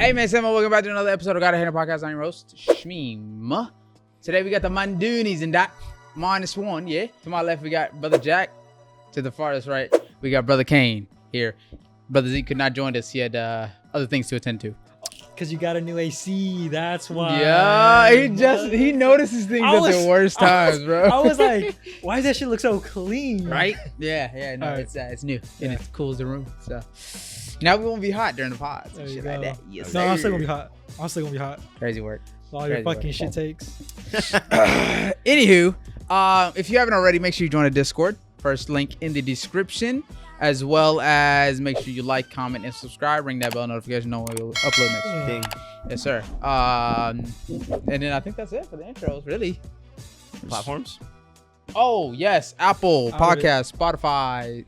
Hey man, Sam, welcome back to another episode of GHM Podcast. I'm your host, Shmeem. Today we got the Mandoonies and that -1, yeah. To my left we got Brother Jack. To the farthest right we got Brother Kane here. Brother Z could not join us. He had other things to attend to. Because you got a new AC, that's why. Yeah, he notices things at the worst times, bro. I was like, why does that shit look so clean? Right? Yeah, no, Right. it's new and Yeah. it cools the room. So now we won't be hot during the pods and There you shit like go. that. Yes, No, I'm still sir. gonna be hot. I'm still gonna be hot. Crazy work. All your Crazy fucking work. shit takes. Anywho, if you haven't already, make sure you join the Discord. First link in the description, as well as make sure you like, comment, and subscribe. Ring that bell notification. Know when we'll upload next. Ding. Yes, sir. And then I think that's it for the intros, really. Platforms? Oh yes, Apple I would- Podcast, Spotify,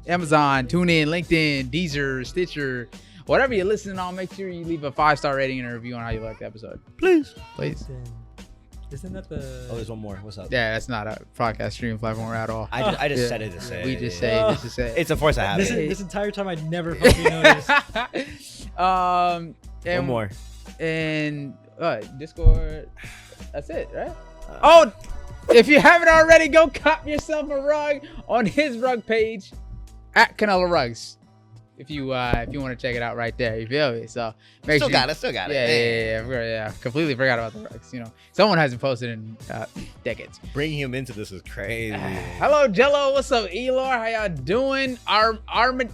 Amazon, TuneIn, LinkedIn, Deezer, Stitcher, whatever you're listening on. Make sure you leave a 5-star rating and a review on how you like the episode, Please. please. Isn't that the? Oh, there's one more. What's up? Yeah, that's not a podcast streaming platform at all. I just Yeah. said it to say. We it. just say this to say. It's a force of This, habit. this entire time I never fucking noticed. And, One more. and Discord. That's it, right? Oh, if you haven't already, go cop yourself a rug on his rug page at Canelo Rugs. If you want to check it out right there, you feel me? So make Still sure. got it. Still got it. Yeah. Completely forgot about the rugs. You know, someone hasn't posted in decades. Bringing him into this is crazy. Hello, Jello. What's up, Elor? How y'all doing? Amari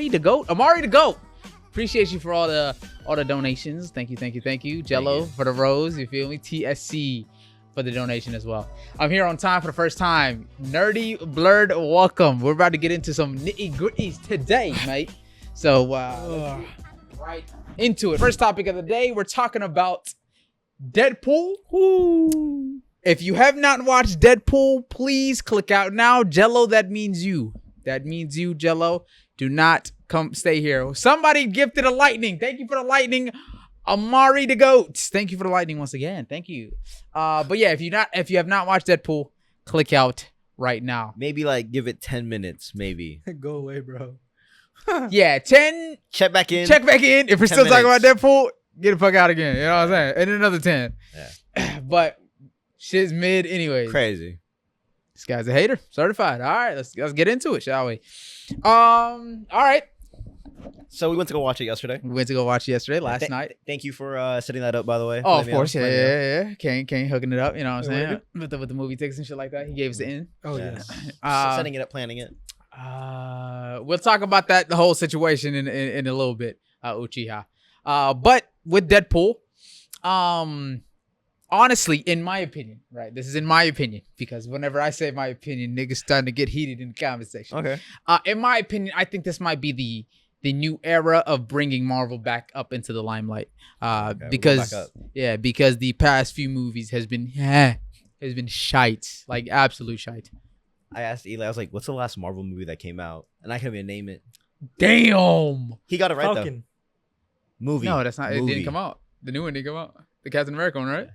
the goat. Appreciate you for all the donations. Thank you. Jello for the rose. You feel me? TSC for the donation as well. I'm here on time for the first time. Nerdy Blurred, welcome. We're about to get into some nitty gritties today, mate. So let's get right into it. First topic of the day, we're talking about Deadpool. Woo. If you have not watched Deadpool, please click out now. Jello, that means you. That means you, Jello. Do not stay here. Somebody gifted a lightning. Thank you for the lightning. Amari the goat. Thank you for the lightning once again. Thank you. But yeah, if you have not watched Deadpool, click out right now. Maybe like give it 10 minutes, maybe. Go away, bro. Yeah, 10. Check back in. Check back in. If we're 10 still talking about minutes. Deadpool, get the fuck out again. You know what I'm saying? And another 10. Yeah. But shit's mid anyways. Crazy. This guy's a hater, certified. All right, let's get into it, shall we? All right. So we went to go watch it yesterday. We went to go watch it yesterday, last night. Thank you for setting that up, by the way. Oh, Let of me know. course, Let me know. yeah. Kane hooking it up, you know what I'm Wait, saying? With the movie tickets and shit like that. He gave us the in. Oh Yeah. yes. Setting it up, planning it. We'll talk about the whole situation in a little bit, Uchiha. But with Deadpool, honestly, in my opinion, right? This is in my opinion, because whenever I say my opinion, niggas starting to get heated in the comment section. Okay. In my opinion, I think this might be the new era of bringing Marvel back up into the limelight. Okay, Because back up. because the past few movies has been shite, like absolute shite. I asked Eli, I was like, what's the last Marvel movie that came out? And I couldn't even name it. Damn. He got it right, Falcon. though. Movie. No, that's not. It Movie. didn't come out. The new one didn't come out. The Captain America one, right?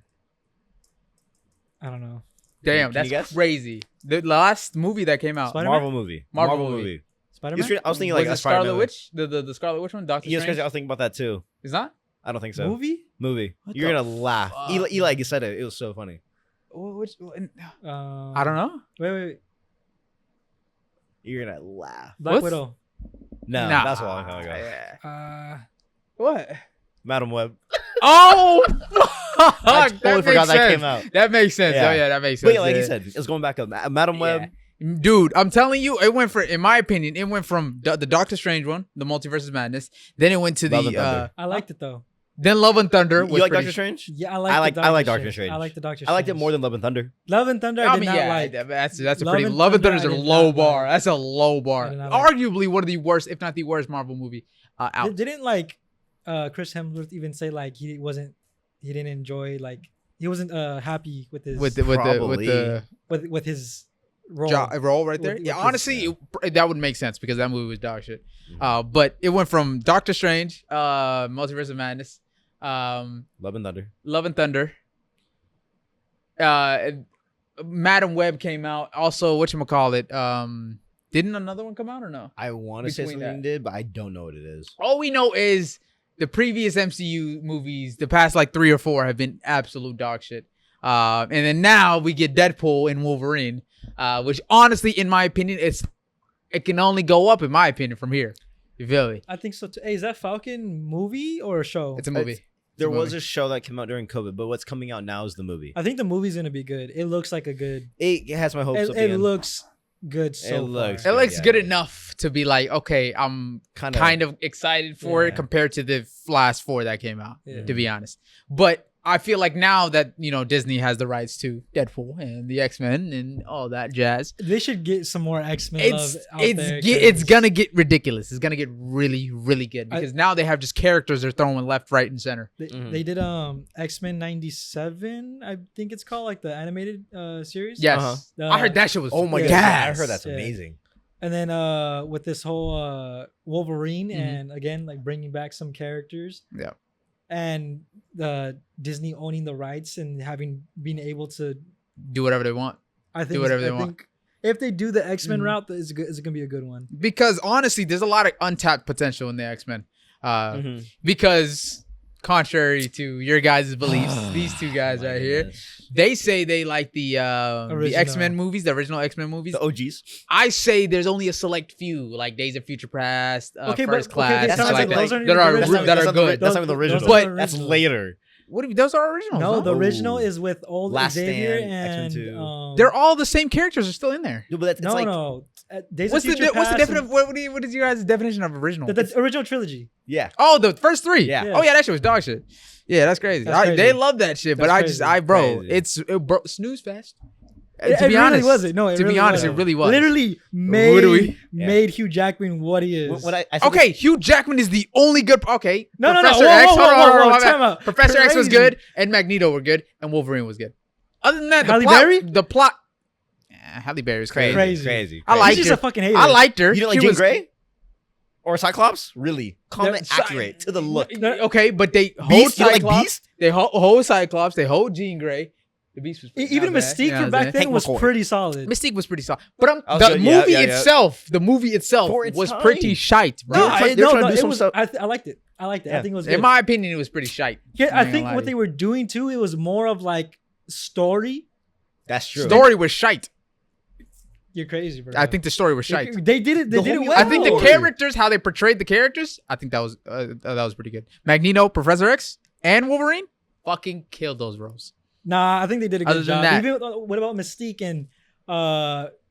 I don't know. Damn, Can you that's guess? crazy. The last movie that came out. Spider-Man? Marvel movie. Marvel movie. Spider-Man. I was thinking Was like it a Spider-Man Scarlet movie. Witch? The Scarlet Witch one? Doctor You know, Strange? I was thinking about that too. Is that? I don't think so. Movie? Movie. What You're the gonna laugh. fuck? Eli, you said it. It was so funny. Which? I I don't know. Wait. You're gonna laugh. Black What's- Widow. No, Nah. that's a long time ago. Yeah. Uh, What? Madam Web. Oh, fuck! I totally forgot that sense. came out. That makes sense. Yeah. Oh yeah, that makes But sense. yeah, like yeah. you said, it's going back up. Madam Web. Yeah. Dude, I'm telling you, it went in my opinion, it went from the Doctor Strange one, the Multiverse of Madness. Then it went to Love and the Thunder. I liked it though. then Love and Thunder. You was like pretty Doctor Strange? Yeah, I like Doctor Strange. I like the Doctor Strange. I liked it more than Love and Thunder. Love and Thunder. I did not like. that's a Love pretty and Love and Thunder, Thunder is I a did low not bar. like. That's a low bar. I did not like. Arguably one of the worst, if not the worst, Marvel movie out. Didn't like Chris Hemsworth even say like he didn't enjoy, like he wasn't happy with his with the with his role. role right there. With Yeah, his- honestly, that would make sense because that movie was dog shit. But it went from Doctor Strange, Multiverse of Madness, Love and Thunder. Love and Thunder. Madam Web came out. Also, whatchamacallit, Didn't another one come out or no? I want to say Between something that. did, but I don't know what it is. All we know is the previous MCU movies, the past like 3 or 4, have been absolute dog shit. And then now we get Deadpool and Wolverine, which honestly, in my opinion, it can only go up, in my opinion, from here. You feel me? I think so too. Hey, is that Falcon movie or a show? It's a movie. There was a show that came out during COVID, but what's coming out now is the movie. I think the movie's gonna be good. It looks like a good. It has my hopes up. It looks good so looks far. It Yeah, looks yeah, good yeah. enough to be like, okay, I'm kind of excited for it Yeah. compared to the last 4 that came out, Yeah. to be honest. But I feel like now that, you know, Disney has the rights to Deadpool and the X-Men and all that jazz, They should get some more X-Men love out there. it's gonna get ridiculous. It's gonna get really, really good because now they have just characters they're throwing left, right, and center. They did X-Men 97, I think it's called, like the animated series. Yes, I heard that shit was. Oh my Yeah. god, I gas. heard that's Yeah. amazing. And then with this whole Wolverine Mhm. and again like bringing back some characters. Yeah. And Disney owning the rights and being able to, Do whatever they want. I think whatever they I want. think if they do the X-Men Mhm. route, it's gonna be a good one. Because honestly, there's a lot of untapped potential in the X-Men. Because contrary to your guys' beliefs, these two guys right here, they say they like the X-Men movies, the original X-Men movies. The OGs. I say there's only a select few, like Days of Future Past, First Class, that's stuff not like like- that, those aren't that even are the original. that are good. That's not even the original. those aren't the That's original. later. What do you, those are originals? No, the Ooh. original is with old Last Xavier Stand, and X-Men 2. They're all the same characters are still in there. No, but that's, it's no, like, no. Days What's of the Future what's the Past definition? What is your guys' definition of original? the original trilogy. yeah. Oh, the first 3. Yeah. Yeah. Oh yeah, that shit was dog shit. Yeah, that's crazy. That's crazy. They love that shit, but That's crazy. bro, Crazy. bro, snooze fest. It To be really honest, wasn't. No, it to really be honest, it wasn't. really was. Literally What do we- made Hugh Jackman what he is. When I said Okay, Hugh Jackman is the only good. Okay, No, Professor Whoa, X. whoa, hold on, whoa, hold on, whoa, my bad. time out. Professor X was Crazy. good, and Magneto were good, and Wolverine was good. Other than that, Halle Berry? the plot. Halle Berry is crazy. Crazy. I He's liked just her. a fucking hater. I liked her. You don't like She Jean was- Grey? Or Cyclops? Really? Comment Yeah, accurate to the look. Okay, but they hold Beast? You don't like Cyclops. Beast? They hold Cyclops. They hold Jean Grey. The Beast was pretty, Even not bad, Mystique you know from what back I'm then Hank was McCoy. pretty solid. Mystique was pretty solid, but Oh, the so, yeah, movie yeah, yeah. itself, the movie itself For its was time. pretty shite, bro. No, they're trying to do it some was. stuff. I liked it. I liked it. I Yeah. think it was good. In my opinion, it was pretty shite. Yeah, I'm I not gonna think lie what to they you. were doing too, it was more of like story. That's true. Story was shite. You're crazy, bro. I think the story was shite. They did it. They The did it whole- well. I think the Oh. characters, how they portrayed the characters, I think that was pretty good. Magneto, Professor X, and Wolverine, fucking killed those roles. Nah, I think they did a Other good than job. that- Even what about Mystique and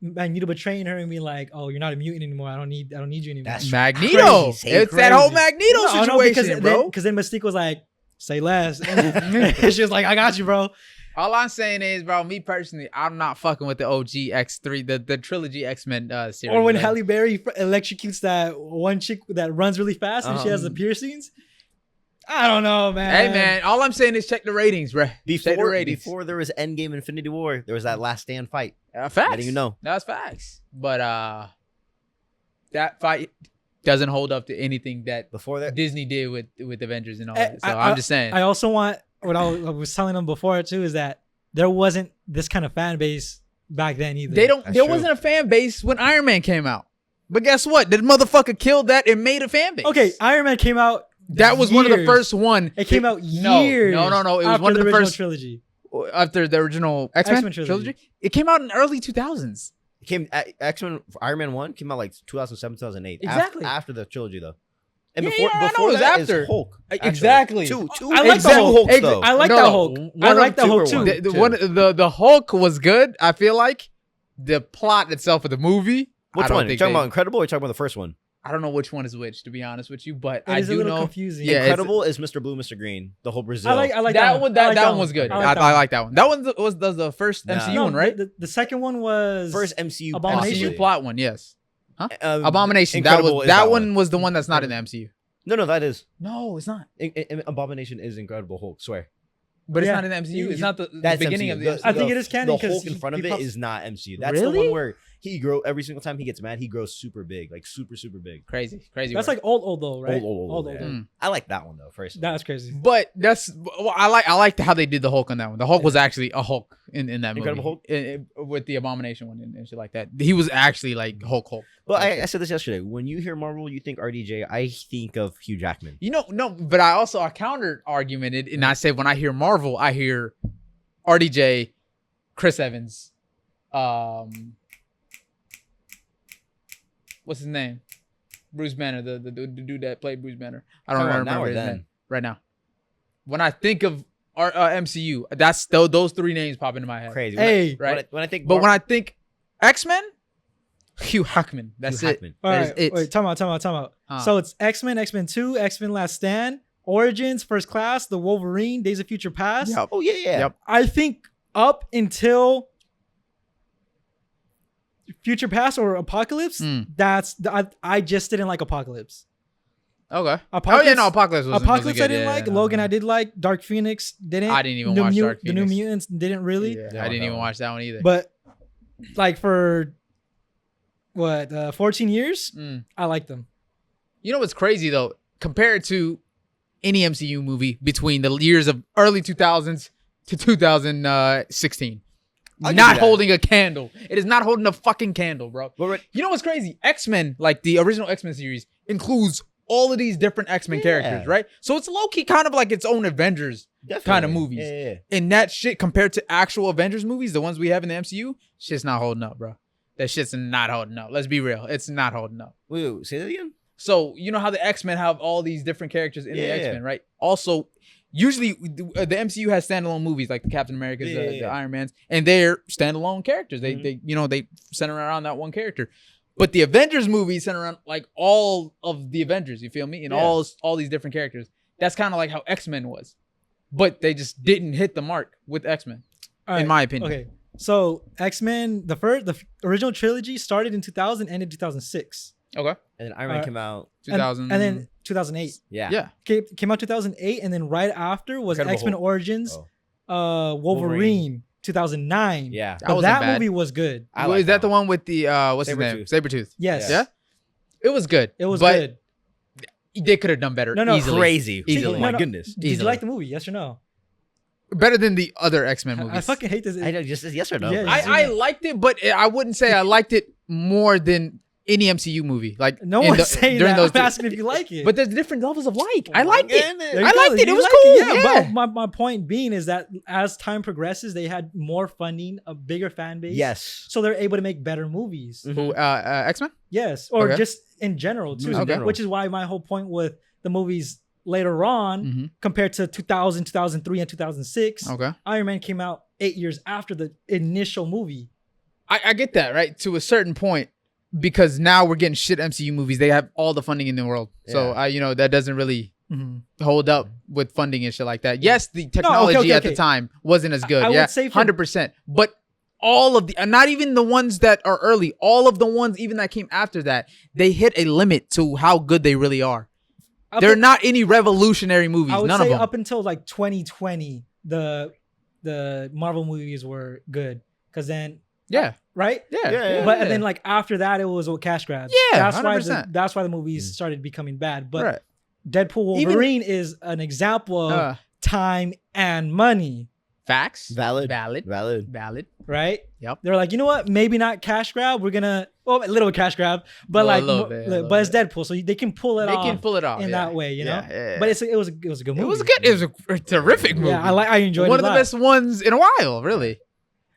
Magneto betraying her and being like, "Oh, you're not a mutant anymore. I don't need you anymore." That's Magneto, crazy, it's that whole crazy. Magneto No, situation, bro. Because then Mystique was like, "Say less," and she was like, "I got you, bro." All I'm saying is, bro, me personally, I'm not fucking with the OG X3, the trilogy X-Men series. Or when man. Halle Berry electrocutes that one chick that runs really fast and she has the Um, piercings. I don't know, man. Hey, man, all I'm saying is check the ratings, bro. Check the Before, ratings. before there was Endgame Infinity War, there was that Last Stand fight. Facts. Letting you know. That's facts. But that fight doesn't hold up to anything that Before that, Disney did with Avengers and all I- that. So I- I'm just saying. I also want what I was telling them before too is that there wasn't this kind of fan base back then either. There That's true. wasn't a fan base when Iron Man came out. But guess what? That motherfucker killed that and made a fan base. Okay, Iron Man came out. That was one of the years. first one. It came out No, years. no. It was after one of the original first trilogy. after the original X-Men X-Men trilogy. trilogy. It came out in early 2000s. X-Men Iron Man 1 came out like 2007, 2008. Exactly. After the trilogy, though. And Yeah, before, yeah, I know, before it was that after. is Hulk. actually. Exactly. Two I like the Hulk. Hulks, though. I like No, that no, Hulk. one I of like that two Hulk or too. one? The Hulk was good. I feel like the plot itself of the movie. Which I don't one? You think talking they- about Incredible or you talking about the first one? I don't know which one is which, to be honest with you, but It I is a do little know. confusing. Yeah, it's- Incredible is Mr. Blue, Mr. Green. The whole Brazil. I like that one. I like That one was good. I I like that one. That one was the first Nah. MCU No, one, right? The second one was First MCU. Abomination? MCU plot one, yes. possibly. Abomination. Incredible is That that one was the one that's not in the MCU. No, that is. No, it's not. Abomination is Incredible Hulk. Swear. But it's Yeah. not in the MCU. It's not the That's beginning MCU. of the. I think it is canon The 'cause Hulk in front of he it pops- is not MCU. That's the Really? one where he grow every single time he gets mad. He grows super big, like super big. Crazy. That's work. like old though, right? Old. Yeah. Mm. I like that one though. First, That's crazy. But I like how they did the Hulk on that one. The Hulk was actually a Hulk in that movie. Incredible Hulk? With the Abomination one and shit like that. He was actually like Hulk. But I said this yesterday. When you hear Marvel, you think RDJ. I think of Hugh Jackman. No, but I counter argumented and I said when I hear Marvel, I hear RDJ, Chris Evans, what's his name? Bruce Banner, the dude that played Bruce Banner. I don't remember his name right now. When I think of our MCU, that's those three names pop into my head. Crazy. Hey, right? When I think, But when I think X-Men, Hugh Jackman. That's Hugh it. Jackman. All That right, is it. wait, time out. Huh. So it's X-Men, X-Men 2, X-Men Last Stand, Origins, First Class, The Wolverine, Days of Future Past. Yep. Oh yeah. Yep. I think up until Future Past or Apocalypse, I just didn't like Apocalypse. Okay. Apocalypse, Apocalypse was Apocalypse good, I didn't like. Logan I did like. Dark Phoenix didn't. I didn't even watch Dark The New Phoenix. Mutants didn't really. Yeah, I didn't even watch that one either. But like for 14 years, I liked them. You know what's crazy though? Compared to any MCU movie between the years of early 2000s to 2016. Not holding a candle. It is not holding a fucking candle, bro. You know what's crazy? X-Men, like the original X-Men series, includes all of these different X-Men characters, right? So it's low-key kind of like its own Avengers kind of movies. Yeah. And that shit compared to actual Avengers movies, the ones we have in the MCU, shit's not holding up, bro. That shit's not holding up. Let's be real. It's not holding up. Wait, say that again? So you know how the X-Men have all these different characters in the X-Men, right? Also, usually the MCU has standalone movies like the Captain Americas, the Iron Mans, and they're standalone characters. They center around that one character. But the Avengers movies center around like all of the Avengers, you feel me? And all these different characters. That's kind of like how X-Men was. But they just didn't hit the mark with X-Men, in my opinion. Okay. So X-Men, the original trilogy started in 2000, ended in 2006. Okay. And then Iron Man came out 2000. And then 2008. Yeah. Came out 2008, and then right after was Incredible X-Men Hulk. Origins, Wolverine 2009. Yeah. But that movie was good. Is that the one with the what's his name? Sabretooth. Yes. Yeah. It was good. It was but good. They could have done better. No, easily. Crazy. Easily. Oh my goodness. Did you like the movie? Yes or no? Better than the other X-Men movies. I fucking hate this. I know, just yes or no. Yeah, bro. I liked it, but I wouldn't say I liked it more than any MCU movie. Like No one's saying during that. those I'm asking if you like it. But there's different levels of like. I liked it. There you I go. liked it. It You was like cool. it, Yeah. But my point being is that as time progresses, they had more funding, a bigger fan base. Yes. So they're able to make better movies. Who, X-Men? Yes. Or Okay. just in general too. Okay. Which is why my whole point with the movies later on compared to 2000, 2003, and 2006, Okay. Iron Man came out 8 years after the initial movie. I get that, right? To a certain point. Because now we're getting shit MCU movies. They have all the funding in the world. So that doesn't really hold up with funding and shit like that. Yes, the technology at the time wasn't as good. I would say 100%. But all of the, not even the ones that are early, all of the ones even that came after that, they hit a limit to how good they really are. They're not any revolutionary movies. I would None say of them. up until like 2020, the Marvel movies were good. Because then, right? Yeah. But and then like after that, it was a cash grab. Yeah, that's why the movies started becoming bad. But Right. Deadpool Wolverine is an example of time and money, Facts. Valid. right? Yep. They're like, you know what? Maybe not cash grab. We're gonna a little cash grab, but Well, a like, little bit, a little but it's Deadpool, so they can pull it They off. can pull it off in that way, you know. Yeah. But it was a good movie. It was good. It was a terrific movie. Yeah, I enjoyed one it. of the best ones in a while, really.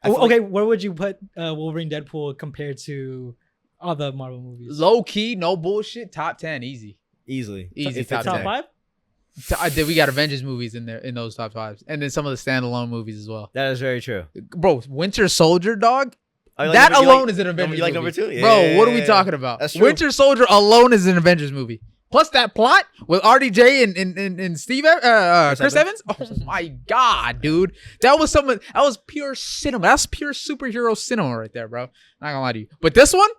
Okay, where would you put Wolverine Deadpool compared to other Marvel movies? Low key, no bullshit. Top 10, easily. Easy. Top Top 10. 5? We got Avengers movies in there in those top 5s, and then some of the standalone movies as well. That is very true. Bro, Winter Soldier, dog. Oh, you That like- you alone like- is an Avengers You like movie. number 2? Yeah, Bro, what are we yeah. talking about? That's true. Winter Soldier alone is an Avengers movie. Plus that plot with RDJ and Steve Chris Evans. Oh my god, dude. That was pure cinema. That's pure superhero cinema right there, bro. Not gonna lie to you. But this one,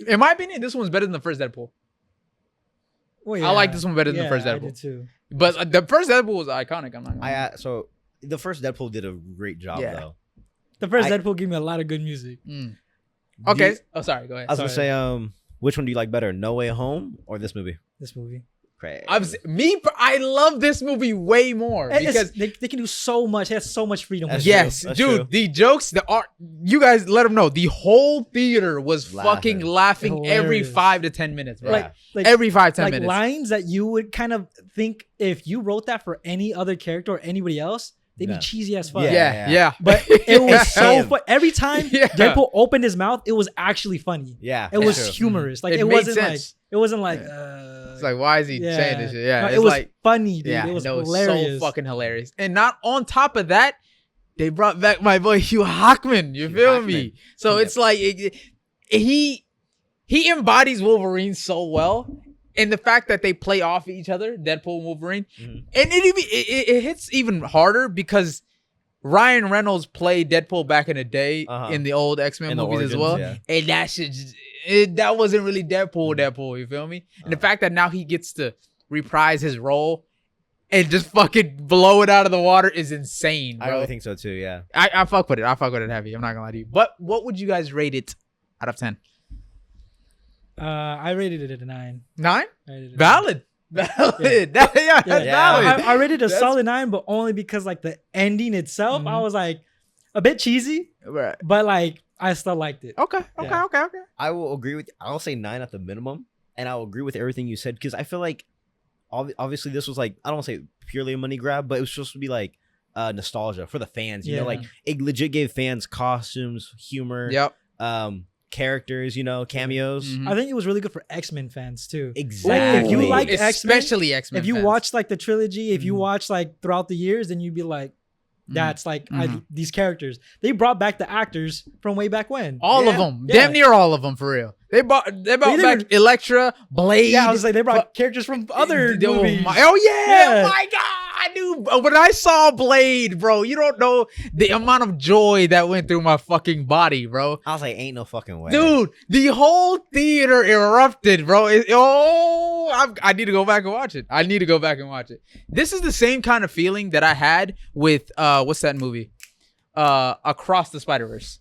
in my opinion, this one's better than the first Deadpool. Well, I like this one better than the first I Deadpool. did too. But the first Deadpool was iconic. I'm not gonna lie. So the first Deadpool did a great job though. The first Deadpool gave me a lot of good music. Okay. Oh, sorry. Go ahead. I was gonna Sorry. say, which one do you like better, No Way Home or this movie? This movie. Crazy. I love this movie way more because they can do so much. It has so much freedom. That's yes, true. That's dude, true. the jokes, the art. You guys let them know. The whole theater was Laughing. fucking laughing every Hilarious. 5 to 10 minutes, bro. Yeah. Like Every 5-10 like minutes. lines that you would kind of think if you wrote that for any other character or anybody else, they'd Yeah. be cheesy as fuck. Yeah. But it was so Yeah. fun. Every time Yeah. Deadpool opened his mouth, it was actually funny. Yeah, It was that's true. humorous. Like It it, made wasn't sense. like It's like, why is he saying this shit? Yeah, No, it's it was like, funny, dude. yeah, it was no, it's hilarious. so fucking hilarious. And not on top of that, they brought back my boy Hugh Hackman. You Hugh feel me? Hackman. So Yep. it's like he embodies Wolverine so well, and the fact that they play off each other, Deadpool and Wolverine, Mhm. and it hits even harder because Ryan Reynolds played Deadpool back in the day in the old X-Men In the movies as origins, well, yeah. and that shit, that wasn't really Deadpool. You feel me? And the fact that now he gets to reprise his role and just fucking blow it out of the water is insane, bro. I really think so too. Yeah. I fuck with it. I fuck with it heavy. I'm not gonna lie to you. But what would you guys rate it out of 10? I rated it at a 9. 9? I rated it a 9. Valid. Valid. That's Yeah. valid. I rated a That's- solid 9, but only because like the ending itself, I Mhm. was like a bit cheesy, Right. but like I still liked it. Okay. Yeah. Okay. I will agree with. I'll say 9 at the minimum, and I'll agree with everything you said because I feel like, obviously, this was like I don't want to say purely a money grab, but it was supposed to be like nostalgia for the fans. You know, Yeah. like it legit gave fans costumes, humor, Yep. characters. You know, cameos. Mhm. I think it was really good for X-Men fans too. Exactly. if you like X-Men, especially X-Men, If you fans. watch like the trilogy, if you Mhm. watch like throughout the years, then you'd be like, that's like Mhm. these characters. They brought back the actors from way back when. all of Yeah. them, Yeah. damn near all of them, for real. They brought either- back Elektra, Blade. Yeah, I was like, they brought characters from other Oh movies. my- oh yeah! Yeah. Oh my god, dude! When I saw Blade, bro, you don't know the amount of joy that went through my fucking body, bro. I was like, ain't no fucking way, Dude, the whole theater erupted, bro. I need to go back and watch it. This is the same kind of feeling that I had with what's that movie? Across the Spider-Verse.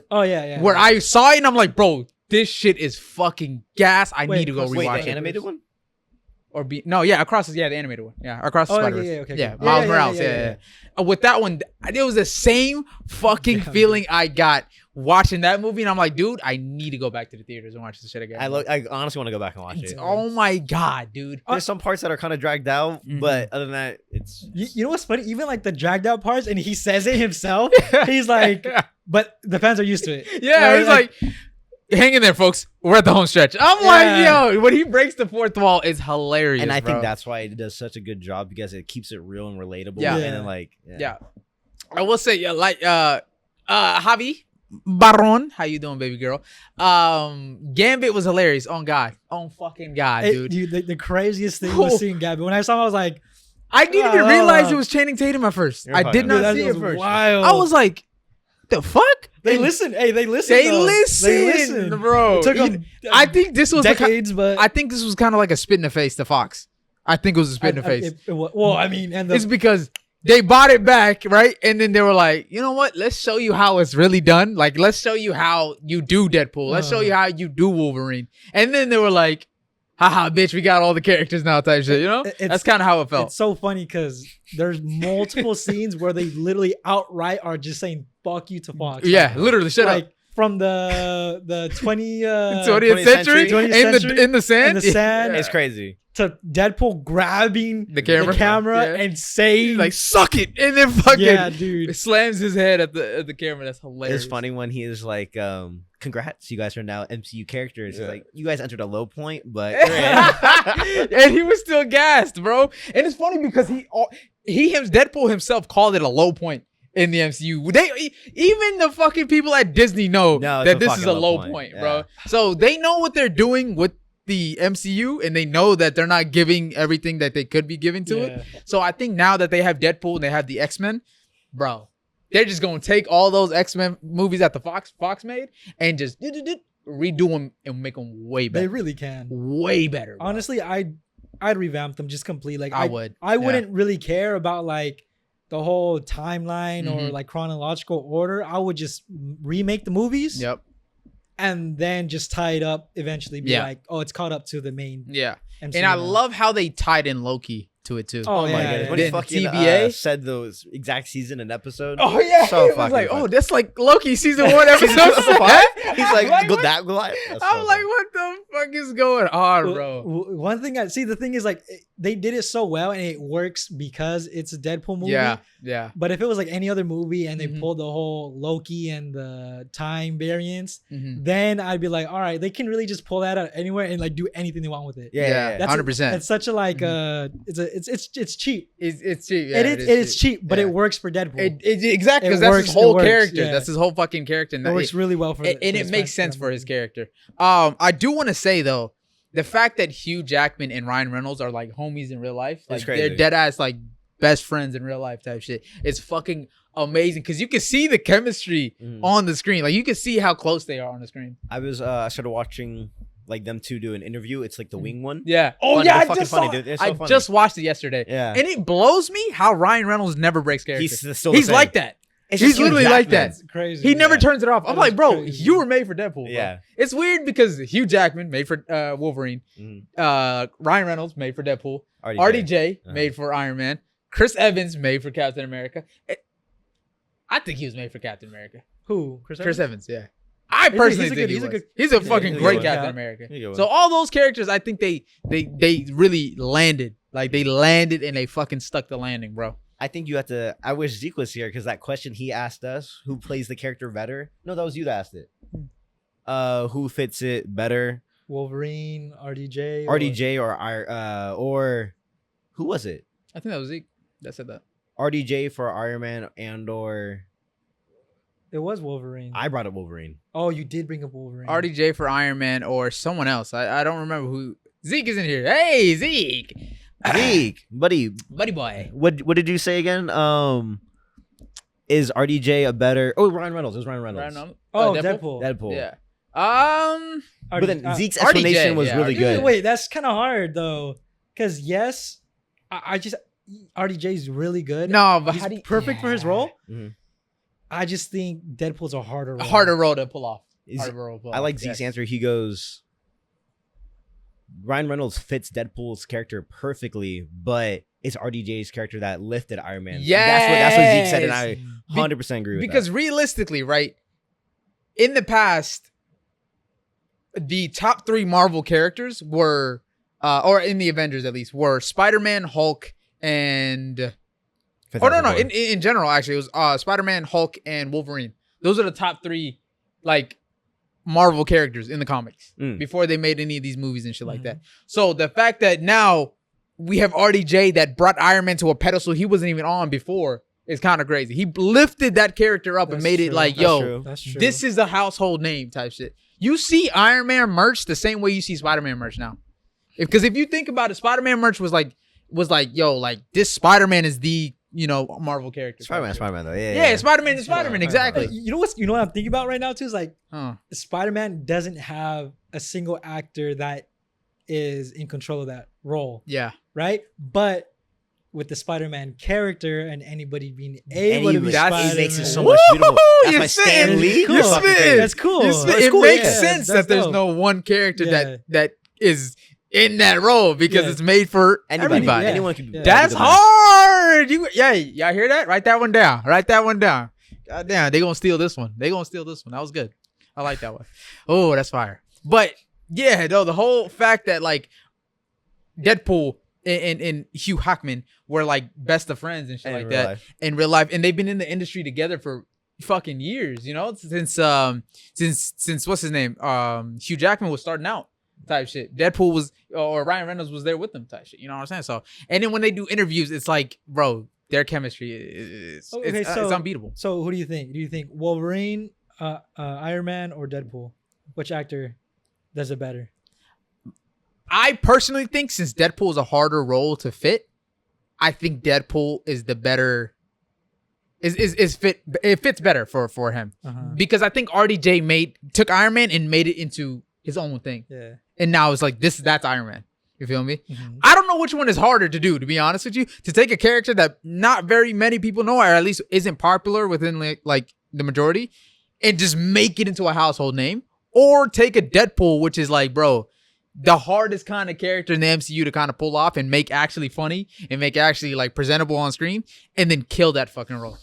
Oh yeah. Where I saw it and I'm like, bro, this shit is fucking gas. I Wait, need to go Wait, rewatch the it. animated one? Or the animated one. Yeah, Across the Oh, yeah, Spider-Verse. yeah, okay, Yeah, okay. Miles Yeah, Morales. yeah. With that one, it was the same fucking Yeah. feeling I got watching that movie, and I'm like, dude, I need to go back to the theaters and watch this shit again. I honestly want to go back and watch it. Oh my god, dude. There's some parts that are kind of dragged out, Mhm. but other than that, it's You know what's funny? Even like the dragged out parts, and he says it himself. He's like, but the fans are used to it. Yeah, he's like, hang in there, folks. We're at the home stretch. I'm like, Yeah. yo, when he breaks the fourth wall, it's hilarious. and I bro. think that's why it does such a good job because it keeps it real and relatable. Yeah. And then like Yeah. I will say, yeah, like Javi Baron, how you doing, baby girl? Gambit was hilarious. On God. On fucking God, dude. The craziest thing was seeing Gabby. When I saw him, I was like, I didn't even realize it was Channing Tatum at first. You're I fine. did not that see was it first. wild. I was like, the fuck? they And listen. Hey, they listen. They though. listen, bro. It took them I think this was decades, but I think this was kind of like a spit in the face to Fox. I think it was a spit in the face. Well, I mean, and It's because they bought it back, right? And then they were like, you know what? Let's show you how it's really done. Like, let's show you how you do Deadpool. Let's show you how you do Wolverine. And then they were like, haha, bitch, we got all the characters now type shit, you know? It's- That's kind of how it felt. it's so funny because there's multiple scenes where they literally outright are just saying "fuck you" to Fox. Yeah, literally, shut like up. from the 20th 20th century? century? 20th century? In the sand? in the sand it's crazy. to Deadpool grabbing The camera? Yeah. and saying He's like, suck it. And then fucking yeah, dude. slams his head at the camera. That's hilarious. It's funny when he is like, congrats, you guys are now MCU characters. Yeah. Like you guys entered a low point, but And he was still gassed, bro. And it's funny because Deadpool himself called it a low point in the MCU. Even the fucking people at Disney know No, it's that a this is fucking a low low point, point, yeah. bro. So they know what they're doing with the MCU, and they know that they're not giving everything that they could be giving to it. So I think now that they have Deadpool and they have the X-Men, bro, they're just gonna take all those X-Men movies that the Fox made and just redo them and make them way They better. really can. Way better. Bro. Honestly, I'd revamp them just completely. Like I would. I wouldn't really care about like the whole timeline or Mhm. like chronological order. I would just remake the movies. Yep. and then just tie it up eventually. Be like, oh, it's caught up to the main. Yeah. MCU And I now. love how they tied in Loki to it too. Oh, my yeah, goodness. yeah. When he Then fucking TBA? said those exact season and episode. Oh yeah, So he was fucking like, funny. oh, that's like Loki season 1 episode Season 5. He's like, go what? that Goliath. That's I'm so like, funny. what the fuck is going on, bro? One thing I see, the thing is like they did it so well and it works because it's a Deadpool movie. Yeah. But if it was like any other movie and they Mhm. pulled the whole Loki and the time variance, Mhm. then I'd be like, all right, they can really just pull that out anywhere and like do anything they want with it. Yeah. That's 100%. It's such a like Mm-hmm. it's cheap. It's cheap. Yeah, it is cheap, but Yeah. it works for Deadpool. Exactly, It because that's works- his it whole works, character. yeah. That's his whole fucking character. it works really well for and it makes sense for his character. I do want to say though, the fact that Hugh Jackman and Ryan Reynolds are like homies in real life, like crazy. they're dead ass like best friends in real life type shit. It's fucking amazing because you can see the chemistry on the screen. Like you can see how close they are on the screen. I started watching like them two do an interview. It's like the wing one. Yeah. Oh Funny. yeah, They're I fucking just funny, saw. dude. They're so I funny. just watched it yesterday. Yeah. And it blows me how Ryan Reynolds never breaks character. He's still He's the same. like that. It's He's just Hugh literally like Jackman. that. It's crazy. He never Yeah. turns it off. I'm That like, is bro, crazy. you were made for Deadpool. Bro. Yeah. It's weird because Hugh Jackman made for Wolverine. Mhm. Ryan Reynolds made for Deadpool. RDJ. RDJ Uh-huh. made for Iron Man. Chris Evans made for Captain America. I think he was made for Captain America. Who? Chris Evans, yeah. I He's a- personally he's a think good- he he's a was. good- He's a yeah, fucking he's a great good Captain one. America. He's a good one. So all those characters, I think they really landed. Like they landed and they fucking stuck the landing, bro. I think you have to. I wish Zeke was here because that question he asked us, who plays the character better? No, that was you that asked it. Who fits it better? Wolverine, RDJ, RDJ or who was it? I think that was Zeke that said that. RDJ for Iron Man or It was Wolverine. I brought up Wolverine. Oh, you did bring up Wolverine. RDJ for Iron Man or someone else. I don't remember who. Zeke is in here. Hey, Zeke. Zeke, buddy, Buddy boy. what did you say again? Is RDJ a better? Oh, Ryan Reynolds. It was Ryan Reynolds. Oh, Deadpool? Deadpool. Yeah. But then Zeke's RDJ, explanation was yeah, really RDJ. good. Wait, that's kind of hard though, because yes, I just RDJ's really good. No, but he's how do you, perfect for his role. Mhm. I just think Deadpool's a harder role. harder role to pull off. Is- Harder role to pull I off, like Zeke's yes. answer. He goes, Ryan Reynolds fits Deadpool's character perfectly, but it's RDJ's character that lifted Iron Man. That's what Zeke said, and I 100% agree with Because realistically, right, in the past, the top 3 Marvel characters were, or in the Avengers at least, were Spider-Man, Hulk, and that. oh no, in general actually it was Spider-Man, Hulk, and Wolverine. Those are the top 3 like Marvel characters in the comics before they made any of these movies and shit like that. So the fact that now we have RDJ that brought Iron Man to a pedestal he wasn't even on before is kind of crazy. He lifted that character up and That's made it true. like, That's yo, true. That's true. this is a household name type shit. You see Iron Man merch the same way you see Spider-Man merch now. Because if you think about it, Spider-Man merch was like, yo, like this Spider-Man is the, Marvel character. Spider-Man though. Yeah, Spider-Man is Spider-Man, exactly. You know what I'm thinking about right now too is like Huh. Spider-Man doesn't have a single actor that is in control of that role, Yeah. right? But with the Spider-Man character and anybody being able to be That Spider-Man, makes it so much beautiful. That's You why spit. Stan Lee. You is fucking spit. crazy. That's cool. You spit. That's It cool, makes yeah. sense That's that there's dope. no one character Yeah. that is in that role because Yeah. it's made for Anybody, everybody. yeah. anyone can. Yeah. That's do the best. hard. Y'all hear that? Write that one down. Write that one down. God damn, they gonna steal this one. That was good. I like that one. Oh, that's fire. But yeah, though the whole fact that like Deadpool and Hugh Jackman were like best of friends and shit And like in that real life. in real life, and they've been in the industry together for fucking years. Since what's his name? Hugh Jackman was starting out. Type shit. Deadpool was, or Ryan Reynolds was there with them. Type shit. You know what I'm saying? So, and then when they do interviews, it's like, bro, their chemistry is it's unbeatable. So who do you think? Do you think Wolverine, Iron Man, or Deadpool? Which actor does it better? I personally think since Deadpool is a harder role to fit, I think Deadpool is the better. Is fit. It fits better for him because I think RDJ took Iron Man and made it into his own thing. Yeah. And now it's like that's Iron Man. You feel me? Mhm. I don't know which one is harder to do, to be honest with you. To take a character that not very many people know, or at least isn't popular within like the majority, and just make it into a household name, or take a Deadpool, which is like, bro, the hardest kind of character in the MCU to kind of pull off and make actually funny and make actually like presentable on screen, and then kill that fucking role.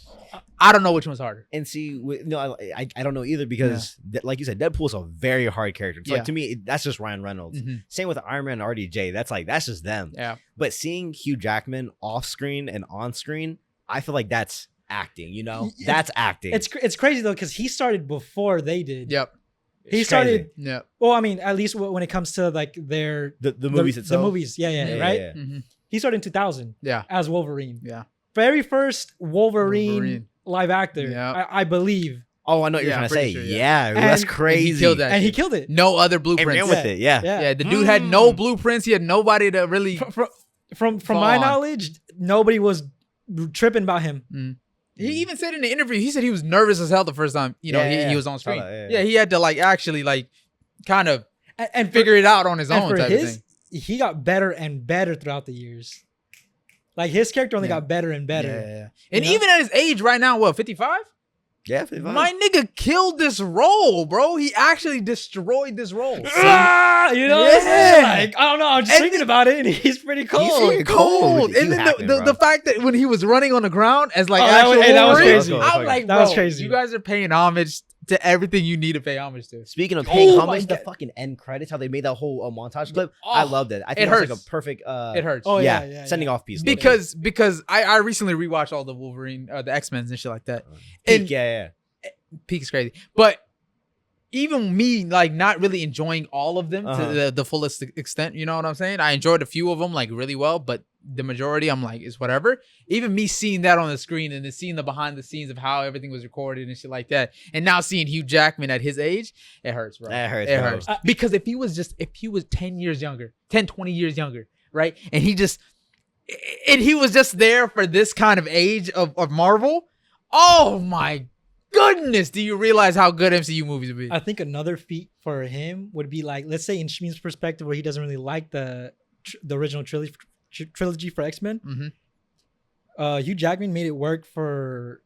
I don't know which one's harder. And see, no, I don't know either because, like you said, Deadpool is a very hard character. So like, to me, that's just Ryan Reynolds. Mm-hmm. Same with Iron Man and RDJ. That's just them. Yeah. But seeing Hugh Jackman off screen and on screen, I feel like that's acting. You know, that's acting. It's crazy though because he started before they did. Yep. He started. Yeah. Well, I mean, at least when it comes to like the movies itself. The movies, yeah, right. Yeah. Mm-hmm. He started in 2000. Yeah. As Wolverine. Yeah. Very first Wolverine. Live actor, yeah. I believe. Oh, I know what you're trying to say. Sure, yeah, that's crazy. And he killed that. And he shit. killed it. No other blueprints. And ran with it. Yeah. Yeah. The dude had no blueprints. He had nobody to really. From my knowledge, nobody was tripping about him. Mm. He even said in the interview, he said he was nervous as hell the first time. You know, he was on screen. Yeah, he had to like actually like kind of and figure it out on his own. Type of thing. He got better and better throughout the years. Like his character only got better and better. Yeah. And even at his age right now, what, 55? Yeah, 55. My nigga killed this role, bro. He actually destroyed this role. You know, like I don't know. I'm just thinking about it, and he's pretty cold. He's cold. And then the fact that when he was running on the ground as like that was crazy. I'm like, bro, that was crazy. You guys are paying homage to everything you need to pay homage to. Speaking of paying homage, the fucking end credits, how they made that whole montage clip, I loved it. I think it was like a perfect. It hurts. Oh yeah, sending off piece. Because I recently rewatched all the Wolverine, the X-Men and shit like that. Peak, Peak is crazy, but even me like not really enjoying all of them to the fullest extent. You know what I'm saying? I enjoyed a few of them like really well, but the majority I'm like is whatever. Even me seeing that on the screen and then seeing the behind the scenes of how everything was recorded and shit like that, and now seeing Hugh Jackman at his age, it hurts, bro. It hurts. Because if he was 10 years younger, 10, 20 years younger, right? And he was just there for this kind of age of Marvel. Oh my goodness, do you realize how good MCU movies would be? I think another feat for him would be like, let's say in Shmeen's perspective, where he doesn't really like the original trilogy for X-Men. Mm-hmm. Hugh Jackman made it work for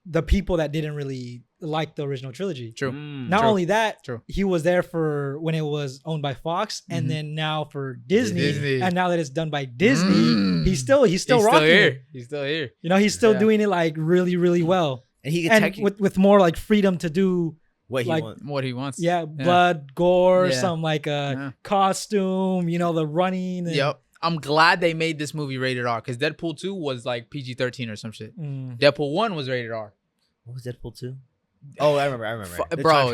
the people that didn't really like the original trilogy. True. Not only that, he was there for when it was owned by Fox, and then now for Disney. And now that it's done by Disney, he's still rocking it. He's still here. You know, he's still doing it like really, really well. And he can with more like freedom to do what he wants. Yeah, blood, gore, some like costume, you know, the running. Yep. I'm glad they made this movie rated R because Deadpool 2 was like PG-13 or some shit. Deadpool 1 was rated R. What was Deadpool 2? Oh, I remember. Bro,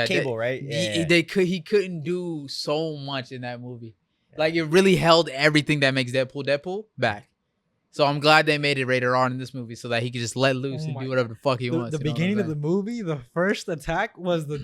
Cable, right? He couldn't do so much in that movie. Like it really held everything that makes Deadpool back. So I'm glad they made it rated R in this movie so that he could just let loose and do whatever the fuck he wants. The beginning of the movie, the first attack was the.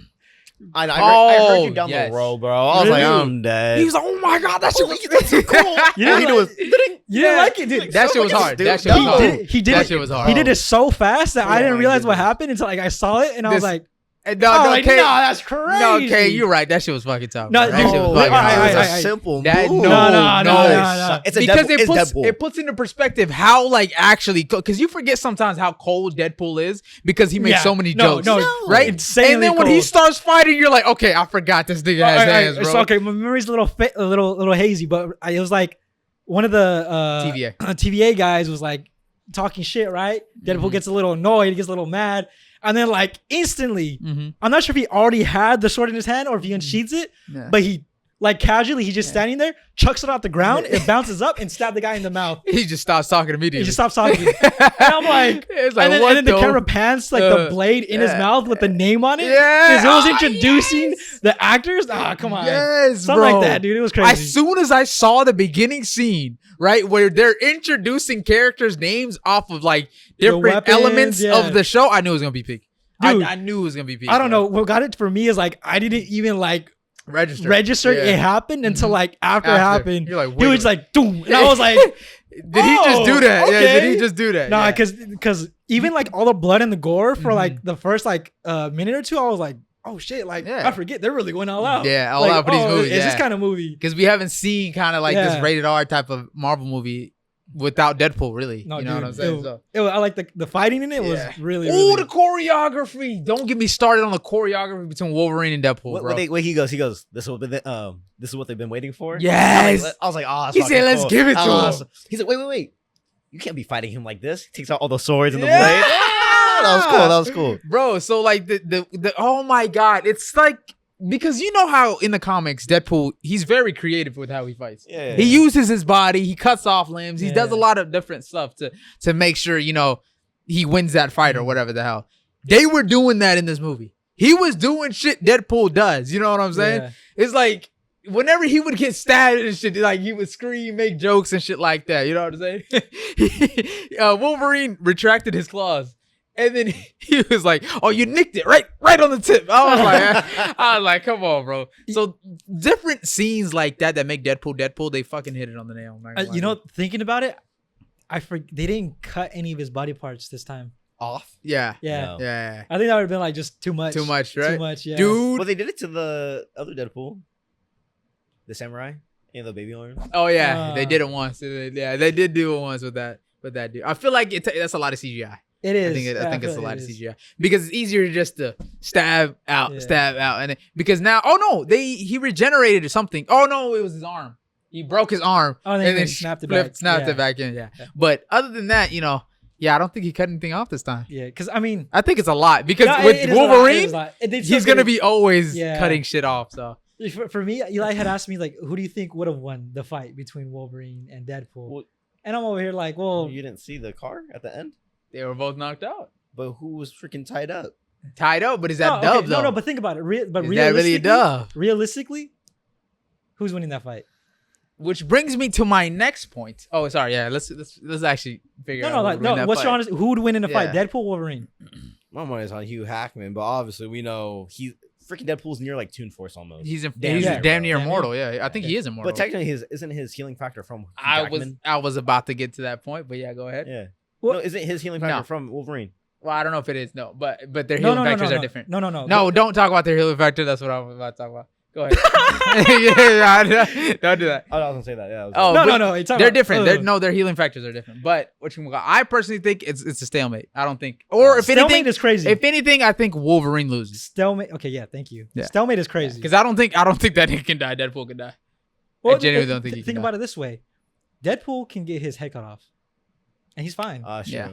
I heard you down the road, bro. I was like, I'm dead. He was like, oh my god, that shit was so cool. You didn't like it, dude. That shit was hard. That shit was hard. That shit was hard. He did it so fast that I didn't realize what happened until like I saw it and I was like. No, that's crazy. No, okay, you're right. That shit was fucking tough. No, that shit was fucking tough. It was a simple move. No. It's because Deadpool. It puts into perspective how like actually because you forget sometimes how cold Deadpool is because he makes so many jokes. Right? Insanely and then when he starts fighting, you're like, okay, I forgot this nigga has hands, bro. It's okay. My memory's a little hazy, but it was like one of the TVA guys was like talking shit. Right? Deadpool gets a little annoyed. He gets a little mad. And then, like, instantly, I'm not sure if he already had the sword in his hand or if he unsheathes it, but he, like, casually, he's just standing there, chucks it off the ground, it bounces up, and stabs the guy in the mouth. He just stops talking immediately. He just stops talking. And I'm like, and then the camera pans, like, the blade in his mouth with the name on it. Yeah. Because it was introducing the actors. Come on. Yes, something like that, dude. It was crazy. As soon as I saw the beginning scene, right, where they're introducing characters' names off of, like, different elements of the show, I knew it was going to be peak. Dude, I knew it was gonna be peak. I don't know. What got it for me is like I didn't even like register it happened until like after it happened. You're like, he was like, doom, and I was like, did he just do that? Okay. Yeah, did he just do that? Nah, because even like all the blood and the gore for like the first like minute or two, I was like, oh shit, like I forget they're really going all out. Yeah, all out for these movies. It's this kind of movie because we haven't seen kind of like this rated R type of Marvel movie without Deadpool, really. No, you know dude, what I'm saying? So. I like the fighting in it was really. Oh, really... the choreography! Don't get me started on the choreography between Wolverine and Deadpool, bro. He goes. This is what they've been waiting for. Yes. I was like, oh, he said, "Let's give it to him." He's like, wait. You can't be fighting him like this. He takes out all the swords and the blades. That was cool, bro. So like the oh my god, it's like. Because you know how in the comics, Deadpool, he's very creative with how he fights. Yeah. He uses his body, he cuts off limbs, he does a lot of different stuff to make sure, he wins that fight or whatever the hell. They were doing that in this movie. He was doing shit Deadpool does. You know what I'm saying? Yeah. It's like whenever he would get stabbed and shit, like he would scream, make jokes and shit like that. You know what I'm saying? Wolverine retracted his claws. And then he was like, "Oh, you nicked it right on the tip." I was like, "Come on, bro." So different scenes like that make Deadpool. They fucking hit it on the nail. Thinking about it, they didn't cut any of his body parts this time. Off? Yeah. No. Yeah. I think that would have been like just too much. Too much, right? Too much, yeah. Dude. Well, they did it to the other Deadpool, the samurai, the baby arms. Oh yeah, they did it once. Yeah, they did do it once with that dude. I feel like that's a lot of CGI. It is. I think it's a lot of CGI because it's easier just to stab out, and then, because now, he regenerated or something. Oh no, it was his arm. He broke his arm and then snapped it back in. Yeah. But other than that, I don't think he cut anything off this time. Yeah, because I mean, I think it's a lot because with Wolverine, he's gonna be always cutting shit off. So for me, Eli had asked me like, who do you think would have won the fight between Wolverine and Deadpool? And I'm over here like, well, you didn't see the car at the end. They were both knocked out. But who was freaking tied up? But is that dub though? No, but think about it. Is that really a dub? Realistically, who's winning that fight? Which brings me to my next point. Oh, sorry. Yeah, let's actually figure out. No. What's your honest? Who would win in a fight? Deadpool, Wolverine? My money is on Hugh Hackman, but obviously we know freaking Deadpool's near like Toon Force almost. He's damn near immortal. Yeah, I think he is immortal. But technically, isn't his healing factor from Hugh Hackman? I was about to get to that point, but yeah, go ahead. Yeah. No, isn't his healing factor from Wolverine? Well, I don't know if it is. No, but their healing factors are different. No. No, don't talk about their healing factor. That's what I'm about to talk about. Go ahead. Don't do that. I was gonna say that. Yeah. No. They're different. Their healing factors are different. But I personally think it's a stalemate. I don't think. Or if anything, stalemate is crazy. If anything, I think Wolverine loses. Stalemate. Okay, yeah, thank you. Yeah. Stalemate is crazy. Because I don't think that he can die. Deadpool can die. I genuinely don't think he can. Think about it this way: Deadpool can get his head cut off, and he's fine. Sure. Yeah.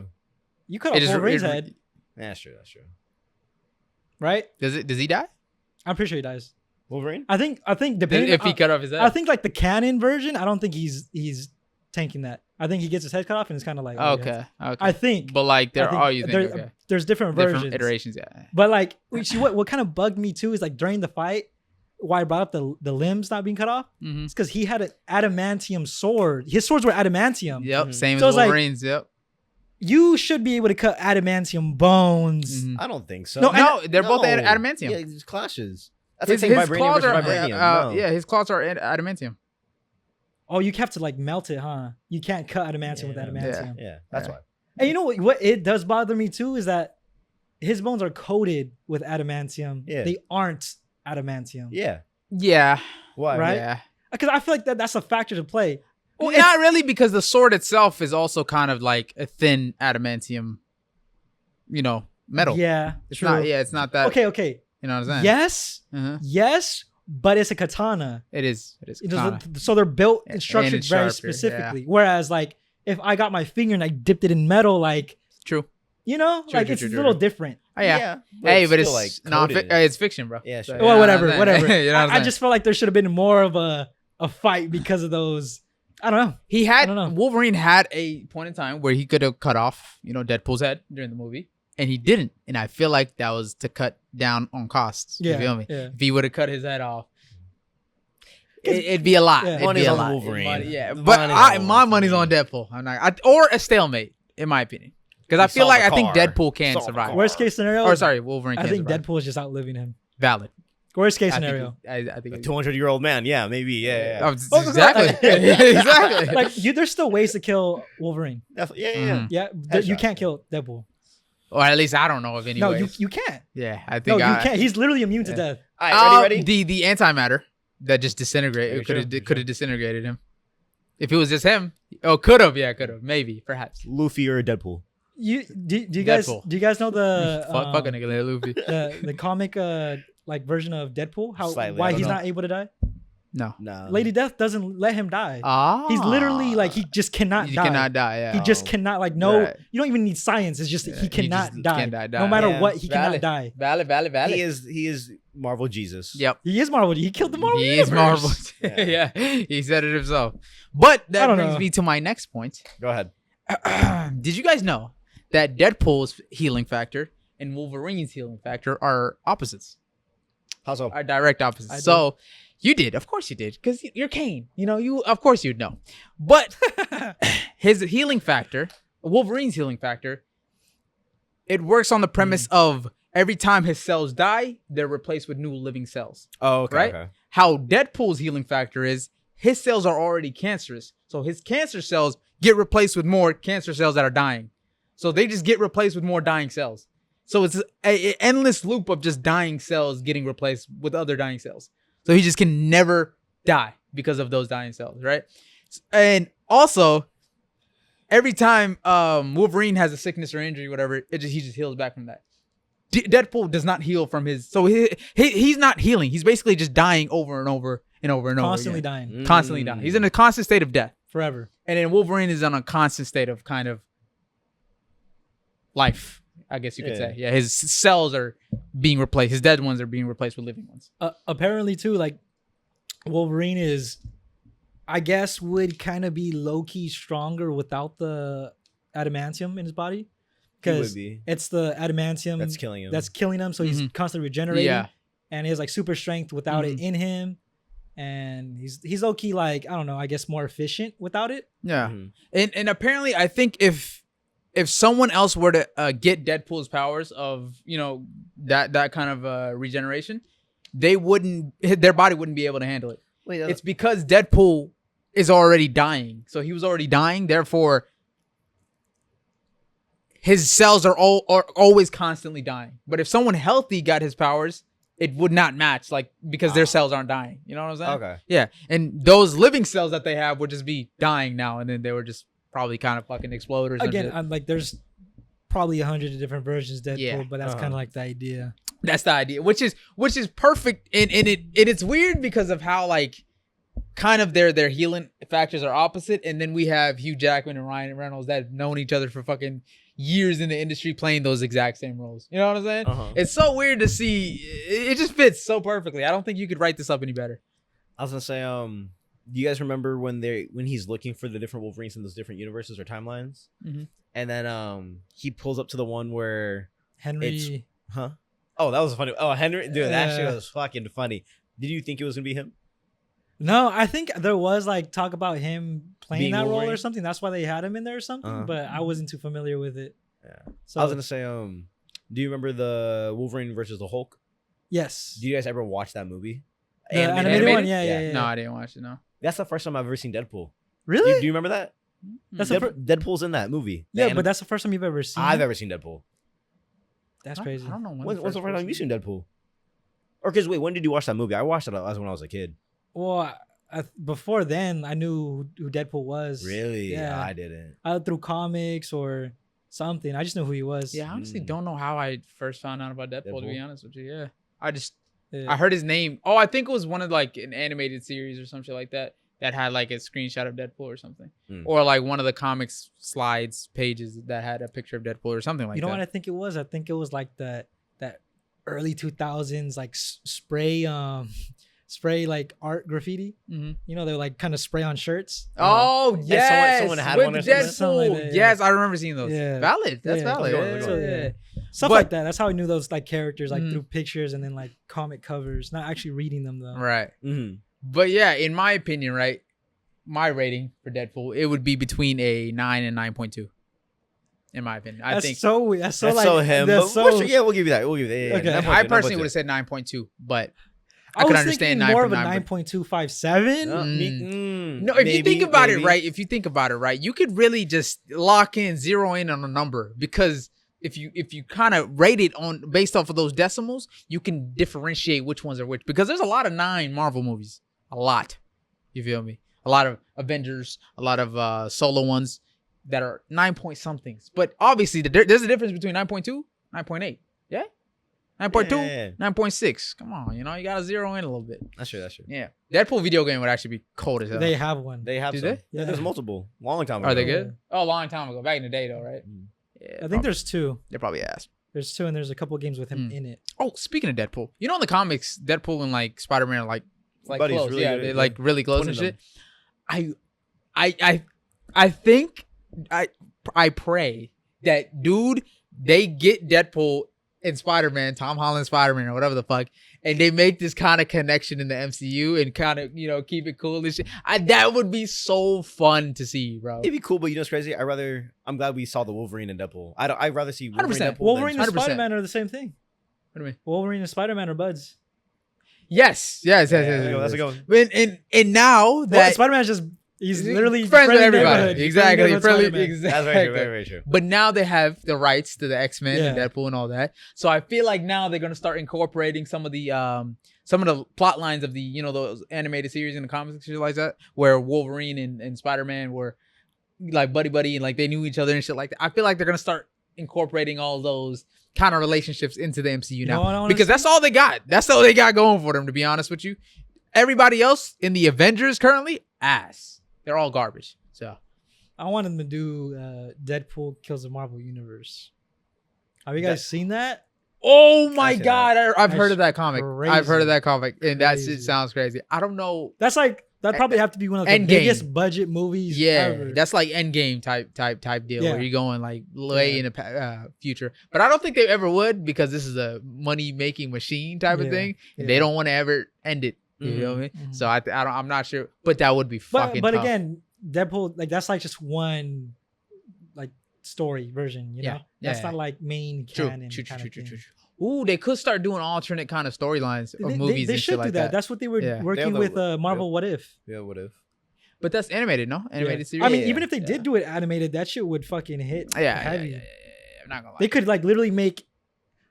You cut off Wolverine's head. Yeah, that's true. Right? Does he die? I'm pretty sure he dies. Wolverine? I think depending if he cut off his head. I think like the canon version, I don't think he's tanking that. I think he gets his head cut off and it's kind of like okay. I think. But like there's different versions. Iterations, yeah. But like see what kind of bugged me too is like during the fight, why I brought up the limbs not being cut off. Mm-hmm. It's because he had an adamantium sword. His swords were adamantium. Yep, mm-hmm. Same as Wolverine's. Yep. You should be able to cut adamantium bones. Mm-hmm. I don't think so. No, they're both adamantium. Yeah, it clashes. That's his vibranium claws versus are vibranium. yeah, his claws are adamantium. Oh, you have to like melt it, huh? You can't cut adamantium with adamantium. Yeah, that's why. And you know what it does bother me too is that his bones are coated with adamantium. Yeah. They aren't adamantium. Yeah. Why? Right? Yeah. Because I feel like that's a factor to play. Well, not really, because the sword itself is also kind of like a thin adamantium, metal. Yeah. It's true. not. Yeah, it's not that. Okay. You know what I'm saying? Yes. Uh-huh. Yes, but it's a katana. It is. Katana. So they're built and structured it's very sharper, specifically. yeah. Whereas, like, if I got my finger and I dipped it in metal, like, True. It's a little different. Oh, yeah. But hey, but it's it's still, like, it's fiction, bro. Yeah, sure. So, Well, whatever. You know what I just felt like there should have been more of a fight because of those. I don't know. Wolverine had a point in time where he could have cut off, Deadpool's head during the movie, and he didn't. And I feel like that was to cut down on costs. You feel me? Yeah. If he would have cut his head off, it'd be a lot. Yeah. It'd be a lot. Wolverine. But my money's on Deadpool. I'm not, or a stalemate, in my opinion. Because I feel like I think Deadpool can survive. Worst case scenario. Or sorry, Wolverine can I think survive. Deadpool is just outliving him. Valid. Worst case scenario. I think A 200-year-old man. Yeah, maybe. Yeah. Exactly. Exactly. Like there's still ways to kill Wolverine. Yeah. Yeah, you can't kill Deadpool. Or at least I don't know of any ways. No, you can't. Yeah, I think you can't. He's literally immune to death. All right, ready? The antimatter that just disintegrated could have disintegrated him. If it was just him, could have, maybe, perhaps. Luffy or Deadpool? Do you guys know the Fuck a nigga like Luffy. the comic like version of Deadpool? Why he's not able to die? No. Lady Death doesn't let him die. He's Ah. literally like he just cannot die. Cannot die. Yeah. He just cannot no. Right. You don't even need science. It's just he cannot just die. can't die. No matter Yeah. what, he cannot Valid. die. Valid. He is Marvel Jesus. Yep. He is Marvel. He killed the Marvel. He is universe. Marvel. Yeah. He said it himself. But I that don't brings know. me to my next point. Go ahead. Did you guys know that Deadpool's healing factor and Wolverine's healing factor are opposites? How so? Are direct opposites. I So you did, of course you did, because you're Kane. You of course you'd know. But his healing factor, Wolverine's healing factor, it works on the premise of every time his cells die, they're replaced with new living cells. Oh, okay. Right? Okay. How Deadpool's healing factor is his cells are already cancerous. So his cancer cells get replaced with more cancer cells that are dying. So they just get replaced with more dying cells. So it's an endless loop of just dying cells getting replaced with other dying cells. So he just can never die because of those dying cells, right? And also, every time Wolverine has a sickness or injury, whatever, he just heals back from that. Deadpool does not heal from his, so he's not healing. He's basically just dying over and over and over and over. Constantly again. dying Constantly dying. He's in a constant state of death. forever. And then Wolverine is on a constant state of kind of life, I guess you could say. Yeah, his cells are being replaced. His dead ones are being replaced with living ones. Apparently, too, like Wolverine is, I guess, would kind of be low key stronger without the adamantium in his body, because it's the adamantium That's killing him. That's killing him. So he's constantly regenerating. Yeah. And he has like super strength without it in him, and he's low key, like, I don't know, I guess more efficient without it. Yeah. And apparently, I think if someone else were to get Deadpool's powers of, that kind of regeneration, their body wouldn't be able to handle it. Wait, It's because Deadpool is already dying. So he was already dying. Therefore, his cells are always constantly dying. But if someone healthy got his powers, it would not match, like, because their cells aren't dying. You know what I'm saying? Okay. Yeah. And those living cells that they have would just be dying now, and then they would just probably kind of fucking explode or something. Again, I'm like, there's probably 100 different versions of Deadpool, Yeah. but that's kind of like the idea. That's the idea, which is perfect, and it's weird because of how, like, kind of their healing factors are opposite, and then we have Hugh Jackman and Ryan Reynolds that have known each other for fucking years in the industry playing those exact same roles. You know what I'm saying? It's so weird to see. It just fits so perfectly. I don't think you could write this up any better. I was gonna say, do you guys remember when he's looking for the different Wolverines in those different universes or timelines? And then he pulls up to the one where Henry. Oh, that was funny. Oh, Henry, dude, that shit was fucking funny. Did you think it was gonna be him? No, I think there was like talk about him playing Being that role Wolverine? or something. That's why they had him in there or something. But I wasn't too familiar with it. Yeah. So I was gonna say, do you remember the Wolverine versus the Hulk? yes, Do you guys ever watch that movie? the animated one. Yeah, Yeah. yeah, yeah. No, I didn't watch it. No. That's the first time I've ever seen Deadpool. Really? Do you remember that? That's the Deadpool's in that movie. yeah, but that's the first time you've ever seen. I've it? ever seen Deadpool. That's crazy. I don't know When's the first time you seen Deadpool? Or because wait, when did you watch that movie? I watched it when I was a kid. Well, before then, I knew who Deadpool was. Really? Yeah. I didn't. Through comics or something. I just knew who he was. Yeah, I honestly don't know how I first found out about Deadpool, to be Deadpool? honest with you. Yeah. I Yeah. heard his name. Oh, I think it was one of like an animated series or some shit like that had like a screenshot of Deadpool or something. Or like one of the comics slides pages that had a picture of Deadpool or something like that. You know what I think it was? I think it was like that early 2000s like spray like art graffiti. You know, they would like kind of spray on shirts. Oh, And yes. someone had with one or Deadpool. something like that, yeah. Yes, I remember seeing those. Yeah. Valid. That's Yeah. valid. Good one. Yeah. Stuff But- like that. That's how I knew those like characters, like through pictures and then like comic covers, not actually reading them though. Right. Mm-hmm. But yeah, in my opinion, right, my rating for Deadpool, it would be between a 9 and 9.2. In my opinion. I That's think so weird. That's so That's like so him. that's But so, yeah, we'll give you that. We'll give you that. Okay. I personally would have said 9.2, but I I could was understand thinking more 9 of a 9.2. 9.257. No, if you think about it, right? If you think about it, right, you could really just zero in on a number, because if you kind of rate it on based off of those decimals, you can differentiate which ones are which. Because there's a lot of 9 Marvel movies, a lot. You feel me? a lot of Avengers, a lot of solo ones that are 9 point somethings. But obviously, there's a difference between 9.2, 9.8. Yeah? 9.2, 9.6. Come on, you gotta zero in a little bit. That's true. Yeah. Deadpool video game would actually be cold as hell. They have one. They have Do some. they? Yeah, there's multiple. Long time ago. Are they good? Oh, a long time ago. Back in the day, though, right? Yeah. I think there's 2. They're probably ass. There's 2, and there's a couple of games with him in it. Oh, speaking of Deadpool, in the comics, Deadpool and like Spider-Man are like buddies, close. really Yeah, good, they're like really close and Twinning shit. I think I pray that they get Deadpool and Spider-Man, Tom Holland Spider-Man or whatever the fuck, and they make this kind of connection in the MCU and kind of keep it cool and shit. That would be so fun to see, bro. It'd be cool, but it's crazy. I'm glad we saw the Wolverine and Deadpool. I'd rather see Wolverine 100%. and Deadpool. Wolverine and 100%. Spider-Man are the same thing. What do you mean? Wolverine and Spider-Man are buds. Yes. That's a go. And now Well, that Spider-Man's just he's literally friends with friendly everybody. neighborhood. Exactly. Friendly Friendly, Spider-Man. exactly. That's very true. Very, very true. But now they have the rights to the X-Men and Yeah. Deadpool and all that. So I feel like now they're gonna start incorporating some of the plot lines of the those animated series in the comics and shit like that, where Wolverine and Spider-Man were like buddy and like they knew each other and shit like that. I feel like they're gonna start incorporating all those kind of relationships into the MCU know what I now, wanna because that's all they got. That's all they got going for them, to be honest with you. Everybody else in the Avengers currently, ass. They're all garbage. So I want him to do Deadpool Kills the Marvel Universe. Have you guys seen that? oh my see God, I've That's heard of that comic. I've heard of crazy. that comic, and that shit Crazy. sounds crazy. I don't know. That's like that'd probably have to be one of the Endgame. biggest budget movies Yeah, ever. that's like Endgame type deal Yeah. where you're going like way Yeah. in the future. But I don't think they ever would, because this is a money making machine type of Yeah, thing. And yeah. they don't want to ever end it. You know what I mean? Mhm. So I'm not sure, but that would be fucking. But tough. again, Deadpool, like that's like just one like story version, you know? That's yeah. not like main True. canon. kind of thing. Ooh, they could start doing alternate kind of storylines of movies They and should shit do like that. that. That's what they were Yeah. working They with have Marvel What If. Yeah, what if? But that's animated, no? Animated Yeah. series. I mean, Yeah. even if they did do it animated, that shit would fucking hit yeah, heavy. I'm not gonna lie. They could like literally make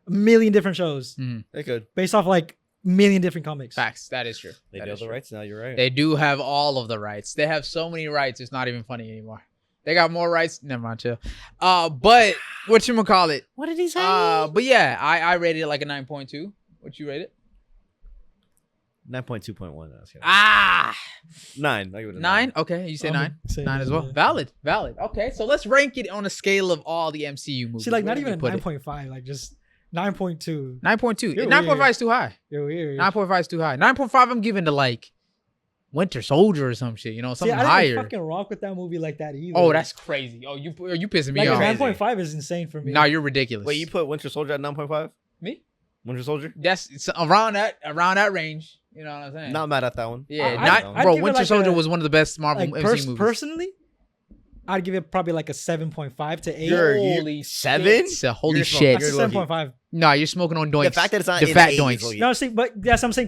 a million different shows Mhm. They could. based off like a million different comics. Facts. That is true. They That do have is the true. rights now. You're right. They do have all of the rights. They have so many rights, it's not even funny anymore. They got more rights. Never mind, chill. But whatchamacallit? What did he say? But yeah, I rated it like a 9.2. What you rate it? 9.2.1. Ah, 9. I give it a 9. Okay, you say I'm 9. saying 9 as well. yeah. Valid. Okay, so let's rank it on a scale of all the MCU movies. See, like Where not do even a we put it? 9.5, like just 9.2. 9.2. You're 9.5 weird. is too high. You're weird. 9.5 is too high. 9.5 I'm giving to like Winter Soldier or some shit. See, Something I didn't higher. fucking rock with that movie like that either. Oh, that's crazy. Oh, you pissing me like off. a 9.5 is insane for me. Nah, you're ridiculous. Wait, you put Winter Soldier at 9.5? me? Winter Soldier? That's it's around that range. You know what I'm saying? Not mad at that one. Yeah, I'd bro. give it Winter like Soldier a- was one of the best Marvel like MCU movies. personally, I'd give it probably like a 7.5 to 8. Holy 7? shit. Holy You're shit. That's a You're lucky. 7.5. Nah, you're smoking on doinks. The fact that it's not the in fat 8 is doinks. lucky. No, see, but that's what I'm saying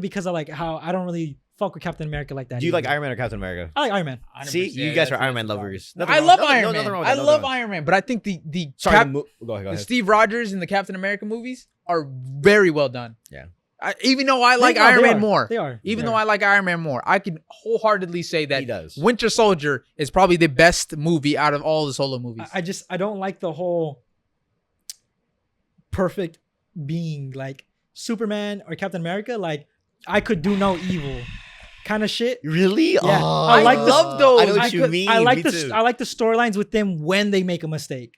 because of like how I don't really fuck with Captain America like that. Do you like either. Iron Man or Captain America? I like Iron Man. 100%. See, you Yeah, guys are that's- Iron Man that's lovers. fine. Nothing I wrong- love no- Iron no- Man. nothing wrong with I that, love nothing wrong. Iron Man, but I think the Sorry, go ahead. the Steve Rogers and the Captain America movies are very well done. Yeah. Even though I like No, Iron they Man are. more. They are. Even They though are. I like Iron Man more, I can wholeheartedly say that He does. Winter Soldier is probably the best movie out of all the solo movies. I don't like the whole perfect being like Superman or Captain America. Like I could do no evil, kind of shit. Really? Yeah. Oh, I like love those. I know what I you could- mean. I like Me too. the storylines with them when they make a mistake,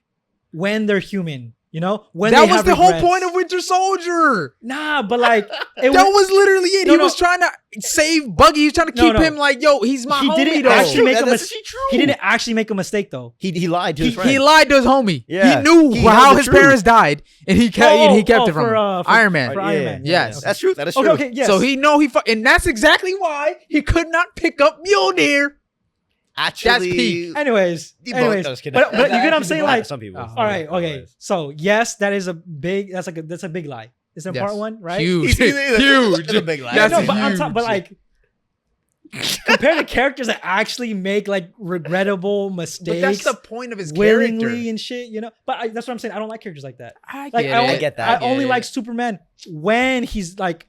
when they're human. You know, when that they was have the whole regrets. point of Winter Soldier. Nah, but like it That was literally it. No, He no. was trying to save Buggy. He was trying to keep No. him like, yo, he's my He homie didn't though. actually make a That's mistake. actually true. He didn't actually make a mistake though. He lied to his friend. He lied to his homie. Yeah. He knew He how held the his truth. parents died, and he kept it from for him. Iron Man. For Iron Man. Yes. Okay. That's true. That is true. Okay, yes. So he know and that's exactly why he could not pick up Mjolnir. Actually, peak. Anyways, No, anyways, just kidding. but you get what I'm saying? Well, Like, some people. Oh. all right, okay. So yes, that's a big lie. It's an Yes. important one, right? Huge. Huge. Huge. That's a big lie. Yeah, That's no, but I'm huge. talking, but like compared to characters that actually make like regrettable But that's mistakes the point of his willingly character. and shit, you know. But that's what I'm saying. I don't like characters like that. I Like get I it. only, I get that. I only like Superman when he's like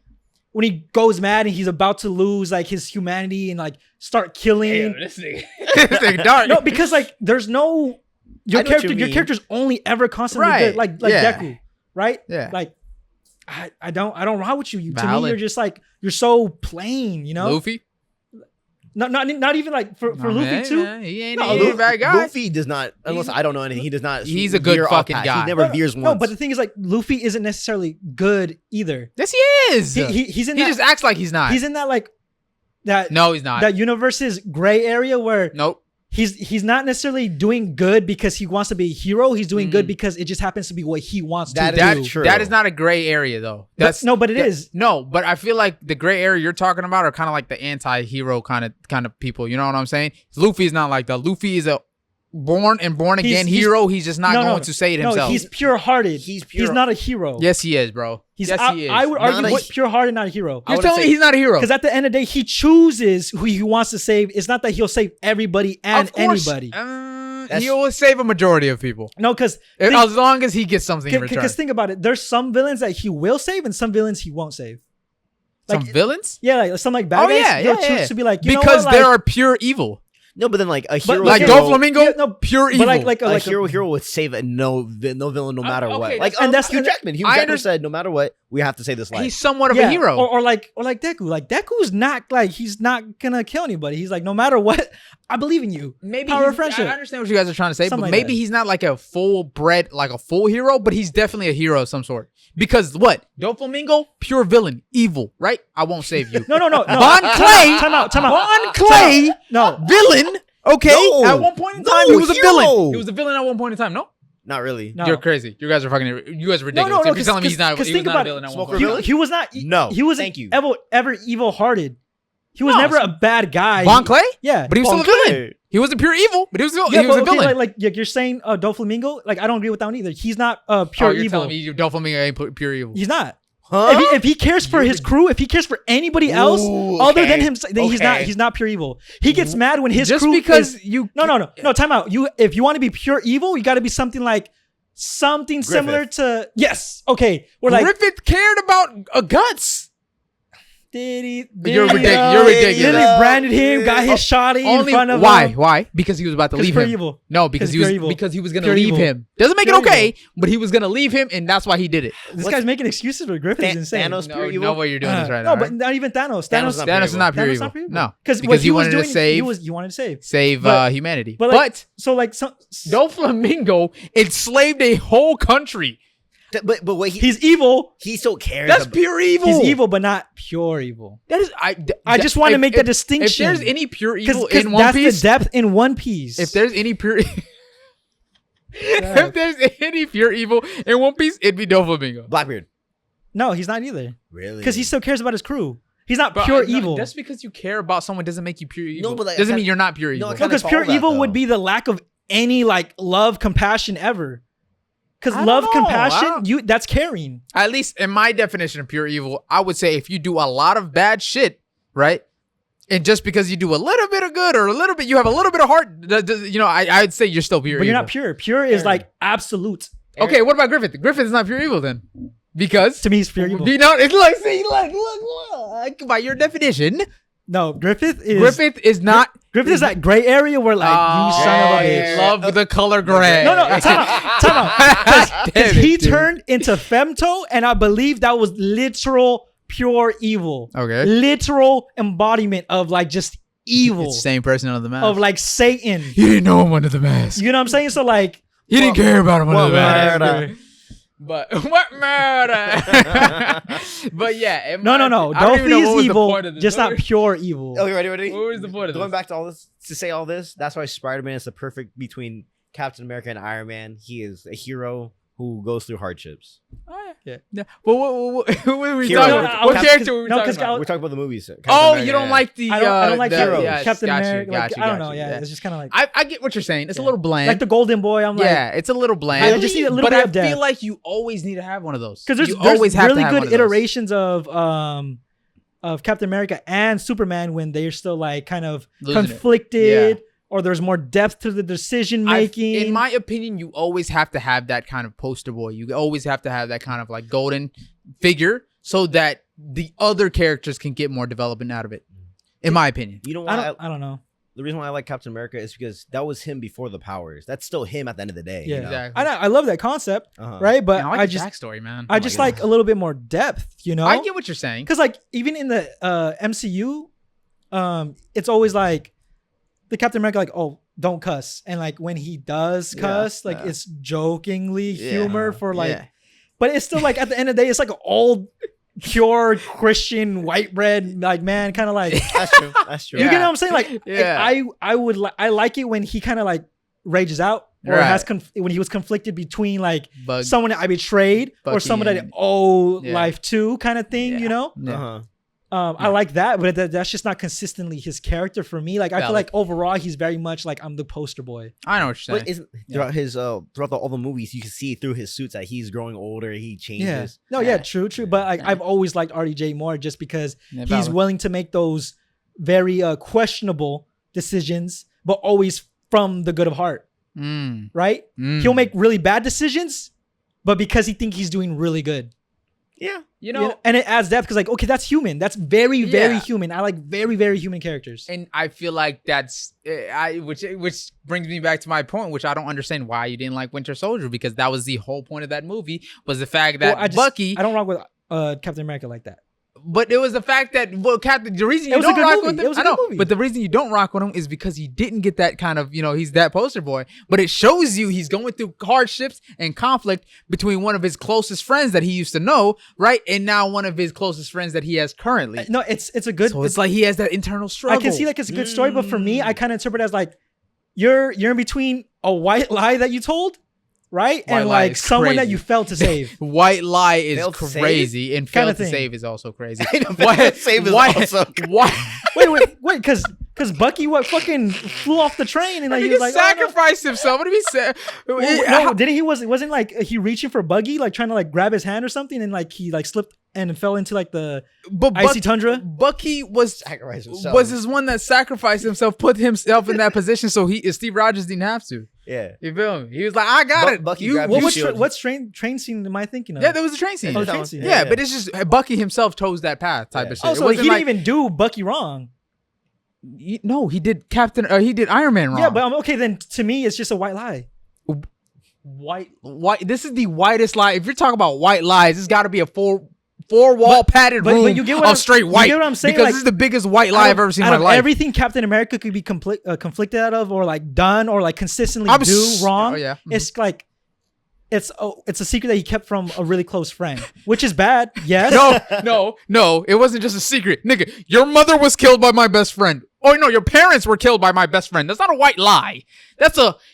when he goes mad and he's about to lose like his humanity and like start killing. Damn, this nigga dark. No, because like there's no your character's only ever constantly good, like Deku, right? Yeah. Like I don't ride with you. To me, Valid. you're just like you're so plain, you know. Luffy? Not even like for Luffy too. Man, he ain't No, a bad guy. Luffy does not, unless I don't know anything. He does not. He's a good veer off fucking path. guy. He never veers once. No, but the thing is like Luffy isn't necessarily good either. Yes, he is. He's in He that, just acts like he's not. he's in that like that No, he's not. that universe's gray area where Nope. he's not necessarily doing good because he wants to be a hero. He's doing good because it just happens to be what he wants to do. That's true. That is not a gray area though. But it is. No, but I feel like the gray area you're talking about are kind of like the anti-hero kind of people. You know what I'm saying? Luffy is not like that. Luffy is a born again hero. He's just not going to say it himself. No, he's pure-hearted. He's He's not a hero. Yes, he is, bro. He is. I would argue pure-hearted, not a hero. You're telling me he's not a hero? Because at the end of the day, he chooses who he wants to save. It's not that he'll save everybody and Of course, anybody. He will save a majority of people. No, because As long as he gets something in return. Because think about it. There's some villains that he will save and some villains he won't save. Some villains? Yeah, like some like bad guys. He'll choose to be like, you know because what, they like, are pure evil. No, but then like a hero, Like Doflamingo, pure evil. like a hero would save no villain no matter what. Like and that's Hugh Jackman. Hugh Jackman said, no matter what, we have to save this life. He's somewhat of a hero. Or like Deku. Like Deku's not like he's not gonna kill anybody. He's like, no matter what, I believe in you. Maybe Power of friendship. I understand what you guys are trying to say, Something but like maybe that. he's not like a full hero, but he's definitely a hero of some sort. Because what? Doflamingo, pure villain, evil, right? I won't save you. No. Bon Clay, Time out. Bon Clay, No. villain. Okay, No. at one point in No, time, he was a hero. villain. He was a villain at one point in time. No, Not really. No. you're crazy. You guys are ridiculous. No, if you're telling me he's not a think about villain at one Smoker point. villain? He was not. No, He wasn't thank you. ever evil-hearted. He was No, never a bad guy. Bon Clay, Yeah. but he was still a Bon villain. Clay. He wasn't pure evil, but he was Yeah, he was but a villain. like you're saying Doflamingo, like I don't agree with that one either. He's not pure Oh, you're evil. telling me Doflamingo ain't pure evil. He's not. Huh? If he cares for his crew, if he cares for anybody else Ooh, other than okay. him, then he's not pure evil. He gets mad when his Just crew because is, you no. Time out. If you want to be pure evil, you got to be something similar to Okay, we're like Griffith cared about guts. did he? You're ridiculous. You're ridiculous. Literally branded him, got his shotty in front of why? him. Why? Because he was about to leave pure him. evil. No, because he pure was evil. because he was gonna Pure leave evil. him. Doesn't make Pure it okay, evil. but he was gonna leave him, and that's why he did it. This guy's making excuses for Griffith. Is insane. Thanos No, pure evil? know what you're doing this right no, now. but not even Thanos. Thanos Thanos is not pure Thanos evil. not pure evil. No, because he was wanted doing, to save he wanted to save humanity. But some enslaved a whole country. But what he's evil. he still cares. That's pure evil. He's evil, but not pure evil. That is I just want to make that distinction. If there's any pure evil Because in One that's Piece, the depth in One Piece. if there's any pure if there's any pure evil in One Piece, it'd be Doflamingo. Blackbeard. No, he's not either. Really? Because he still cares about his crew. He's not But pure no, evil. Just because you care about someone doesn't make you pure evil. No, but like, doesn't I mean you're not pure evil. No, I No, kinda because pure follow that, evil though. would be the lack of any love, compassion ever. Because I don't love, know. compassion, that's caring. At least in my definition of pure evil, I would say if you do a lot of bad shit, right? And just because you do a little bit of good or a little bit, you have a little bit of heart, I'd say you're still pure But evil. you're not pure. Pure is like absolute. Okay, what about Griffith? Griffith is not pure evil then. Because To me, he's pure evil. it's like, see, look, by your definition, No, Griffith is is not. Griffith is that gray area where like you son of a bitch. Love the color gray. No, time out. Damn Because it, he dude. turned into Femto, and I believe that was literal pure evil. Okay. Literal embodiment of like just evil. It's the same person under the mask. Of like Satan. You didn't know him under the mask. You know what I'm saying? So like You didn't care about him under the mask. murder. But what murder? But yeah. no. I don't even know what Dofi is was the evil, point of this. just not pure evil. Okay, ready? What was the point of Going this? back to all this, to say all this, that's why Spider-Man is the perfect between Captain America and Iron Man. He is a hero who goes through hardships. Oh, yeah. But what were we Hero. talking No, about? What Cap- character were we no, talking 'cause about? We're talking about the movies. Captain Oh, America, you don't yeah. like the... I don't like heroes. yes, Captain got you, America. got you, I don't got know. you, Yeah, it's just kind of like I get what you're saying. It's a Yeah. little bland. like the Golden Boy. I'm like, yeah, it's a little bland. I just need a little but bit I of depth. feel like you always need to have one of those. because there's you always have really to have one good of those. iterations of Captain America and Superman when they're still like kind of Losing it. conflicted, or there's more depth to the decision making. In my opinion, you always have to have that kind of poster boy. You always have to have that kind of like golden figure so that the other characters can get more development out of it, in my opinion. You know why? I don't know. The reason why I like Captain America is because that was him before the powers. That's still him at the end of the day. Yeah, you know? Exactly. I love that concept, right? But I like I the just backstory, man. I just like a little bit more depth, you know? I get what you're saying. Because like even in the MCU, it's always like the Captain America, like, oh, don't cuss, and like when he does cuss, like it's jokingly humor for like, but it's still like at the end of the day, it's like an old, pure Christian white bread like man, kind of like. That's true. That's true. You get what I'm saying? Like, I like it when he kind of like rages out, or has when he was conflicted between like someone that I betrayed or someone that I owe life to, kind of thing. You know? I like that, but that's just not consistently his character for me. Like I feel like overall he's very much like I'm the poster boy. I know what you're saying. But isn't throughout all the movies you can see through his suits that he's growing older, he changes. True. But like I've always liked RDJ more just because he's willing to make those very questionable decisions, but always from the good of heart. Right? He'll make really bad decisions, but because he thinks he's doing really good. Yeah, you know, and it adds depth because, like, okay, that's human. That's very, very human. I like very, very human characters. And I feel like that's which brings me back to my point, which I don't understand why you didn't like Winter Soldier, because that was the whole point of that movie, was the fact that Bucky. I don't rock with Captain America like that. But it was the fact that the reason you don't rock with him, I know, but the reason you don't rock with him is because he didn't get that kind of, he's that poster boy. But it shows you he's going through hardships and conflict between one of his closest friends that he used to know, right, and now one of his closest friends that he has currently. No, it's a good. So it's like he has that internal struggle. I can see like it's a good story, but for me, I kind of interpret it as like you're in between a white lie that you told. Right? White and like someone that you failed to save. White lie is crazy, and failed to save is also crazy. White save is also wait, because Bucky fucking flew off the train and like he was like sacrificed himself. What did he say? No, didn't he wasn't like he reaching for Buggy, like trying to like grab his hand or something, and like he like slipped and fell into like the icy tundra. Bucky was his one that sacrificed himself, put himself in that position so Steve Rogers didn't have to. Yeah, you feel me? He was like, I got it. Bucky what train scene am I thinking of? Yeah, there was a train scene. Train scene. Yeah, but it's just Bucky himself chose that path type of shit. Oh, so he didn't even do Bucky wrong. No, he did he did Iron Man wrong. Yeah, but okay, then to me it's just a white lie. White. This is the whitest lie. If you're talking about white lies, it's got to be a four-wall padded room of straight white. You get what I'm saying? Because this is the biggest white lie I've ever seen in my life. Everything Captain America could be conflicted out of, or like done, or like consistently do wrong. It's like it's a secret that he kept from a really close friend, which is bad. Yes. No. It wasn't just a secret, nigga. Your mother was killed by my best friend. Oh no, your parents were killed by my best friend. That's not a white lie.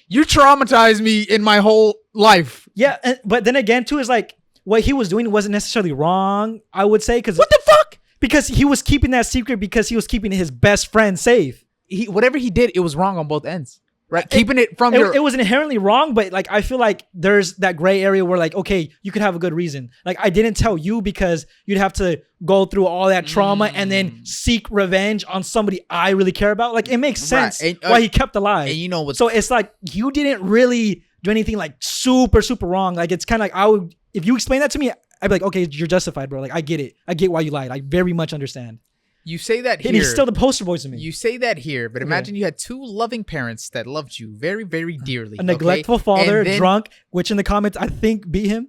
You traumatized me in my whole life. Yeah, but then again, too, is like what he was doing wasn't necessarily wrong. I would say what the fuck? Because he was keeping that secret because he was keeping his best friend safe. Whatever he did, it was wrong on both ends. Right, keeping it from it was inherently wrong, but like I feel like there's that gray area where like, okay, you could have a good reason. Like I didn't tell you because you'd have to go through all that trauma and then seek revenge on somebody I really care about. Like it makes sense why he kept alive. And you know what? So it's like you didn't really do anything like super wrong. Like it's kind of like if you explain that to me, I'd be like, okay, you're justified, bro. Like I get it. I get why you lied. I very much understand. You say that here. And he's still the poster boy to me. You say that here, but imagine you had two loving parents that loved you very, very dearly. A neglectful father, drunk, which in the comments I think beat him.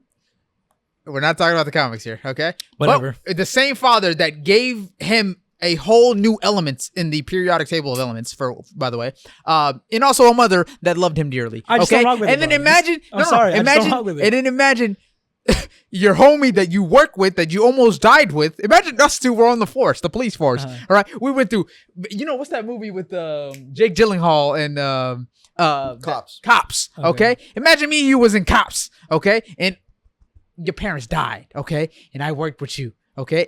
We're not talking about the comics here, okay? Whatever. But the same father that gave him a whole new element in the periodic table of elements, by the way, and also a mother that loved him dearly. I just don't rock with it. And then imagine, imagine your homie that you work with, that you almost died with. Imagine us two were on the force, the police force. All right, we went through. What's that movie with Jake Gyllenhaal and Cops? Cops. Okay, imagine me and you was in Cops. Okay, and your parents died. Okay, and I worked with you. Okay,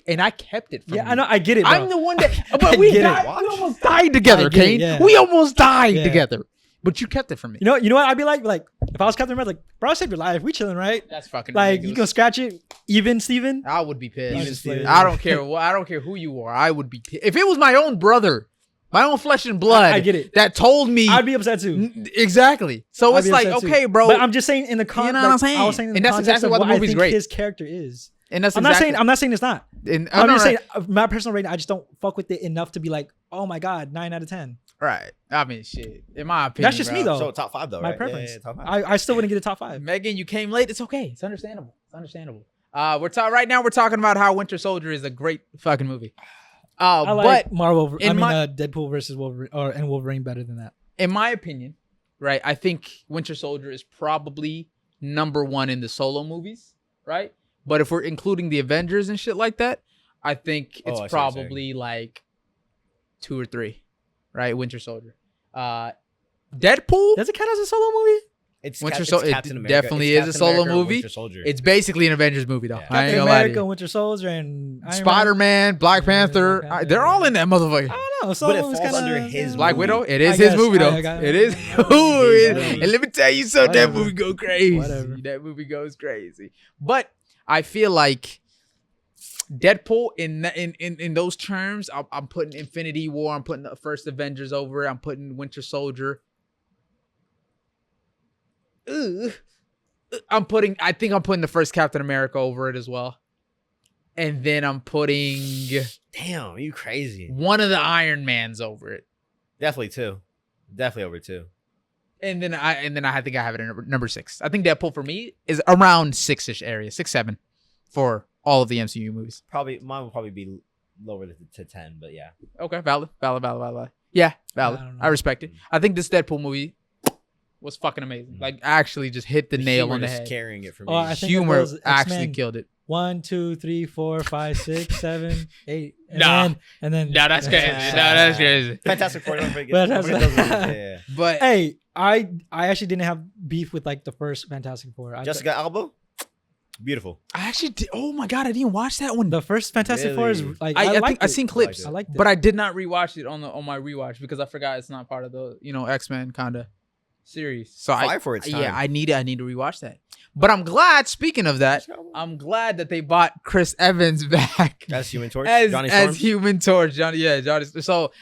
and I kept it from you. I know. I get it, bro. I'm the one that. But we almost died together, Kane. Yeah. We almost died together. But you kept it from me. You know what? I'd be like if I was Captain America, like, bro, I saved your life. We chilling, right? That's fucking like ridiculous. You gonna scratch it, even Steven? I would be pissed. Even Steven. I don't care. I don't care who you are. I would be pissed. If it was my own brother, my own flesh and blood, I get it. That told me, I'd be upset too. Exactly. So it's like, okay, bro. But I'm just saying in the context. You know what I'm saying? I was saying in and the that's context exactly of why what the movie's I think great. His character is. And that's I'm not saying it's not. I'm just saying, my personal rating, I just don't fuck with it enough to be like, oh my god, 9 out of 10. Right. I mean, shit. In my opinion, that's just me though. So top 5 though, my right? preference. Yeah, top 5. I still wouldn't get a top 5. Megan, you came late. It's okay. It's understandable. Right now we're talking about how Winter Soldier is a great fucking movie. I like but Marvel. Deadpool versus Wolverine and Wolverine better than that. In my opinion, right, I think Winter Soldier is probably number 1 in the solo movies, right? But if we're including the Avengers and shit like that, I think it's probably like 2 or 3, right? Winter Soldier. Deadpool? Does it count as a solo movie? It's Winter Soldier. It definitely is a solo movie. It's basically an Avengers movie, though. Yeah. I ain't Captain gonna lie to America, you. Winter Soldier, and Spider-Man, Black Panther. They're all in that motherfucker. I don't know. But it falls under his Black movie. Widow. It is his movie, though. It is. Whatever. And let me tell you something. That Whatever. movie go crazy. Whatever. That movie goes crazy. But I feel like Deadpool in those terms, I'm putting Infinity War. I'm putting the first Avengers over it. I'm putting Winter Soldier. I think I'm putting the first Captain America over it as well. And then I'm putting Damn, you crazy. one of the Iron Mans over it. Definitely 2. Definitely over 2. And then I think I have it in number 6. I think Deadpool for me is around 6-ish area, 6, 7 for all of the MCU movies. Mine will probably be lower to 10, but yeah. Okay, valid. Yeah, valid. I don't know. I respect it. I think this Deadpool movie was fucking amazing. Like, actually just hit the nail on the head. Carrying it for me. I think Humor it was actually X-Men. killed it. 1, 2, 3, 4, 5, 6, 7, 8. Nah. And then. No, that's crazy. That's crazy. Fantastic Four. Don't forget. But Yeah. But Hey, I actually didn't have beef with like the first Fantastic Four. Jessica Alba, beautiful. I actually did. Oh my god, I didn't watch that one. The first Fantastic Four is Really? like I think liked I've it. seen clips, I liked it. but I did not rewatch it on my rewatch because I forgot it's not part of the X-Men kind of series. So Fight for its time. I need to rewatch that. But I'm glad. Speaking of that, I'm glad that they bought Chris Evans back As Human Torch, as Johnny Storm. Human Torch. Johnny. So,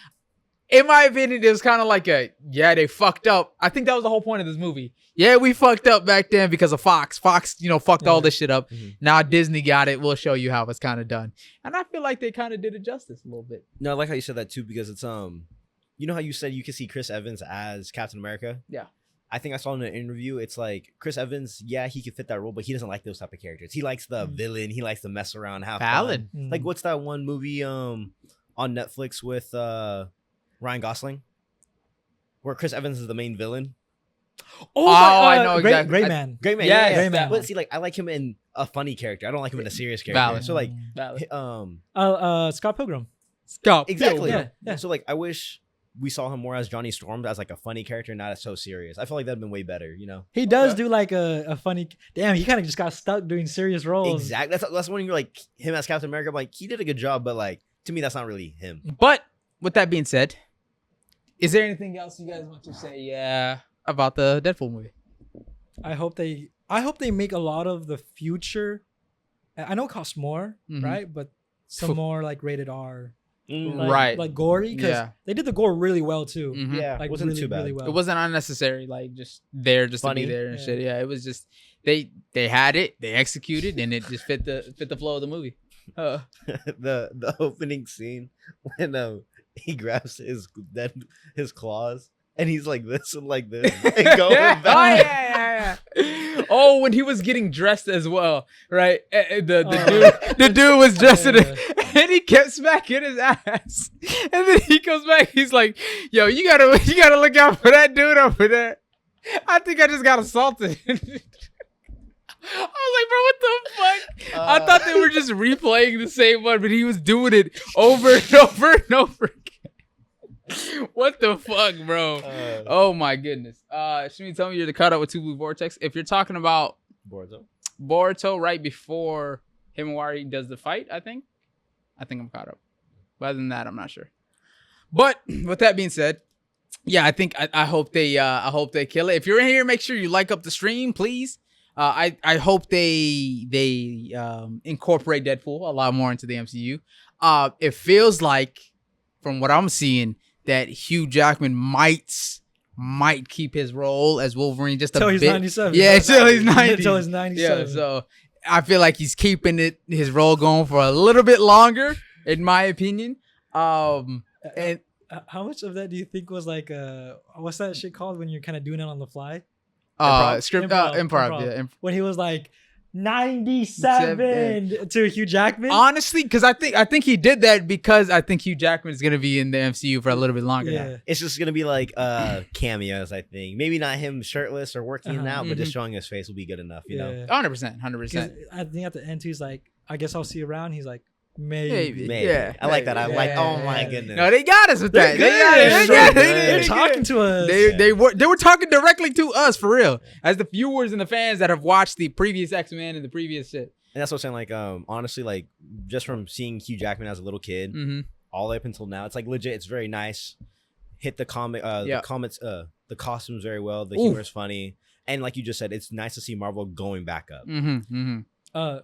in my opinion, it was kind of like they fucked up. I think that was the whole point of this movie. Yeah, we fucked up back then because of Fox. Fox, fucked all this shit up. Mm-hmm. Now Disney got it. We'll show you how it's kind of done. And I feel like they kind of did it justice a little bit. No, I like how you said that too, because it's you know how you said you could see Chris Evans as Captain America? Yeah. I think I saw in an interview, it's like Chris Evans, yeah, he could fit that role, but he doesn't like those type of characters. He likes the villain. He likes to mess around, have Valid. fun. Like, what's that one movie on Netflix with Ryan Gosling, where Chris Evans is the main villain? I know exactly. Great Man. Great Man, Yes, yeah. Great Man. But see, like, I like him in a funny character. I don't like him in a serious character. Valid. So like, Valid. Scott Pilgrim. Stop. exactly. Yeah. So like, I wish we saw him more as Johnny Storm, as like a funny character, not as so serious. I feel like that'd been way better, He does Okay. do like a funny. Damn, he kind of just got stuck doing serious roles. Exactly. That's when you're like him as Captain America. I'm like, he did a good job, but like to me, that's not really him. But with that being said, is there anything else you guys want to say about the Deadpool movie? I hope they make a lot of the future. I know it costs more, Mhm. right? But some more like rated R, like, Right. Like gory, because Yeah. they did the gore really well too. Mhm. Yeah, Like wasn't really, too bad. really well. It wasn't unnecessary, like just there just Funny. to be there and Yeah. shit. Yeah, it was just they had it, they executed, and it just fit the flow of the movie. The opening scene when he grabs his claws and he's like this and like this and going Yeah. back. Yeah. Oh, when he was getting dressed as well, right? The dude was dressed in it, and he kept smacking his ass. And then he comes back, he's like, "Yo, you gotta look out for that dude over there. I think I just got assaulted." I was like, bro, what the fuck? I thought they were just replaying the same one, but he was doing it over and over and over again. What the fuck, bro? Oh my goodness. Shmi, tell me you're the cut out with Two Blue Vortex. If you're talking about Boruto right before Himawari does the fight, I think I'm caught up. But other than that, I'm not sure. But with that being said, yeah, I think I hope they kill it. If you're in here, make sure you like up the stream, please. I hope they incorporate Deadpool a lot more into the MCU. It feels like, from what I'm seeing, that Hugh Jackman might keep his role as Wolverine just a Till bit. he's 97. Yeah, till he's 90. Until he's 97. Yeah, so I feel like he's keeping his role going for a little bit longer, in my opinion. And how much of that do you think was like what's that shit called when you're kind of doing it on the fly? Improv. Yeah. When he was like 97 to Hugh Jackman. Honestly, because I think he did that because I think Hugh Jackman is gonna be in the MCU for a little bit longer now. It's just gonna be like cameos, I think. Maybe not him shirtless or working out, but just showing his face will be good enough, you know? 100%. I think at the end he's like, I guess I'll see you around. He's like, maybe. Yeah. I like that. I'm like, oh my goodness. No, they got us with that. They're talking to us. They were talking directly to us for real, as the viewers and the fans that have watched the previous X-Men and the previous shit. And that's what I'm saying. Like, honestly, like just from seeing Hugh Jackman as a little kid, all the way up until now, it's like legit. It's very nice. Hit the comic, the comments, the costumes very well. The humor is funny, and like you just said, it's nice to see Marvel going back up.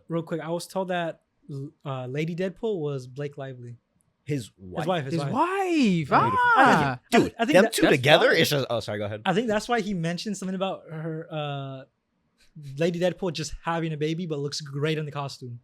Real quick, I was told that Lady Deadpool was Blake Lively. His wife. His wife. Dude, I think them two together. It's just. Oh, sorry. Go ahead. I think that's why he mentioned something about her, Lady Deadpool, just having a baby, but looks great in the costume.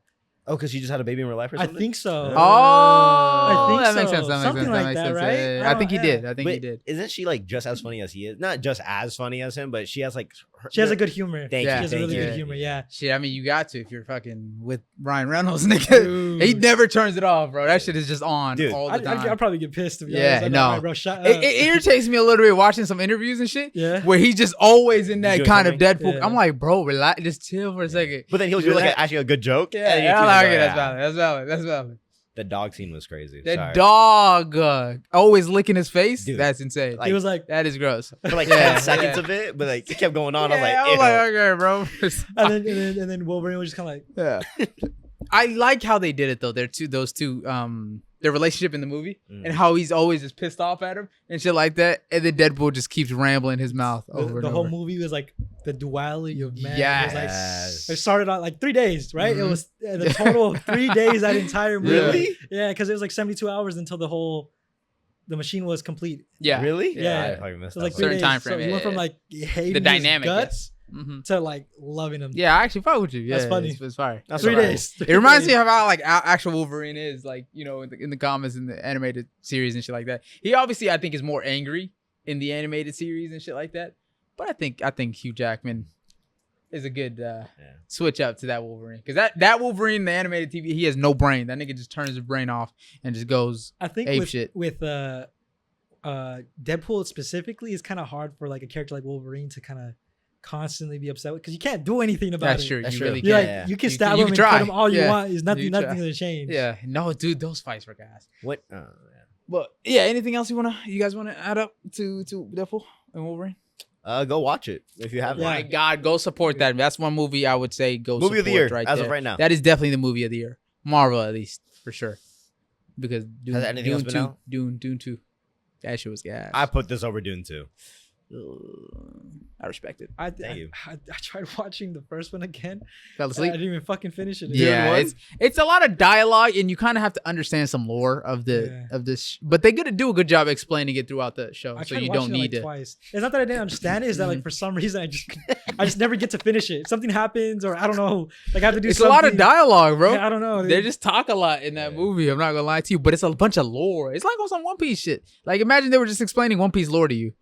Oh, because she just had a baby in real life or something? I think so. I think that makes sense. Something like that, right? Yeah. I think he did. He did. Isn't she like just as funny as he is? Not just as funny as him, but she has like... She has a good humor. She has a really good humor, yeah. Shit, I mean, you got to if you're fucking with Ryan Reynolds, nigga. He never turns it off, bro. That shit is just on all the time. I'd probably get pissed. No. Bro, it irritates me a little bit watching some interviews and shit where he's just always in that kind of Deadpool. Yeah. I'm like, bro, relax. Just chill for a second. But then he'll do like actually a good joke. That's valid. The dog scene was crazy. The dog always licking his face. Dude, that's insane. He was like, that is gross. For like 10 seconds of it, but like it kept going on. I was like, okay, bro. and then Wolverine was just kind of like, I like how they did it though. Those two, their relationship in the movie and how he's always just pissed off at him and shit like that. And then Deadpool just keeps rambling his mouth over the whole movie was like the duality of man. It started out like 3 days, right? It was the total of 3 days, that entire movie. Really? Yeah, because it was like 72 hours until the machine was complete. Yeah. Really? Yeah. I probably missed so like that. 3 days. Time frame. So you went from like hating the dynamic his guts to like loving him. Yeah, I actually fuck with you. Yeah, that's funny. It's fire. That's 3 days. It reminds me of how like actual Wolverine is, like, you know, in the comics and the animated series and shit like that. He obviously, I think, is more angry in the animated series and shit like that. But I think Hugh Jackman is a good switch up to that Wolverine, because that Wolverine in the animated TV, he has no brain. That nigga just turns his brain off and just goes. I think ape with shit. Deadpool specifically, it's kind of hard for like a character like Wolverine to kind of constantly be upset with, because you can't do anything about That's it. true. That's You true. really You're can't. like, you can stab him and cut him all you want. Is nothing's gonna change. Yeah, no, dude, those fights were gas. What? But yeah, anything else you guys want to add up to Deadpool and Wolverine? Go watch it if you haven't. My God, go support that. That's one movie I would say go movie support of the year right as there. of right now. That is definitely the movie of the year. Marvel, at least, for sure. Because Has anything else been out? Dune 2. That shit was gas. I put this over Dune 2. I respect it. I tried watching the first one again. Fell asleep. I didn't even fucking finish it. Yeah, it's a lot of dialogue, and you kind of have to understand some lore of this. But they do a good job explaining it throughout the show, so you don't need it twice. It's not that I didn't understand it. It's that like for some reason I just never get to finish it. Something happens, or I don't know. Like I have to do. It's a lot of dialogue, bro. Yeah, I don't know. They just talk a lot in that movie. I'm not gonna lie to you, but it's a bunch of lore. It's like on some One Piece shit. Like imagine they were just explaining One Piece lore to you.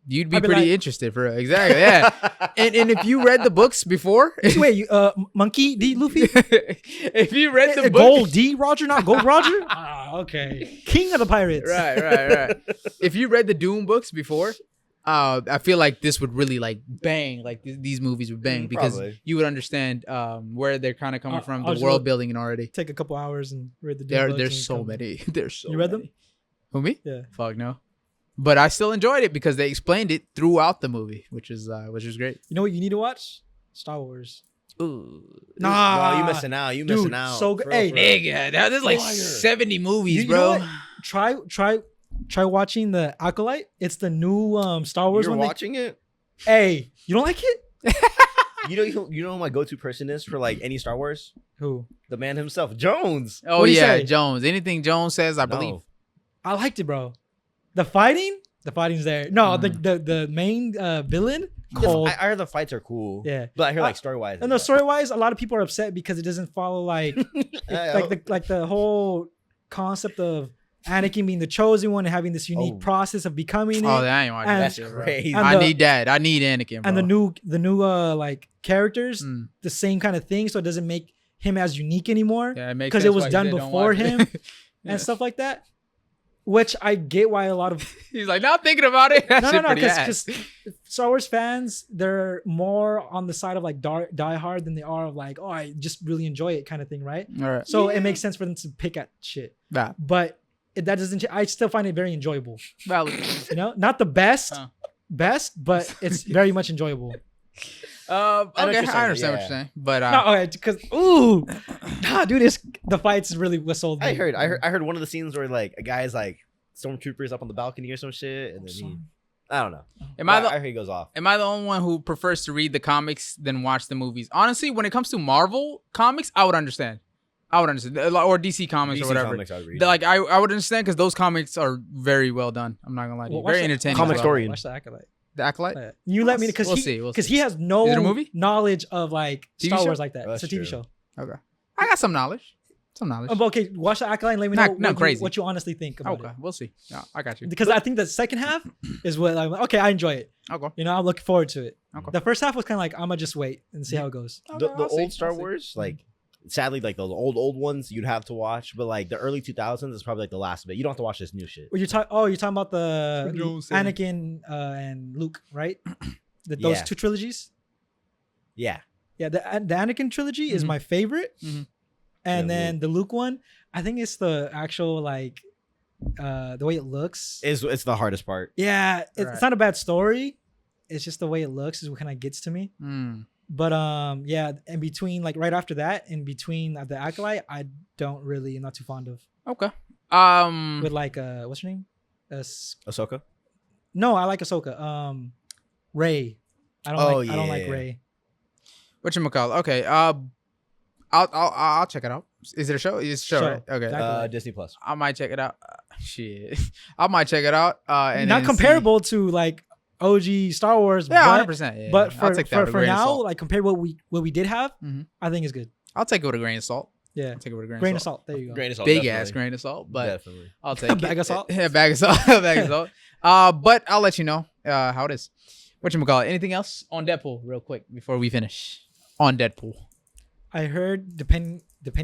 You'd be pretty interested for it. Exactly, yeah. and if you read the books before, wait, Monkey D Luffy. If you read the book, Gold D Roger, not Gold Roger. Okay, King of the Pirates. Right. If you read the Dune books before, I feel like this would really like bang. Like these movies would bang because you would understand where they're kind of coming from, the world building, and already take a couple hours and read the Dune books. There's so many. There's so. You read them? Who, me? Yeah. Fuck no. But I still enjoyed it because they explained it throughout the movie, which was great. You know what you need to watch? Star Wars. Ooh. Nah, no, you missing out. You missing out. So good. Hey, nigga, there's like 70 movies, bro. Try watching the Acolyte. It's the new Star Wars. You're one. Watching it? Hey, you don't like it? You know who my go-to person is for like any Star Wars? Who? The man himself, Jones. Oh yeah, Jones. Anything Jones says, I believe. I liked it, bro. The fighting's there. No, the main villain, cold. I heard the fights are cool. Yeah, but I hear like story wise. And the story wise, a lot of people are upset because it doesn't follow like the whole concept of Anakin being the chosen one and having this unique process of becoming it. Oh, that ain't watching that shit, crazy. I need that. I need Anakin, bro. And the new like characters, the same kind of thing, so it doesn't make him as unique anymore. Yeah, it makes because sense it was why done before him and stuff like that. Which I get why a lot of he's like, now thinking about it. No, because Star Wars fans, they're more on the side of like die hard than they are of like, oh, I just really enjoy it kind of thing, right? All right. So it makes sense for them to pick at shit. Yeah. But that doesn't. I still find it very enjoyable. Valid. You know, not the best, but it's very much enjoyable. Okay, I understand what you're saying, but no, okay, because dude, the fights really was sold. I heard one of the scenes where like a guy's like stormtroopers up on the balcony or some shit, and then I don't know. I heard he goes off. Am I the only one who prefers to read the comics than watch the movies? Honestly, when it comes to Marvel comics, I would understand. Or DC comics or whatever. Comics, like I would understand because those comics are very well done. I'm not gonna lie to you. Very entertaining. Comic story. Watch the Acolyte. The Acolyte? You let me because he has no knowledge of like Star Wars like that. It's a TV show. Okay, I got some knowledge. Okay, watch the Acolyte and let me know what you honestly think about it. Okay, we'll see. No, I got you. Because I think the second half is what I enjoy it. Okay. You know, I'm looking forward to it. Okay. The first half was kind of like, I'm gonna just wait and see how it goes. The old Star Wars, like sadly, like those old ones you'd have to watch, but like the early 2000s is probably like the last bit. You don't have to watch this new shit. Well, you're talking about the Anakin and Luke, right? Those two trilogies. Yeah. Yeah, the Anakin trilogy is my favorite, and then the Luke one, I think it's the actual like the way it looks. It's the hardest part. Yeah, it's not a bad story. It's just the way it looks is what kind of gets to me. But yeah, in between, like right after that, in between the Acolyte, I'm not too fond of. Okay. With like what's her name? Ahsoka? No, I like Ahsoka. Rey. I don't like Rey. Whatchamacallit? Okay. I'll check it out. Is it a show? It's a show, right? Okay. Exactly. Disney Plus. I might check it out. Shit. I might check it out. And not comparable to like OG Star Wars. Yeah, 100%. Yeah. But for now, like compared to what we did have, I think it's good. I'll take it with a grain of salt. Yeah, I'll take it with a grain of salt. There you go. Grain of salt, big definitely. Ass grain of salt, but definitely. I'll take it. Bag of salt. Yeah, bag of salt. Bag of salt. But I'll let you know how it is. Whatchamacallit? Anything else on Deadpool, real quick, before we finish on Deadpool? I heard depending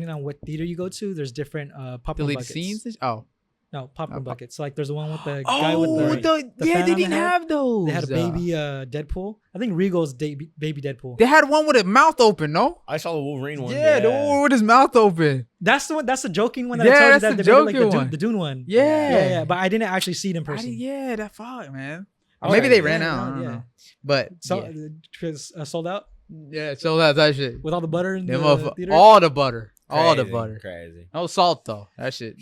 on what theater you go to, there's different popcorn buckets. Scenes? Oh. No, popcorn buckets. So like there's the one with the guy with the yeah, they didn't have those. They had a baby Deadpool. I think Regal's baby Deadpool. They had one with his mouth open, no? I saw the Wolverine one. Yeah, the one with his mouth open. That's the one. That's the joking one that I told you that the joking one. The Dune one. Yeah. But I didn't actually see it in person. That fuck, man. Maybe they ran out. I don't know. But sold out. Yeah, sold out that shit with all the butter in the theater. All the butter. Crazy, all the butter. Crazy. No salt though. That shit.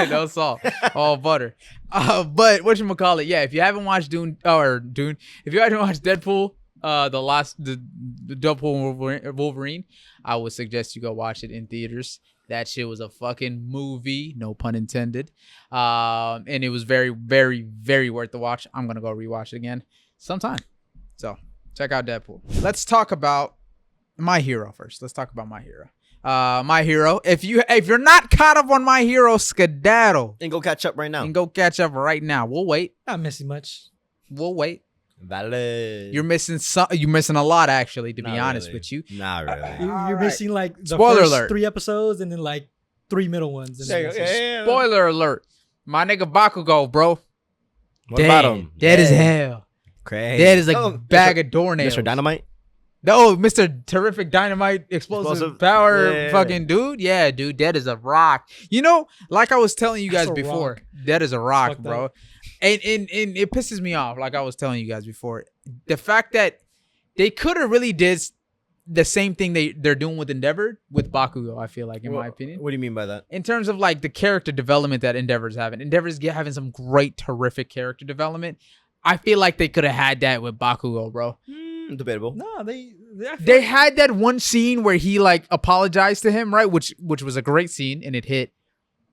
No salt. All butter. But whatchamacallit? Yeah, if you haven't watched Dune, if you haven't watched Deadpool, the Deadpool Wolverine, I would suggest you go watch it in theaters. That shit was a fucking movie, no pun intended. And it was very, very, very worth the watch. I'm gonna go rewatch it again sometime. So check out Deadpool. Let's talk about My Hero first. Let's talk about My Hero. My Hero. If you're not caught up on My Hero, skedaddle and go catch up right now. We'll wait. Not missing much. We'll wait. Valid. You're missing You're missing a lot, actually. To be honest with you. Not really. You're missing like the Spoiler first alert. 3 episodes and then like 3 middle ones. Spoiler alert. My nigga Bakugo, bro. What about him? Dead as hell. Crazy. Dead as a bag of doornails. Mr. Dynamite. No, Mr. Terrific Dynamite Explosive Power fucking dude. Yeah, dude. Dead as a rock. You know, like I was telling you guys before, dead as a rock, bro. And it pisses me off, like I was telling you guys before. The fact that they could have really did the same thing they're doing with Endeavor with Bakugo, I feel like, in my opinion. What do you mean by that? In terms of like the character development that Endeavor's having. Endeavor's having some great, terrific character development. I feel like they could have had that with Bakugo, bro. Debatable. No, they had that one scene where he like apologized to him, right? Which was a great scene and it hit.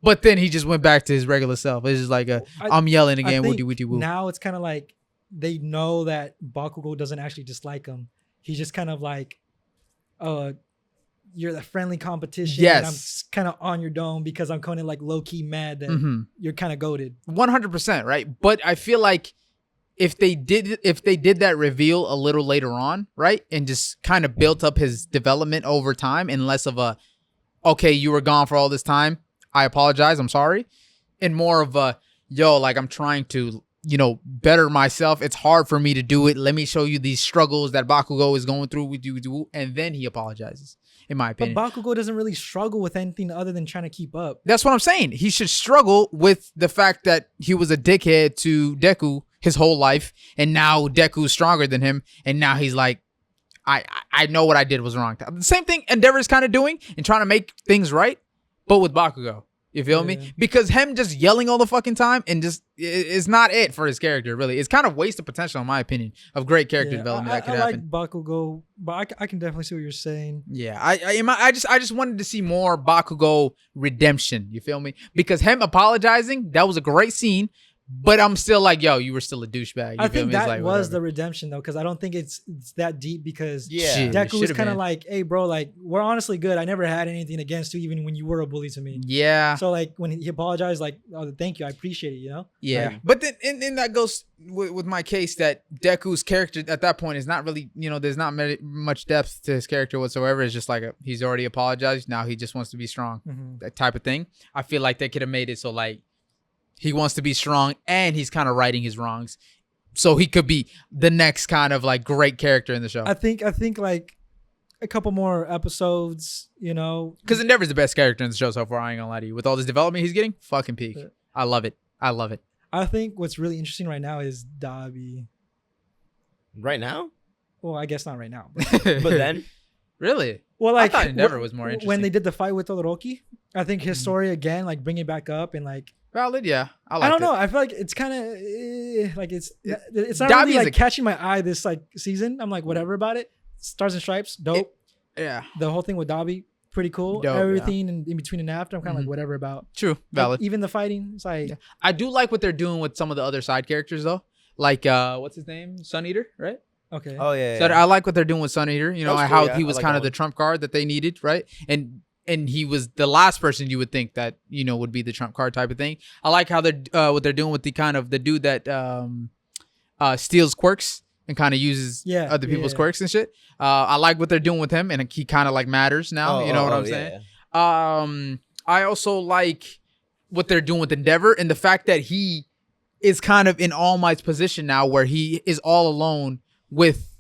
But then he just went back to his regular self. It's just like I'm yelling again, woody woo. Now it's kind of like they know that Bakugo doesn't actually dislike him. He's just kind of like, oh, you're the friendly competition. Yes. And I'm kind of on your dome because I'm kind of like low key mad that you're kind of goated. 100%, right? But I feel like if they did that reveal a little later on, right, and just kind of built up his development over time, and less of a, okay, you were gone for all this time, I apologize, I'm sorry, and more of a, yo, like I'm trying to, better myself. It's hard for me to do it. Let me show you these struggles that Bakugo is going through with you, and then he apologizes. In my opinion, but Bakugo doesn't really struggle with anything other than trying to keep up. That's what I'm saying. He should struggle with the fact that he was a dickhead to Deku his whole life, and now Deku's stronger than him, and now he's like, I know what I did was wrong. The same thing Endeavor's kind of doing and trying to make things right, but with Bakugo. You feel me? Because him just yelling all the fucking time and just is not it for his character, really. It's kind of wasted potential, in my opinion, of great character development that could happen. I like Bakugo, but I can definitely see what you're saying. Yeah, I just wanted to see more Bakugo redemption. You feel me? Because him apologizing, that was a great scene. But I'm still like, yo, you were still a douchebag. I think that was the redemption, though, because I don't think it's that deep, because Deku was kind of like, hey, bro, like, we're honestly good. I never had anything against you, even when you were a bully to me. Yeah. So, like, when he apologized, like, oh, thank you. I appreciate it, Yeah. Like, but then and that goes with my case that Deku's character at that point is not really, there's not much depth to his character whatsoever. It's just like he's already apologized. Now he just wants to be strong. That type of thing. I feel like they could have made it so, like, he wants to be strong and he's kind of righting his wrongs. So he could be the next kind of like great character in the show. I think like a couple more episodes, Because Endeavor's the best character in the show so far, I ain't gonna lie to you. With all this development he's getting, fucking peak. I love it. I think what's really interesting right now is Dabi. Right now? Well, I guess not right now. But then? Really? Well, like, I thought Endeavor was more interesting. When they did the fight with Todoroki, I think his story again, like, bring it back up and like, valid, yeah. I don't know. I feel like it's kind of like it's not really like catching my eye this like season. I'm like, whatever about it. Stars and Stripes, dope. Yeah. The whole thing with Dabi, pretty cool. Dope, everything in between and after, I'm kind of like whatever about. True, valid. Like, even the fighting, it's like I do like what they're doing with some of the other side characters though. Like what's his name? Sun Eater, right? Okay. Oh yeah. So I like what they're doing with Sun Eater. How he was like kind of the trump card that they needed, right? And he was the last person you would think that would be the trump card type of thing. I like how they're what they're doing with the kind of the dude that steals quirks and kind of uses other people's quirks and shit. I like what they're doing with him, and he kind of like matters now. You know what I'm saying? I also like what they're doing with Endeavor and the fact that he is kind of in All Might's position now, where he is all alone with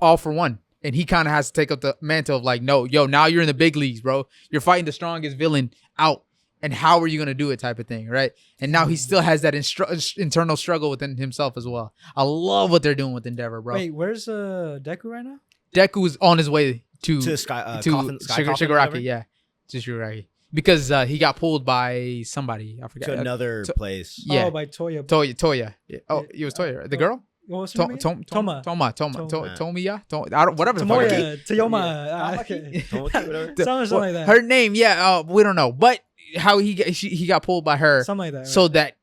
All For One. And he kind of has to take up the mantle of like, no, yo, now you're in the big leagues, bro. You're fighting the strongest villain out. And how are you going to do it type of thing, right? And now he still has that internal struggle within himself as well. I love what they're doing with Endeavor, bro. Wait, where's Deku right now? Deku is on his way to Shigaraki, yeah. To Shigaraki. Because he got pulled by somebody. I forgot. To another place. Yeah. Oh, by Toya. Toya. Yeah. Oh, it was Toya, right? The girl? What was her name? Tomiya. Whatever the fuck. Something like that. Her name, we don't know, but how he got pulled by her, something like that, right? So that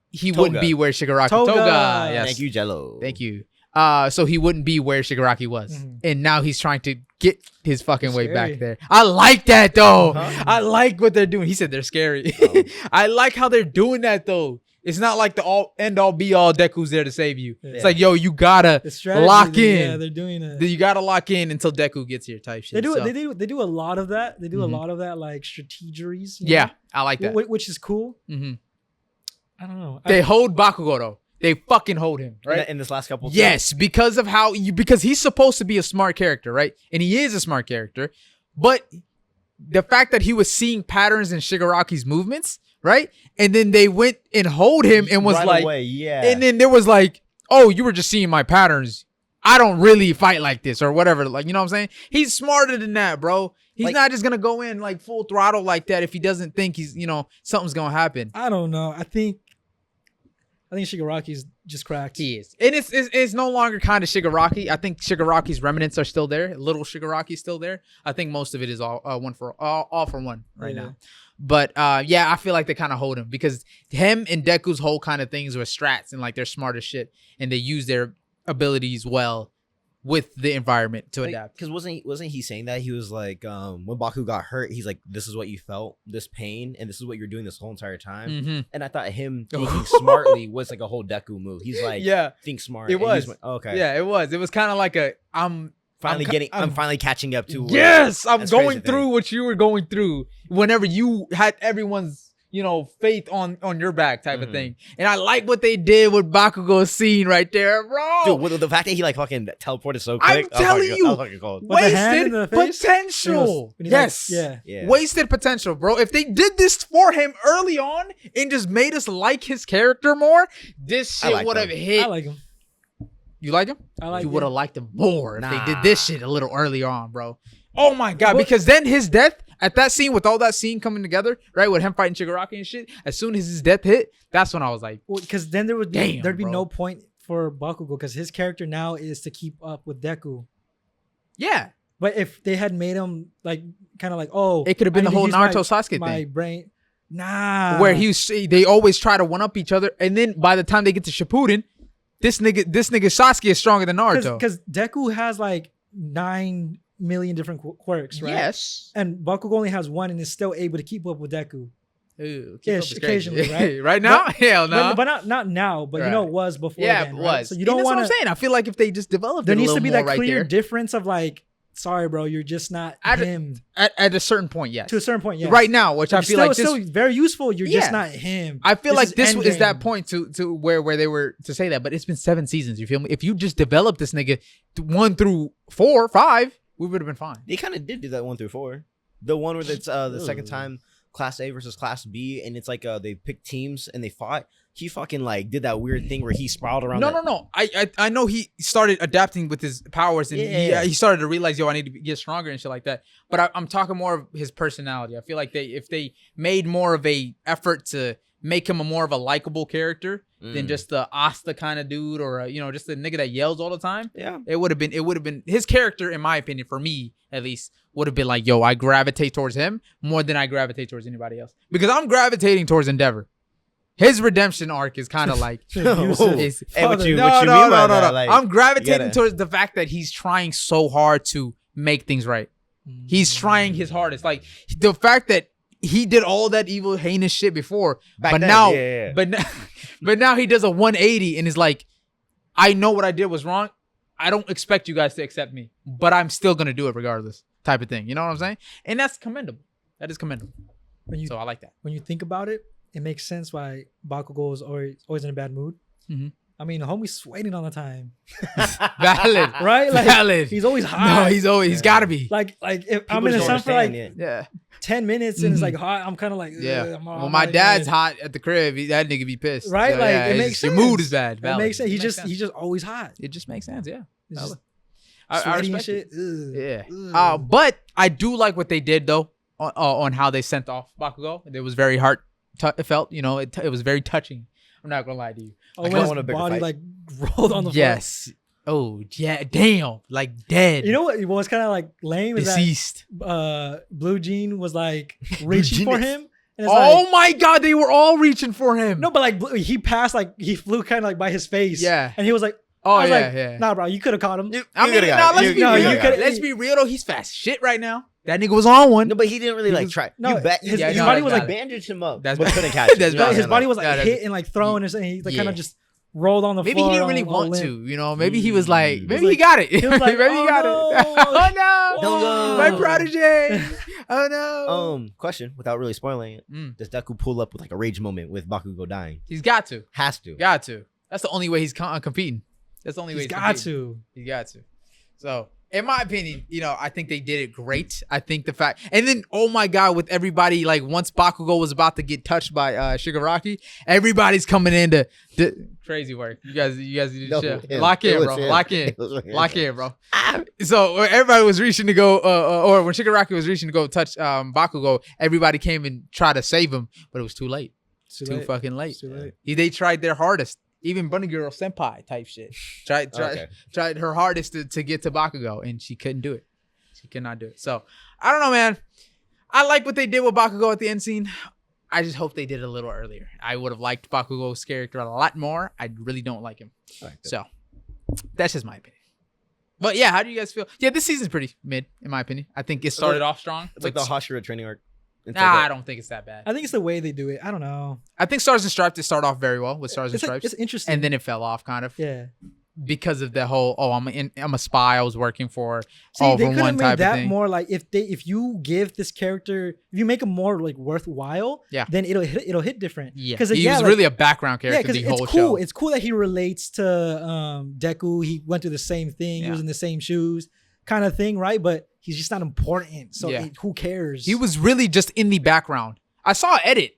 he wouldn't be where Shigaraki. Toga. Yes. Thank you, Jello. Thank you. So he wouldn't be where Shigaraki was, and now he's trying to get his fucking way back there. I like that though. I like what they're doing. He said they're scary. I like how they're doing that though. It's not like the end all be all Deku's there to save you. Yeah. It's like, yo, you gotta lock in. Yeah, they're doing it. You gotta lock in until Deku gets here type shit. They do a lot of that. They do a lot of that like strategeries. Yeah, I like that. Which is cool. I don't know. They hold Bakugo though. They fucking hold him, right? In this last couple of times. Yes, because of because he's supposed to be a smart character, right? And he is a smart character. But the fact that he was seeing patterns in Shigaraki's movements, right? And then they went and hold him and was right away, and then there was like, oh, you were just seeing my patterns. I don't really fight like this or whatever. Like, you know what I'm saying? He's smarter than that, bro. He's not just going to go in like full throttle like that if he doesn't think he's, something's going to happen. I don't know. I think Shigaraki's just cracked. He is. And it's no longer kind of Shigaraki. I think Shigaraki's remnants are still there. Little Shigaraki's still there. I think most of it is all for one right now. But yeah, I feel like they kind of hold him because him and Deku's whole kind of things were strats and like they're smart as shit and they use their abilities well with the environment to adapt. Because wasn't he saying that he was like when Baku got hurt, he's like, this is what you felt, this pain, and this is what you're doing this whole entire time. Mm-hmm. And I thought him thinking smartly was like a whole Deku move. He's like, think smart. It was. Okay. Yeah, it was. It was kind of like I'm finally catching up to. Yes, I'm going through what you were going through whenever you had everyone's, faith on your back type of thing. And I like what they did with Bakugo's scene right there, bro. Dude, with the fact that he like fucking teleported so quick. I'm telling you, wasted potential. Yes. Yeah. Wasted potential, bro. If they did this for him early on and just made us like his character more, this shit would have hit. I like him. You like him? I like him. You would have liked him more if they did this shit a little earlier on, bro. Oh my God. Because then his death at that scene, with all that scene coming together, right, with him fighting Shigaraki and shit, as soon as his death hit, that's when I was like, because then there'd be no point for Bakugo because his character now is to keep up with Deku. Yeah. But if they had made him like kind of like, oh, it could have been the whole Naruto Sasuke thing. My brain, where they always try to one up each other, and then by the time they get to Shippuden, this nigga Sasuke is stronger than Naruto. Because Deku has like 9 million different quirks, right? Yes. And Bakugo only has one and is still able to keep up with Deku. Ooh, occasionally, right? Right now? Hell no. But not now, but it was before then, it right? was. So you don't want to... That's what I'm saying. I feel like if they just developed there it a needs little to be more that clear there. difference of like, sorry, bro, you're just not him. At a certain point, yes. To a certain point, yes. Right now, which I feel like still very useful. You're just not him. I feel like this is that point to where they were to say that, but it's been 7 seasons. You feel me? If you just develop this nigga 1 through 4, 5, we would have been fine. They kind of did do that 1 through 4. The one where it's the second time Class A versus Class B, and it's like they picked teams and they fought. He fucking like did that weird thing where he spiraled around. No. I know he started adapting with his powers and he started to realize, I need to get stronger and shit like that. But I'm talking more of his personality. I feel like if they made more of a effort to make him more of a likable character than just the Asta kind of dude or just the nigga that yells all the time. Yeah, it would have been his character, in my opinion, for me at least, would have been like, I gravitate towards him more than I gravitate towards anybody else because I'm gravitating towards Endeavor. His redemption arc is kind of like, what you mean no. Like, I'm gravitating towards the fact that he's trying so hard to make things right. He's trying his hardest. Like the fact that he did all that evil, heinous shit before, but now he does a 180 and is like, I know what I did was wrong. I don't expect you guys to accept me, but I'm still gonna do it regardless, type of thing. You know what I'm saying? And that's commendable. That is commendable. So I like that. When you think about it, it makes sense why Bakugo is always in a bad mood. Mm-hmm. I mean, the homie's sweating all the time. Valid. Right? Like, valid. He's always hot. No, he's gotta be. Like if I'm in the sun for like 10 minutes and it's like hot, I'm kind of like, well, my dad's hot at the crib. That nigga be pissed. Right? So, like it makes sense. Your mood is bad. Valid. It makes sense. He's just always hot. It just makes sense. Yeah. I respect shit. It. Yeah. But I do like what they did though on how they sent off Bakugo. It was very it felt, it was very touching. I'm not gonna lie to you. Oh, when his body like rolled on the floor. Yes. Oh yeah, damn, like dead. You know what was kind of like lame? Deceased. Is that Blue Jean was like reaching for him. And my God, they were all reaching for him. No, but like he passed, like he flew kind of like by his face. Yeah. And he was like, nah, bro, you could have caught him. Let's be real though. He's fast shit right now. That nigga was on one. No, but he didn't really try. No, his body was like bandaged him up. But couldn't catch him. His body was like hit and like thrown, and he like kind of just rolled on the floor. Maybe he didn't really want to, Maybe he was like, maybe he got it. He was like, maybe he got it. Oh no, don't go, my protege. Oh no. Question without really spoiling it: does Deku pull up with like a rage moment with Bakugo dying? He's got to. Has to. Got to. That's the only way he's competing. That's the only way he's got to. He got to. So, in my opinion, I think they did it great. I think the fact, and then, oh my God, with everybody, like once Bakugo was about to get touched by Shigaraki, everybody's coming in to crazy work. You guys need to chill. Lock in, bro. Lock in, bro. So everybody was reaching to go, or when Shigaraki was reaching to go touch Bakugo, everybody came and tried to save him, but it was too late. Too fucking late. Too late. They tried their hardest. Even Bunny Girl Senpai type shit. Tried her hardest to get to Bakugo, and she couldn't do it. She could not do it. So, I don't know, man. I like what they did with Bakugo at the end scene. I just hope they did it a little earlier. I would have liked Bakugo's character a lot more. I really don't like him. So that's just my opinion. But yeah, how do you guys feel? Yeah, this season's pretty mid, in my opinion. I think it started off strong. It's like the Hashira training arc. I don't think it's that bad. I think it's the way they do it. I don't know. I think Stars and Stripes, they start off very well with Stars and Stripes. It's interesting. And then it fell off kind of. Yeah. Because of the whole, I'm a spy I was working for. See, they could have made that more like if you give this character, if you make him more like worthwhile, then it'll hit different. Yeah, because he was really a background character the whole show. It's cool that he relates to Deku. He went through the same thing. He was in the same shoes, kind of thing, right? But he's just not important. So who cares? He was really just in the background. I saw an edit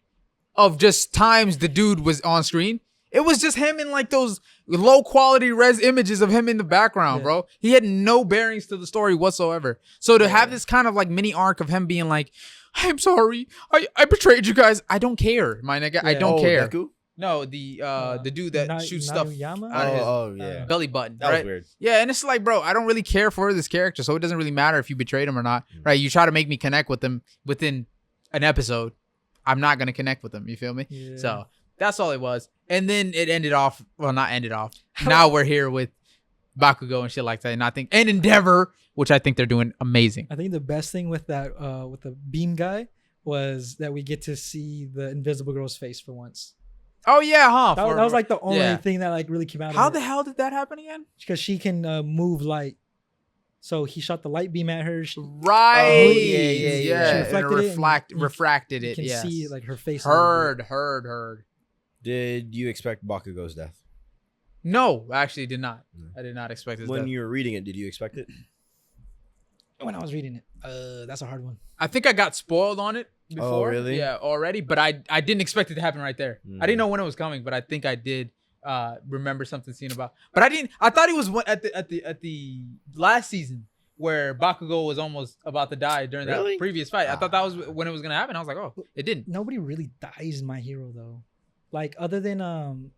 of just times the dude was on screen. It was just him in like those low quality res images of him in the background, bro. He had no bearings to the story whatsoever. So to have this kind of like mini arc of him being like, I'm sorry, I betrayed you guys. I don't care, my nigga. I don't care. Deku? No, the dude that shoots stuff out of his belly button. That was weird. Yeah, and it's like, bro, I don't really care for this character, so it doesn't really matter if you betrayed him or not, right? You try to make me connect with him within an episode. I'm not gonna connect with him. You feel me? Yeah. So that's all it was. And then it ended off. Well, not ended off. Now we're here with Bakugo and shit like that. And I think, and Endeavor, which I think they're doing amazing. I think the best thing with that, with the beam guy, was that we get to see the Invisible Girl's face for once. Oh yeah, huh? That was like the only thing that like really came out. How the hell did that happen again? Because she can move light. So he shot the light beam at her. Right. Yeah. She refracted it. You can see like her face. Heard. Did you expect Bakugo's death? No, I actually did not. I did not expect his death. When you were reading it, did you expect it? When I was reading it. That's a hard one. I think I got spoiled on it before. Oh, really? Yeah, already. But I didn't expect it to happen right there. I didn't know when it was coming, but I think I did remember something seen about. But I thought he was at the last season where Bakugo was almost about to die during that previous fight. I thought that was when it was gonna happen. I was like, oh, it didn't. Nobody really dies in My Hero though. Like other than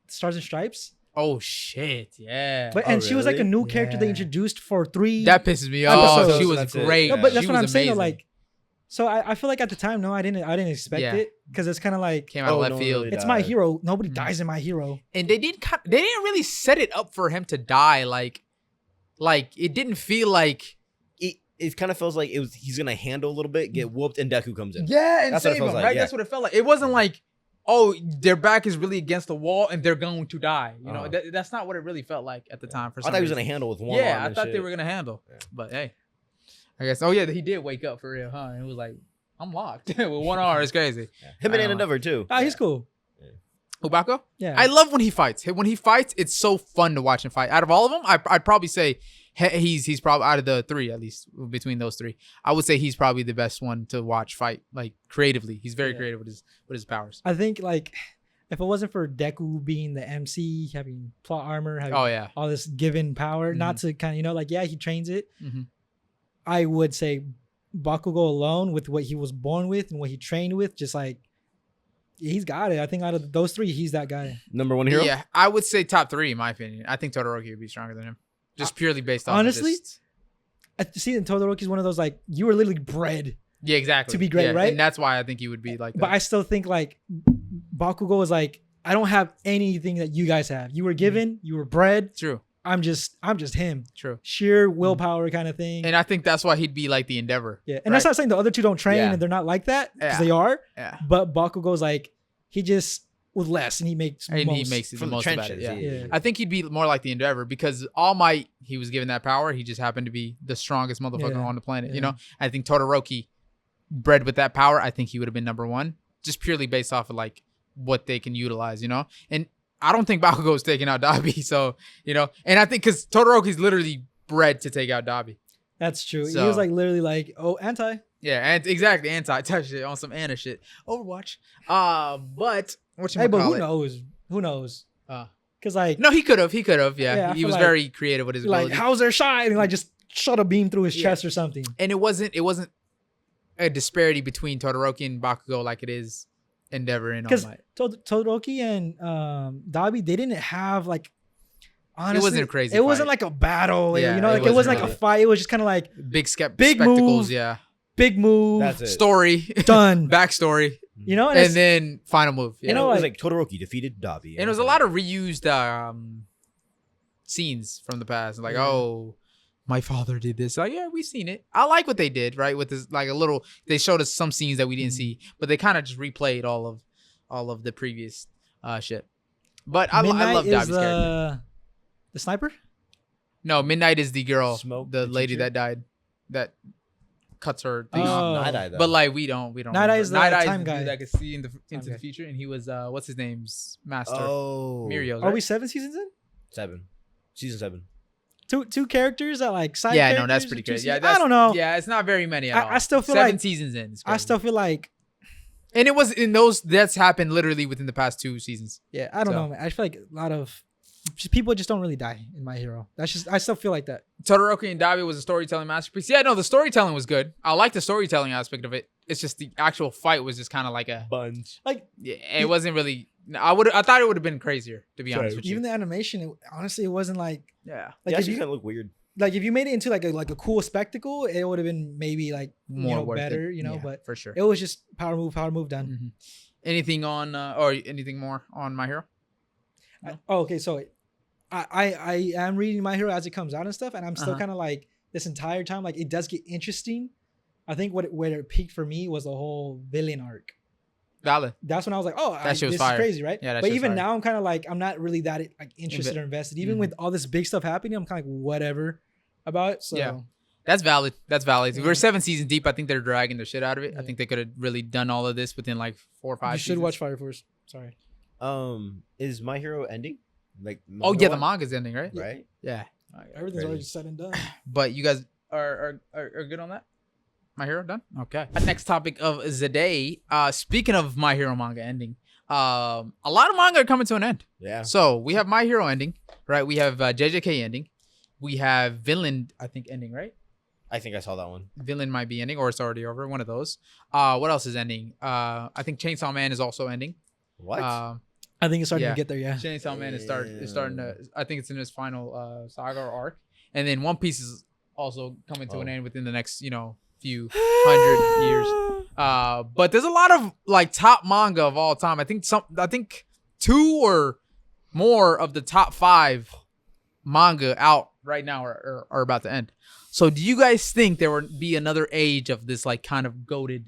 Stars and Stripes. Oh shit! Yeah. But she was like a new character they introduced for 3. That pisses me off. She was great. No, but that's what I'm saying. Though, like, so I feel like at the time, no, I didn't expect it because it's kind of like came out of left field. It's My Hero. Nobody dies in My Hero. And they didn't really set it up for him to die. Like it didn't feel like. It kind of feels like he's gonna handle a little bit, get whooped, and Deku comes in. Yeah, and save him. Like, right? Yeah. That's what it felt like. It wasn't like, oh, their back is really against the wall and they're going to die. You know, that's not what it really felt like at the time. For some I thought he was reason. Gonna handle with one. Yeah, I thought they were gonna handle. Yeah. But hey, I guess. Oh yeah, he did wake up for real, huh? And it was like, I'm locked with one arm. It's crazy. Yeah. Him and Endeavor too. He's cool. Ubako? Yeah. I love when he fights. When he fights, it's so fun to watch him fight. Out of all of them, I'd probably say he's probably out of the 3, at least between those 3. I would say he's probably the best one to watch fight, like creatively. He's very creative with his powers. I think like if it wasn't for Deku being the MC, having plot armor, having all this given power, not to kind of he trains it. I would say Bakugo alone with what he was born with and what he trained with, just like. He's got it. I think out of those 3, he's that guy. Number 1 hero? Yeah, I would say top 3 in my opinion. I think Todoroki would be stronger than him. Just purely based off honestly, see, Todoroki's one of those like you were literally bred. Yeah, exactly. To be great, right? And that's why I think he would be like that. But I still think like Bakugo is like, I don't have anything that you guys have. You were given, you were bred. True. I'm just him. True. Sheer willpower kind of thing. And I think that's why he'd be like the Endeavor. Yeah. And that's not saying the other 2 don't train and they're not like that because they are. Yeah. But Bakugo's like he just with less and he makes the most about it. Yeah. I think he'd be more like the Endeavor because All Might, he was given that power. He just happened to be the strongest motherfucker on the planet. You know, I think Todoroki, bred with that power, I think he would have been number 1 just purely based off of like what they can utilize, you know? And I don't think Bakugo's taking out Dabi. So, you know, and I think because Todoroki's literally bred to take out Dabi. That's true. So, he was like literally like, anti. Yeah, and exactly anti-touch shit on some Anna shit. Overwatch. But but who knows? Who knows? Because like no, he could have. Yeah, he was like, very creative with his ability. Like, how's their shot? And like just shot a beam through his chest or something. And it wasn't a disparity between Todoroki and Bakugo like it is Endeavor and All Might. Todoroki and Dabi, they didn't have like. Honestly, it wasn't a crazy. It wasn't like a battle. Yeah, you know, like it wasn't like a fight. It was just kind of like big spectacles. Move, big move. That's it. Story. Done. Backstory. You know, And then final move. Yeah. You know, it was like Todoroki defeated Dabi. And it was a lot of reused scenes from the past. Like, oh, my father did this. Like, yeah, we've seen it. I like what they did, right? With this, like a little, they showed us some scenes that we didn't see, but they kind of just replayed all of the previous shit. But I love Dabi's character. The sniper? No, Midnight is the girl, Smoke, the the lady teacher? that died, that cuts her thing Oh. off. Night Eye, though. But like we don't. Night Eye is the time guy. dude that could see into Time the guy. future, and he was what's his name's master, Oh. Mirio's. Are Right? we 7 seasons in? 7. Season 7. Two characters that like side Yeah, characters no, that's in pretty 2 crazy. Yeah, seasons? I don't know. Yeah, it's not very many at all. I still feel 7 like seasons in. It's I crazy. still feel like and it was in those that's happened literally within the past 2 seasons. yeah, I don't So. know, man. I feel like a lot of people just don't really die in My Hero. That's just I still feel like that. Todoroki and Dabi was a storytelling masterpiece. Yeah, no, the storytelling was good. I like the storytelling aspect of it. It's just the actual fight was just kind of like a Bunch. Like yeah. It wasn't really. I thought it would have been crazier, to be honest with you. even the animation, honestly, it wasn't like Yeah, like Yeah, if she you kind of look weird. like if you made it into like a cool spectacle, it would have been maybe like more worth better, it. you know. Yeah, But for sure. it was just power move done. Mhm. Anything on or anything more on My Hero? Okay, so I am reading My Hero as it comes out and stuff, and I'm still Uh-huh. kind of like this entire time, like it does get interesting. I think where it peaked for me was the whole villain arc. Valid. That's when I was like, oh, That shit was this fire. is crazy, right? Yeah, that but shit was even fire. now, I'm kind of like, I'm not really that like interested or invested. Even Mhm. with all this big stuff happening, I'm kind of like whatever about it. So Yeah. That's valid. That's valid. Yeah. We're 7 seasons deep. I think they're dragging the shit out of it. I Yeah. think they could have really done all of this within like 4 or 5 you should seasons. watch Fire Force. Sorry. Is My Hero ending? Like Oh yeah, the manga-wise? manga's ending, right? Right? Yeah. Everything's Crazy. already said and done. But you guys are good on that? My Hero done? Okay. Next topic of the day. Speaking of My Hero manga ending, a lot of manga are coming to an end. Yeah. So we have My Hero ending, right? We have JJK ending. We have Vinland, I think, ending, right? I think I saw that one. Vinland might be ending, or it's already over. One of those. What else is ending? I think Chainsaw Man is also ending. What? I think it's starting Yeah. to get there. Yeah. Chainsaw Man is starting to. I think it's in his final saga or arc, and then One Piece is also coming to an end within the next few hundred years. But there's a lot of like top manga of all time. I think 2 or more of the top 5 manga out right now are about to end. So do you guys think there will be another age of this like kind of goated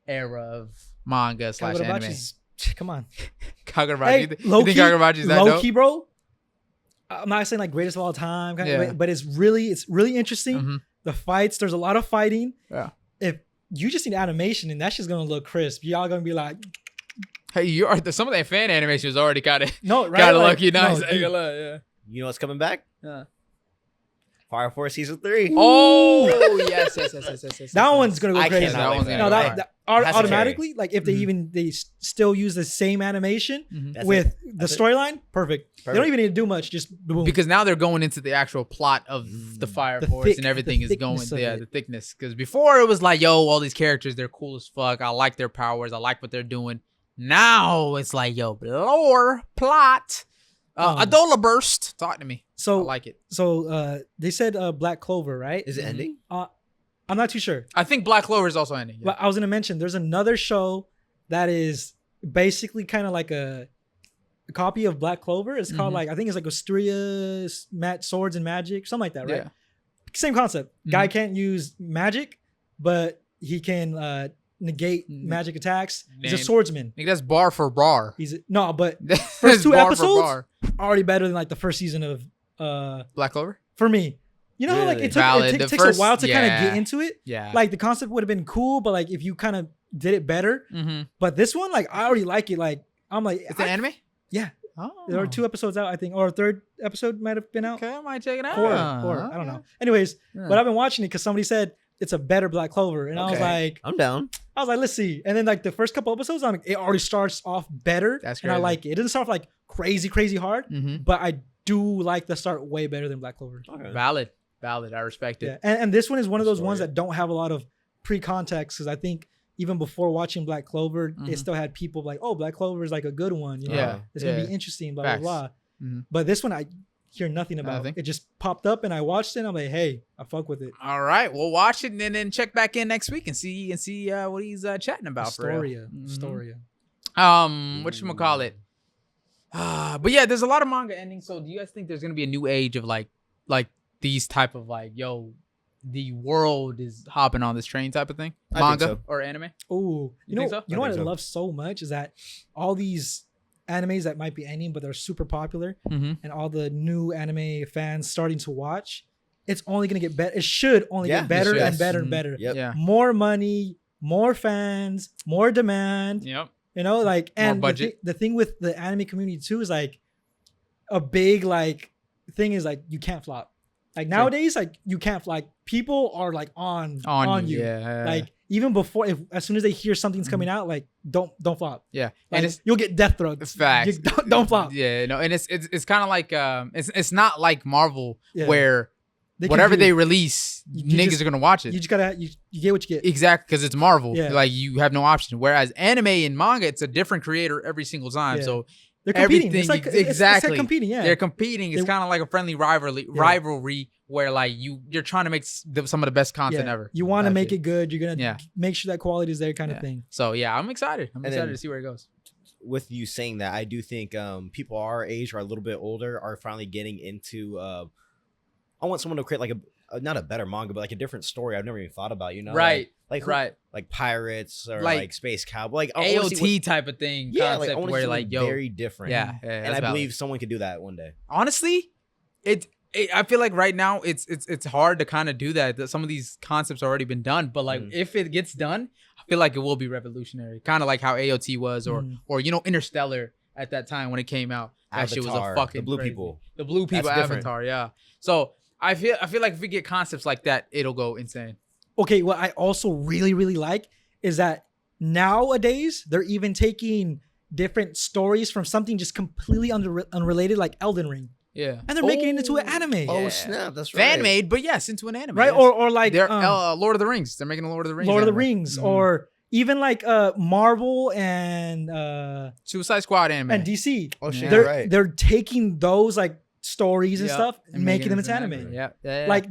era of manga / anime? Kagurabachi's- Come on. Kagurabachi. Hey, you think low-key- Kagurabachi's that dope? Low-key, bro. I'm not saying like greatest of all time, Yeah. but it's really interesting. Mhm. The fights, there's a lot of fighting. Yeah. If you just need animation, and that's just gonna look crisp. Y'all gonna be like, Hey, some of that fan animation was already kind of no, right? kind of Like, lucky. Nice. no, I ain't dude. gonna lie, yeah. You know what's coming back? Yeah. Fire Force Season 3. Oh yes. That one's gonna go I crazy. cannot That wait one's for gonna No, go that, hard. that Has to automatically, like if they Mhm. still use the same animation Mhm. That's with it. the That's it. storyline, perfect. They don't Perfect. even need to do much. Just boom. Because now they're going into the actual plot of the Fire The Force and everything the is going thickness of the it. thickness. Because before it was like, yo, all these characters, they're cool as fuck. I like their powers. I like what they're doing. Now it's like, yo, lore, plot, Adola burst. Talk to me. I so like it. they said Black Clover, right? Is it ending? I'm not too sure. I think Black Clover is also ending. Yeah. But I was gonna mention there's another show that is basically kind of like a copy of Black Clover. It's called Mhm. like I think it's like Wisteria Swords and Magic, something like that, right? Yeah. Same concept. Guy Mhm. can't use magic, but he can negate magic attacks. He's a Man. swordsman. I think that's bar for bar. No, but That's first 2 bar for episodes bar. already better than like the first season of Black Clover? for me. You know how like Really? it, took, Valid. it The takes first- a while to kind of yeah. get into it. Yeah. Like the concept would have been cool, but like if you kind of did it better. Mm-hmm. But this one, like I already like it. Like I'm like, It's an anime? yeah. Oh. There are 2 episodes out, I think, or a 3rd episode might have been out. Okay, I might check it out. 4, I don't know. Anyways, Yeah. but I've been watching it because somebody said it's a better Black Clover, and Okay. I'm down. I was like, let's see. And then like the first couple episodes, it already starts off better, That's and I crazy. like it. It doesn't start off like crazy hard, Mm-hmm. but I do like the start way better than Black Clover. Okay. Valid. I respect it. Yeah, and this one is one of those Story. ones that don't have a lot of pre-context because I think even before watching Black Clover, Mhm. it still had people like, oh, Black Clover is like a good one. You know? Yeah, It's gonna yeah. be interesting. Blah Facts. blah blah. Mhm. But this one, hear nothing about. It just popped up and I watched it. And I'm like, hey, I fuck with it. All right, we'll watch it and then check back in next week and see what he's chatting about. Storia. Whatchamacallit? But yeah, there's a lot of manga endings. So do you guys think there's gonna be a new age of like these type of like, yo, the world is hopping on this train type of thing? Manga or anime? Oh, you know what I love so much is that all these animes that might be ending, but they're super popular, and all the new anime fans starting to watch. It's only gonna get better. It should only get better and better and better. Yep. Yeah. More money, more fans, more demand. Yep. You know, like, and more budget. The thing with the anime community too is like a big like thing is like you can't flop. Like nowadays, like you can't like people are like on you. Yeah. Like even before, as soon as they hear something's coming out, like don't flop. Yeah, like, and you'll get death throats. Facts. Don't flop. Yeah, no, and it's kind of like it's not like Marvel where they whatever they release, niggas are gonna watch it. You just gotta you get what you get. Exactly, because it's Marvel. Yeah. Like you have no option. Whereas anime and manga, it's a different creator every single time. Yeah. So they're competing. Everything, it's like, exactly. It's like competing. Yeah, they're competing. It's kind of like a friendly rivalry where like you're trying to make some of the best content ever. You want to make it good. You're gonna make sure that quality is there, kind of thing. So yeah, I'm excited. I'm excited to see where it goes. With you saying that, I do think people our age or a little bit older are finally getting into. I want someone to create like not a better manga, but like a different story I've never even thought about. You know, right? Like pirates or like space cowboy, like AOT type of thing. Yeah, concept like where like yo, very different. Yeah, and I believe someone could do that one day. Honestly, I feel like right now it's hard to kind of do that. Some of these concepts have already been done, but like if it gets done, I feel like it will be revolutionary. Kind of like how AOT was, or you know, Interstellar at that time when it came out. That shit was a fucking the blue crazy. people. The blue people Avatar, yeah. So I feel like if we get concepts like that, it'll go insane. Okay, what I also really, really like is that nowadays they're even taking different stories from something just completely unrelated, like Elden Ring. Yeah. And they're making it into an anime. Oh, snap. That's right. Fan made, but yes, into an anime. Right? Yes. Or like Lord of the Rings. They're making a Lord of the Rings. Lord of the Rings. Or even like Marvel and Suicide Squad anime. And DC. Oh shit. They're they're taking those like stories and stuff and making them into anime. Yeah. Like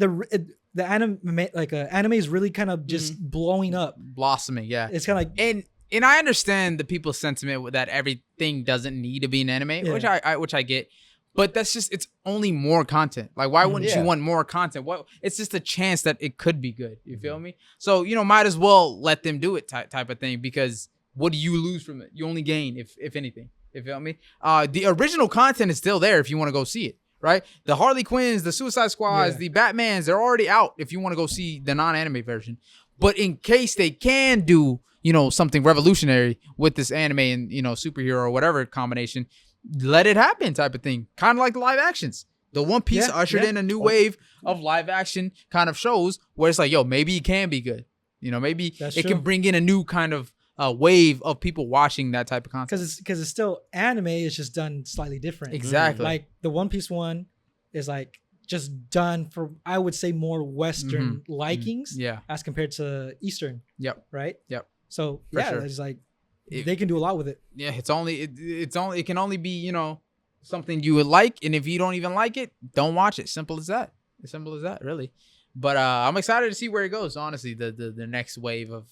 the anime, like anime is really kind of just blowing up, blossoming. Yeah, it's kind of like and I understand the people's sentiment that everything doesn't need to be an anime, which I get, but that's just it's only more content. Like why wouldn't you want more content? What it's just a chance that it could be good. You feel me? So you know, might as well let them do it type of thing because what do you lose from it? You only gain if anything. You feel me? The original content is still there if you want to go see it. Right? The Harley Quinns, the Suicide Squads, the Batmans, they're already out if you want to go see the non-anime version. But in case they can do, you know, something revolutionary with this anime and, you know, superhero or whatever combination, let it happen type of thing. Kind of like the live actions. The One Piece ushered in a new wave of live action kind of shows where it's like, yo, maybe it can be good. You know, maybe it can bring in a new kind of wave of people watching that type of content because it's still anime. It's just done slightly different. Exactly. Like the One Piece one is like just done for I would say more Western likings. Yeah. As compared to Eastern. Yep. Right. Yep. So it's like they can do a lot with it. Yeah. It can only be, you know, something you would like, and if you don't even like it, don't watch it. Simple as that. As simple as that, really. But I'm excited to see where it goes. Honestly, the next wave of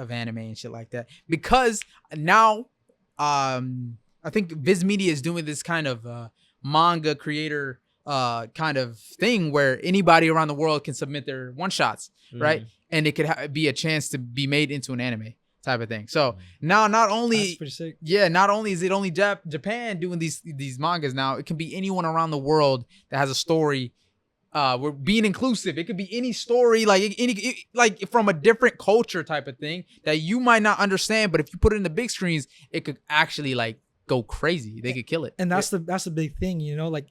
anime and shit like that, because now I think Viz Media is doing this kind of manga creator kind of thing where anybody around the world can submit their one shots, right? And it could be a chance to be made into an anime type of thing. So now not only not only is it only Japan doing these mangas, now it can be anyone around the world that has a story. We're being inclusive. It could be any story, like like from a different culture type of thing that you might not understand, but if you put it in the big screens, it could actually like go crazy. They could kill it. And that's the big thing, you know, like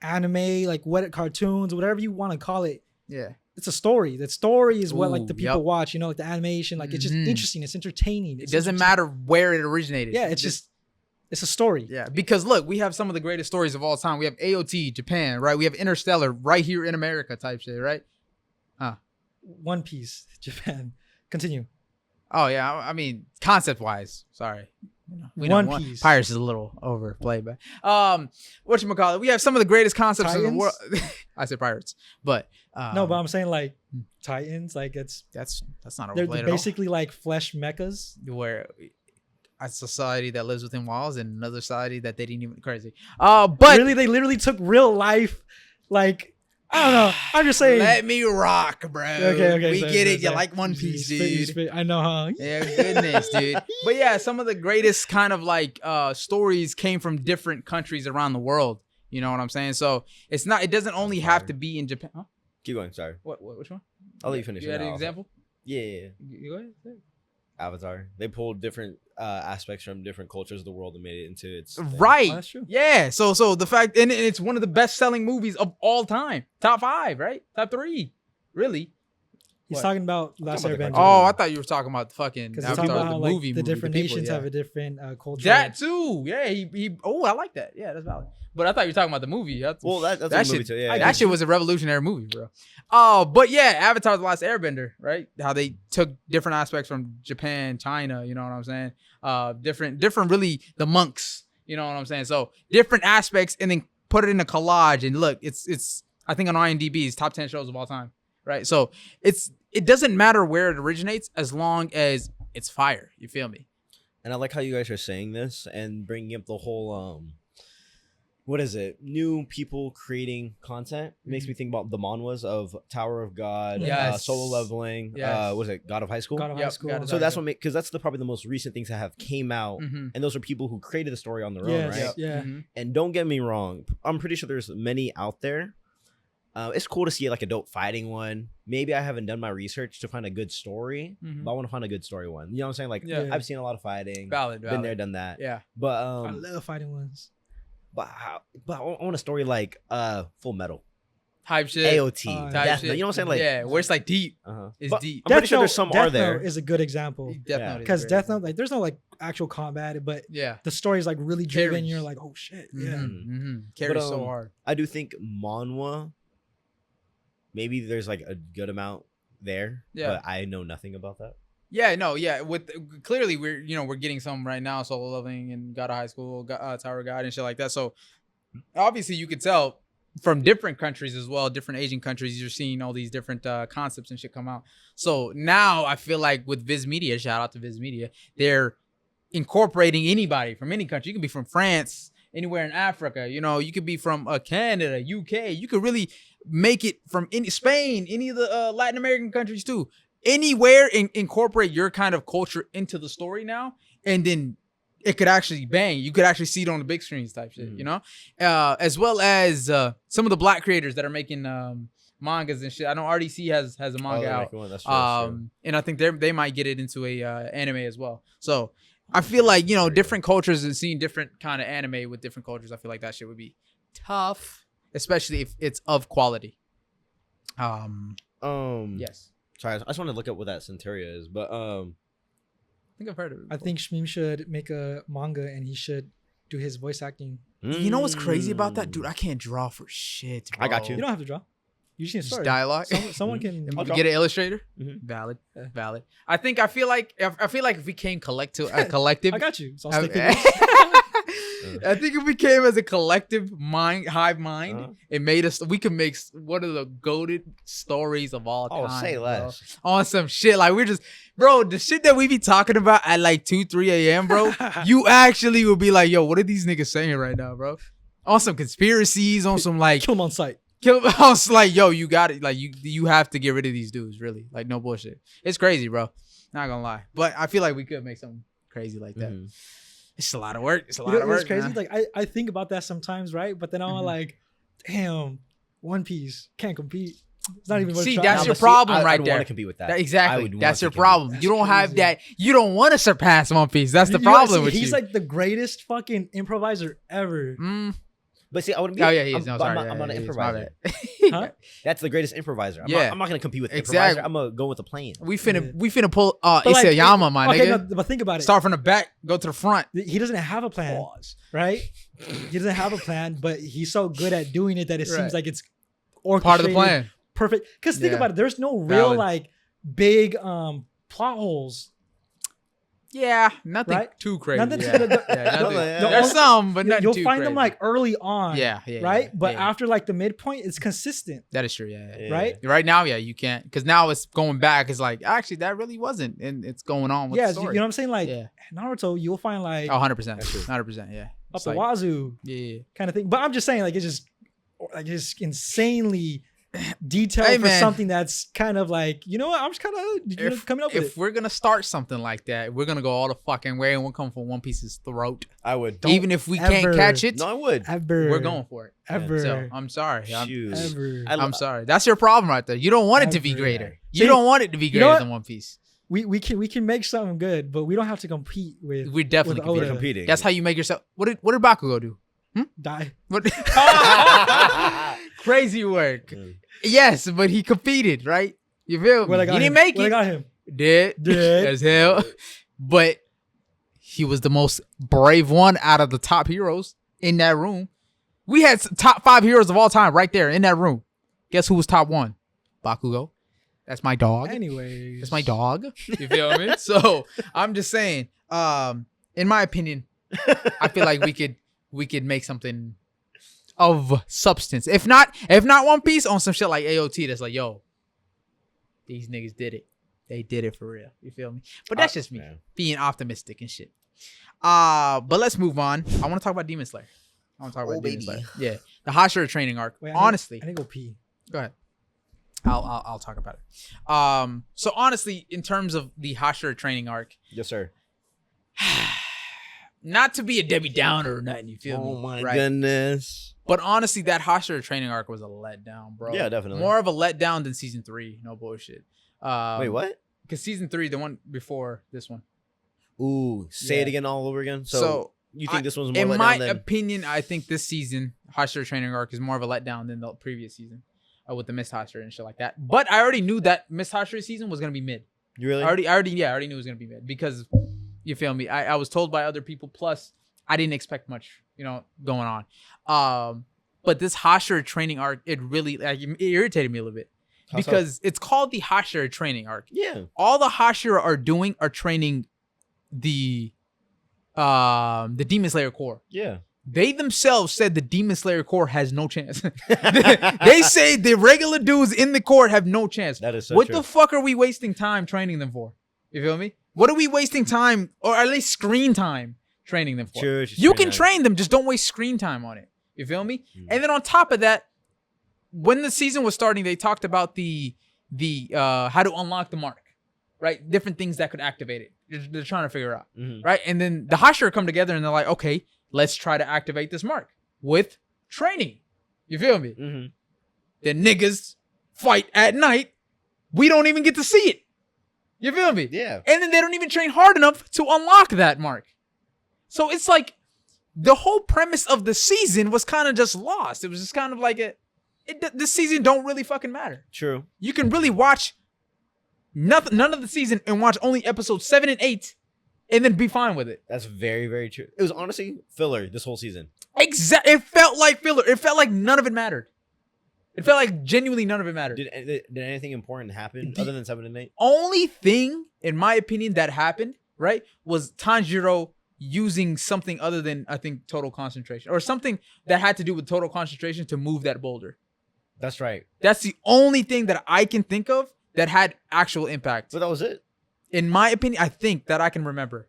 anime, like what cartoons, whatever you want to call it. Yeah, it's a story. That story is what like the people watch. You know, like the animation, like it's just interesting. It's entertaining. It doesn't matter where it originated. Yeah, it's a story. Yeah, because look, we have some of the greatest stories of all time. We have AOT, Japan, right? We have Interstellar right here in America type shit, right? One Piece, Japan. Continue. Oh, yeah. I mean, concept-wise. Sorry. We know One Piece. Pirates is a little overplayed, but whatchamacallit, we have some of the greatest concepts in the world. I said pirates, but no, but I'm saying like Titans, like that's not they're overplayed basically like flesh mechas. Where a society that lives within walls and another society that they didn't even crazy. But really, they literally took real life, like. I don't know. I'm just saying. Let me rock, bro. Okay. We get it. You like One Piece, dude. I know, huh? Yeah, goodness, dude. But yeah, some of the greatest kind of like stories came from different countries around the world. You know what I'm saying? So it's not. It doesn't only have to be in Japan. Huh? Keep going. Sorry. Which one? I'll let you finish. You had an example? Yeah. You go ahead. Avatar. They pulled different aspects from different cultures of the world and made it into its thing. Right. Oh, that's true. Yeah. So the fact, and it's one of the best-selling movies of all time. Top 5, right? Top 3, really. He's talking about Last Airbender. Oh, I thought you were talking about the fucking Because he's talking about how movie. the different people, nations have a different culture. That too. Yeah. He. Oh, I like that. Yeah, that's valid. But I thought you were talking about the movie. That's that a shit, movie too. Yeah, that shit was a revolutionary movie, bro. Oh, but yeah, Avatar: The Last Airbender, right? How they took different aspects from Japan, China. You know what I'm saying? Different. Really, the monks. You know what I'm saying? So different aspects, and then put it in a collage. And look, it's. I think on IMDb, it's top 10 shows of all time, right? So it doesn't matter where it originates as long as it's fire. You feel me? And I like how you guys are saying this and bringing up the whole what is it? New people creating content. It makes me think about the manhwas of Tower of God, Solo Leveling. What is it? God of High School. God of High School. So that's what because that's probably the most recent things that have came out, and those are people who created the story on their own, right? Yeah. Mm-hmm. And don't get me wrong, I'm pretty sure there's many out there. It's cool to see like a dope fighting one. Maybe I haven't done my research to find a good story, but I want to find a good story one. You know what I'm saying? Like I've seen a lot of fighting. Valid. Been there, done that. Yeah. But I love fighting ones. But I want a story like Full Metal. Hype shit. AOT. Type shit. You know what I'm saying? Like where it's like deep. It's but deep. I'm pretty sure there's some Death are there. Note is a good example. Because Death Note, like, there's no like actual combat, but the story is like really driven. You're like, oh shit, Carries so hard. I do think manhwa. Maybe there's like a good amount there. But I know nothing about that. Yeah, no, yeah. With clearly we're getting some right now, Solo Leveling and God of High School, Tower of God and shit like that. So obviously you could tell from different countries as well, different Asian countries, you're seeing all these different concepts and shit come out. So now I feel like with Viz Media, shout out to Viz Media, they're incorporating anybody from any country. You can be from France, anywhere in Africa, you could be from Canada, UK. You could really make it from Spain, any of the Latin American countries too. Anywhere and incorporate your kind of culture into the story now, and then it could actually bang. You could actually see it on the big screens type shit, as well as some of the black creators that are making mangas and shit. I know RDC has a manga out, that's true. and I think they might get it into a anime as well. So I feel like different cultures and seeing different kind of anime with different cultures. I feel like that shit would be tough, especially if it's of quality. Yes. Sorry, I just want to look up what that Centuria is, but I think I've heard of it before. I think Shmeem should make a manga and he should do his voice acting. You know what's crazy about that, dude? I can't draw for shit, bro. I got you. You don't have to draw. You just need a story. Dialogue. Someone can get an illustrator. Mm-hmm. Valid. I feel like if we came collective, I got you. So I'll stick I think if we came as a collective hive mind, it made us. We could make one of the goated stories of all time. Oh, say less. On some shit like we're just, bro. The shit that we be talking about at like 2-3 a.m., bro. You actually will be like, yo, what are these niggas saying right now, bro? On some conspiracies, on some like kill them on sight. I was like, yo, you got it. Like you have to get rid of these dudes, really. Like no bullshit. It's crazy, bro. Not gonna lie, but I feel like we could make something crazy like that. Mm-hmm. It's a lot of work. It's crazy. Man. Like I think about that sometimes, right? But then I'm like, damn, One Piece can't compete. It's not even. See, that's your problem right there. I want to compete with that. Exactly. That's your problem. You don't have that. You don't want to surpass One Piece. That's the problem with you. He's like the greatest fucking improviser ever. But see, I wouldn't be. Oh yeah, he is. I'm not an improviser. Huh? That's the greatest improviser. I'm not gonna compete with exactly. improviser. I'm gonna go with the plan. We finna pull Isayama, my nigga. No, but think about it. Start from the back, go to the front. He doesn't have a plan, right? He doesn't have a plan, but he's so good at doing it that it seems like it's orchestrated. Part of the plan. Perfect. Because think about it. There's no real like big plot holes. Yeah, nothing right? too crazy. Nothing yeah. too- Nothing. The There's some, but nothing You'll too find crazy. them like early on. yeah, right? yeah, But yeah. after like the midpoint, it's consistent. That is true. Yeah. Right? Right now, yeah, you can't because now it's going back. It's like actually that really wasn't, and it's going on with the You story. know what I'm saying? Like Yeah. Naruto, you'll find like 100%, That's true. 100%. Yeah, up It's the like, wazoo yeah. kind of thing. But I'm just saying, like, it's just insanely detailed Hey, for man. something that's kind of like, you know what? I'm just kind of coming up with If it. we're gonna start something like that, we're gonna go all the fucking way and we'll come for One Piece's throat. I would. Even if we can't ever- catch it, No, I would. Ever. we're going for it. Ever. So I'm sorry. Shoot. Ever. I'm sorry. That's your problem right there. You don't want it to be Ever. greater. You See, don't want it to be you know greater what? than One Piece. We can make something good, but we don't have to compete with We definitely with can We're Oda. competing. That's how you make yourself. What did Bakugo do? die. What? Crazy work. Mm. Yes, but he competed, right? You feel me? What I He got didn't him. make What I it. got him. Did Did. as hell, but he was the most brave one out of the top heroes in that room. We had top 5 heroes of all time right there in that room. Guess who was top 1? Bakugo. That's my dog. Anyways. That's my dog. You feel me? So I'm just saying. In my opinion, I feel like we could make something of substance. If not One Piece, on some shit like AOT. That's like, yo, these niggas did it. They did it for real. You feel me? But that's just me man. being optimistic and shit. But let's move on. I want to talk about Demon Slayer. Demon baby. Slayer. Yeah, the Hashira training arc. Wait, Honestly, I need to go pee. go ahead. I'll talk about it. So honestly, in terms of the Hashira training arc, Yes, sir. not to be a Debbie Downer or nothing, you feel me? Oh my right? goodness. But honestly, that Hashira training arc was a letdown, bro. Yeah, definitely. More of a letdown than season 3. No bullshit. Wait, what? Because season 3, the one before this one. Ooh, say Yeah. it again all over again. So, So, you think this one's more in let my down than opinion, I think this season, Hashira training arc is more of a letdown than the previous season with the Miss Hashira and shit like that. But I already knew that Miss Hashira season was gonna be mid. you really? I already knew it was gonna be mid because you feel me. I was told by other people. Plus, I didn't expect much, going on. But this Hashira training arc, it really it irritated me a little bit How so? because it's called the Hashira training arc. Yeah. All the Hashira are doing are training the Demon Slayer Corps. Yeah. They themselves said the Demon Slayer Corps has no chance. They say the regular dudes in the court have no chance. That is so What true. the fuck are we wasting time training them for? You feel me? What are we wasting time, or at least screen time, training them for? True, You can train them, just don't waste screen time on it. You feel me? And then on top of that, when the season was starting, they talked about the how to unlock the mark, right? Different things that could activate it. They're trying to figure out, Mhm. right? And then the Hashira come together and they're like, okay, let's try to activate this mark with training. You feel me? Mhm. The niggas fight at night. We don't even get to see it. You feel me? Yeah. And then they don't even train hard enough to unlock that mark. So it's like the whole premise of the season was kind of just lost. It was just kind of like this season don't really fucking matter. True. You can really watch none of the season and watch only episodes 7 and 8 and then be fine with it. That's very, very true. It was honestly filler this whole season. It felt like filler. It felt like none of it mattered. It felt like genuinely none of it mattered. Did anything important happen other than 7 and 8? Only thing, in my opinion, that happened, right, was Tanjiro using something other than, I think, total concentration. Or something that had to do with total concentration to move that boulder. That's right. That's the only thing that I can think of that had actual impact. But that was it. In my opinion, I think that I can remember.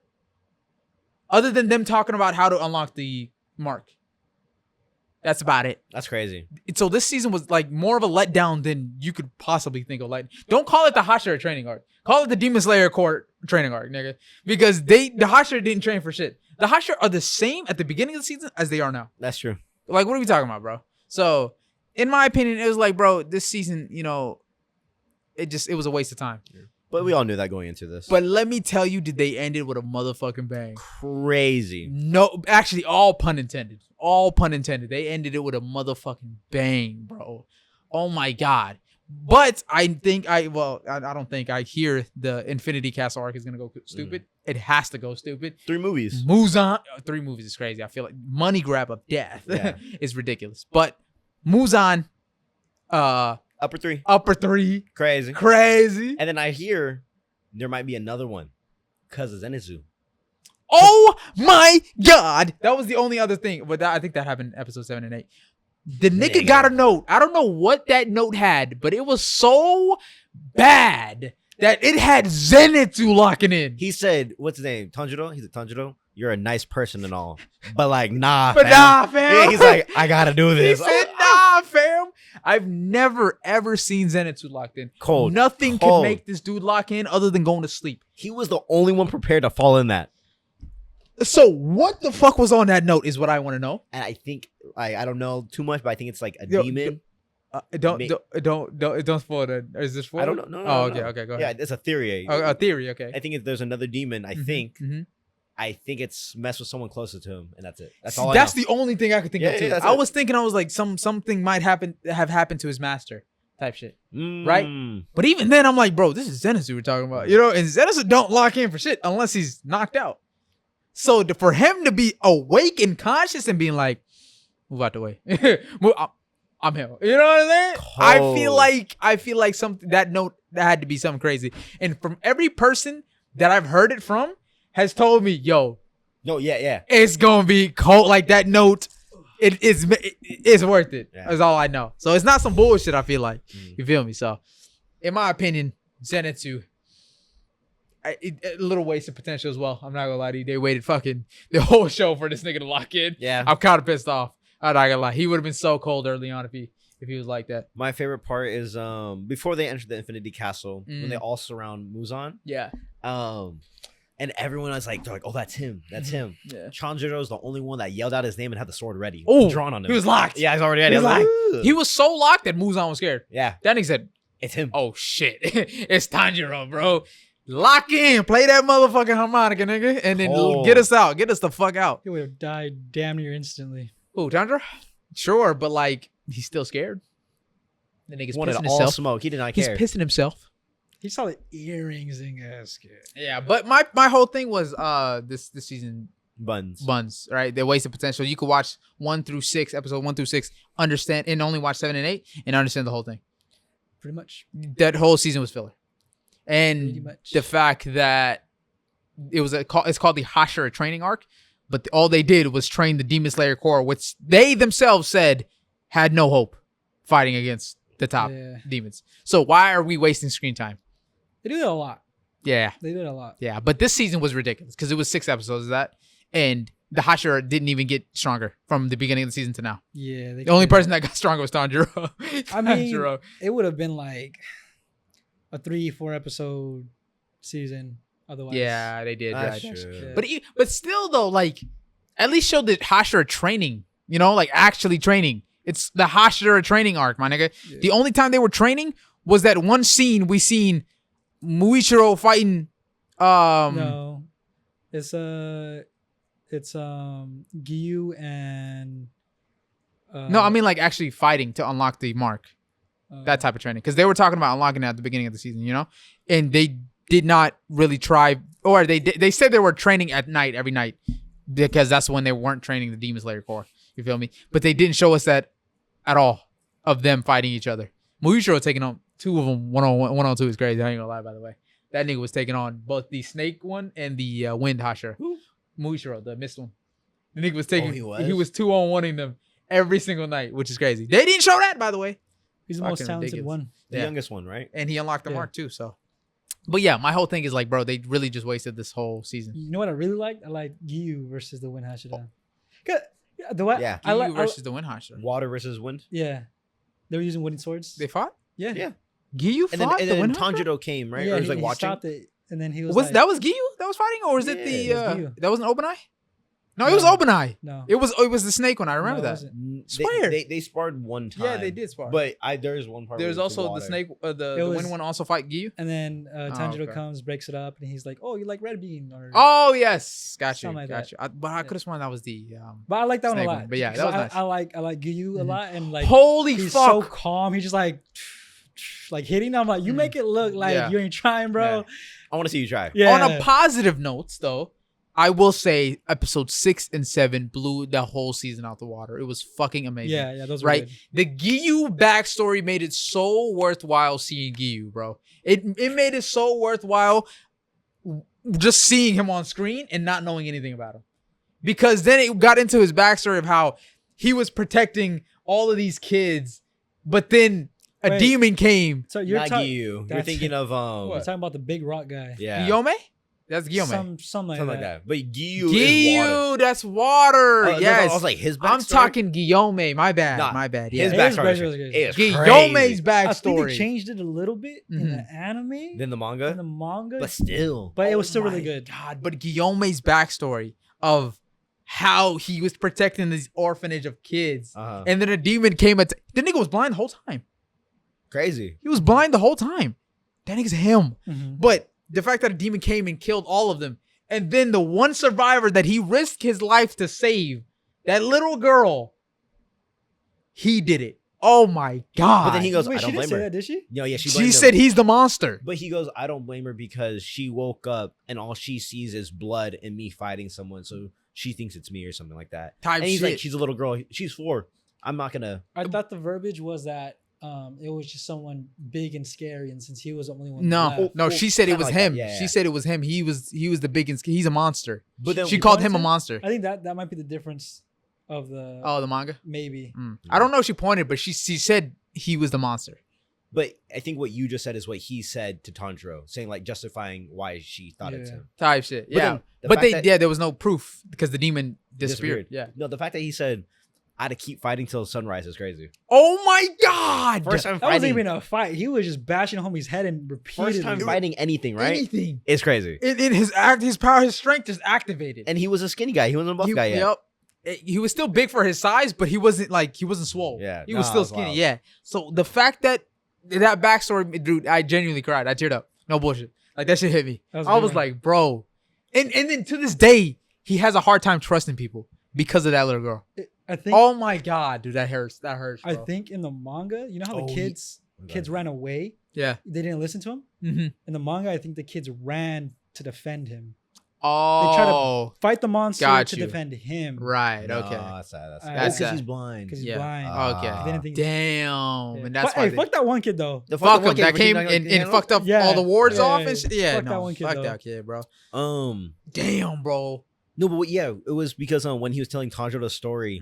Other than them talking about how to unlock the mark. That's about it. That's crazy. So this season was like more of a letdown than you could possibly think of. Like, don't call it the Hashira training arc. Call it the Demon Slayer Court training arc, nigga. Because the Hashira didn't train for shit. The Hashira are the same at the beginning of the season as they are now. That's true. Like, what are we talking about, bro? So, in my opinion, it was like, bro, this season, it was a waste of time. But we all knew that going into this. But let me tell you, did they end it with a motherfucking bang? Crazy. No, actually, all pun intended. All pun intended. They ended it with a motherfucking bang, bro. Oh my God. But I don't think I hear the Infinity Castle arc is going to go stupid. It has to go stupid. 3 movies. Muzan, 3 movies is crazy. I feel like money grab of death Yeah. is ridiculous. But Muzan, Upper 3. upper 3, Crazy. crazy. And then I hear there might be another one. Because of Zenitsu. Oh my God. That was the only other thing. But I think that happened in episode 7 and 8. The nigga got a note. I don't know what that note had, but it was so bad that it had Zenitsu locking in. He said, what's his name? Tanjiro? He's like, Tanjiro, you're a nice person and all. But like, nah, but fam. nah, fam. Yeah, he's like, I gotta do this. He said, nah, fam. I've never, ever seen Zenitsu locked in. Cold. Nothing can make this dude lock in other than going to sleep. He was the only one prepared to fall in that. So what the fuck was on that note is what I want to know. And I think, I don't know too much, but I think it's like a demon. Don't spoil it. Is this spoiled? I don't know. No, oh, no. Okay, go ahead. Yeah, it's a theory. A theory, okay. I think if there's another demon, I think it's messed with someone closer to him, and that's it. That's all. That's the only thing I could think of too. I was thinking, I was like, something might have happened to his master, type shit, right? But even then, I'm like, bro, this is Zenitsu we're talking about, you know. And Zenitsu don't lock in for shit unless he's knocked out. So for him to be awake and conscious and being like, move out the way, I'm him. You know what I'm saying? Cold. I feel like something that note that had to be something crazy. And from every person that I've heard it from has told me, yo, no, yeah, it's gonna be cold. Like that note, it's worth it. Yeah. That's all I know. So it's not some bullshit. I feel like you feel me. So, in my opinion, Zenitsu. A little waste of potential as well. I'm not gonna lie to you. They waited fucking the whole show for this nigga to lock in. Yeah, I'm kind of pissed off. I'm not gonna lie. He would have been so cold early on if he was like that. My favorite part is before they enter the Infinity Castle when they all surround Muzan. Yeah. And everyone was like, they're like, oh, that's him. That's him. Yeah. Tanjiro is the only one that yelled out his name and had the sword ready. Oh, drawn on him. He was locked. Yeah, he's already ready. He was so locked that Muzan was scared. Yeah. That nigga said, it's him. Oh shit. It's Tanjiro, bro. Lock in, play that motherfucking harmonica, nigga, and then get us out. Get us the fuck out. He would have died damn near instantly. Ooh, Tanjiro? Sure, but like, he's still scared. The nigga's wanted pissing all himself. Smoke. He did not care. He's pissing himself. He saw the earrings and got scared. Yeah, but my whole thing was this season buns, right? They wasted potential. You could watch 1 through 6, episode 1 through 6, understand, and only watch 7 and 8 and understand the whole thing. Pretty much. That whole season was filler. And the fact that it's called the Hashira training arc, but all they did was train the Demon Slayer Corps, which they themselves said had no hope fighting against the top demons. So why are we wasting screen time? They do it a lot. Yeah. They did a lot. Yeah, but this season was ridiculous because it was 6 episodes of that, and the Hashira didn't even get stronger from the beginning of the season to now. Yeah. The only person that got stronger was Tanjiro. I mean, it would have been like a 3-4 episode season otherwise. Yeah, they did. That's right. true. But still though, like, at least show the Hashira training, you know, like actually training. It's the Hashira training arc, my nigga. Yeah. The only time they were training was that one scene we seen Muichiro fighting no. It's Giyu and no, I mean like actually fighting to unlock the mark. That type of training. Because they were talking about unlocking it at the beginning of the season, you know? And they did not really try, or they said they were training at night, every night, because that's when they weren't training the Demon Slayer Corps. You feel me? But they didn't show us that at all, of them fighting each other. Muichiro taking on 2 of them, 1-on-2 is crazy. I ain't gonna lie, by the way. That nigga was taking on both the snake one and the wind Hashira. Who? Muichiro, the mist one. The nigga was taking, he was 2-on-1ing them every single night, which is crazy. They didn't show that, by the way. He's the most talented one. The youngest one, right? And he unlocked the mark too, so. But yeah, my whole thing is like, bro, they really just wasted this whole season. You know what I really liked? I like Giyu versus the Wind Hashira. Giyu versus the Wind Hashira. Water versus wind? Yeah. They were using wooden swords. They fought? Yeah. Giyu fought and then Tanjiro came, right? Yeah, or he was like he watching? stopped it, and then he was that was Giyu that was fighting? Or was it the, that wasn't Open Eye? No, it was Open Eye. No. It was the snake one. I remember that. Swear. They sparred one time. Yeah, they did spar. But there's one part. There's also the snake, the wind one also fight Giyu. And then Tanjiro comes, breaks it up, and he's like, "Oh, you like Red Bean?" Or yes, got you. Like but I could have sworn that was the. But I like that one a lot. One. But yeah, that was nice. I like Giyu a lot, and like holy he's fuck, so calm. He's just like hitting them. Like you make it look like you ain't trying, bro. Yeah. I want to see you try. Yeah. On a positive note, though. I will say episode 6 and 7 blew the whole season out the water. It was fucking amazing. Yeah, those were right. Good. The Giyu backstory made it so worthwhile seeing Giyu, bro. It made it so worthwhile. just seeing him on screen and not knowing anything about him. Because then it got into his backstory of how he was protecting all of these kids, but then a demon came. So you're You're thinking of You're talking about the big rock guy. Yeah. Guillaume? That's Guillaume. Something like that. But Guillaume is water. That's water. Yes. I was like, his backstory? I'm talking Guillaume. My bad. My bad. Yeah. His backstory is Guillaume's backstory. I think they changed it a little bit in the anime. Than the manga? In the manga. But still. But it was still really good. God, but Guillaume's backstory of how he was protecting this orphanage of kids. And then a demon came. The nigga was blind the whole time. Crazy. He was blind the whole time. That nigga's him. But the fact that a demon came and killed all of them, and then the one survivor that he risked his life to save, that little girl, he did it. Oh my God. But then he goes, Wait, I don't blame her. That, did she? No, yeah, she said he's the monster. But he goes, I don't blame her because she woke up and all she sees is blood and me fighting someone. So she thinks it's me or something like that. And he's like, she's a little girl. She's 4. I'm not going to. I thought the verbiage was that it was just someone big and scary, and since he was the only one, no, she said it was him. Yeah. She said it was him. He was the big and he's a monster. But then she called him a monster. I think that might be the difference of the the manga. Maybe I don't know if she pointed, but she said he was the monster. But I think what you just said is what he said to Tanjiro, saying like justifying why she thought it's him. Type shit. Yeah. But there was no proof because the demon disappeared. Yeah. No, the fact that he said I had to keep fighting till sunrise is crazy. Oh my God! First time that wasn't even a fight. He was just bashing homie's head and repeatedly. First time fighting anything, right? Anything. It's crazy. In his power, his strength is activated. And he was a skinny guy. He wasn't a buff guy yet. Yep. He was still big for his size, but he wasn't swole. Yeah. He was still skinny. Wild. Yeah. So the fact that backstory, dude, I genuinely cried. I teared up. No bullshit. Like that shit hit me. I was like, bro. And then to this day, he has a hard time trusting people because of that little girl. I think. Oh my God, dude, that hurts. That hurts. Bro. I think in the manga, you know how the kids ran away. Yeah. They didn't listen to him. In the manga, I think the kids ran to defend him. Oh. They try to fight the monster to defend him. Right. Okay. That's sad. That's because he's blind. Because he's blind. Okay. Damn. And that's why. Fuck that one kid though. Fuck him. That came and fucked up all the wards off and shit. Yeah. Fuck that one kid. Fuck that kid, bro. Damn, bro. No, but it was because when he was telling Tanjiro the story,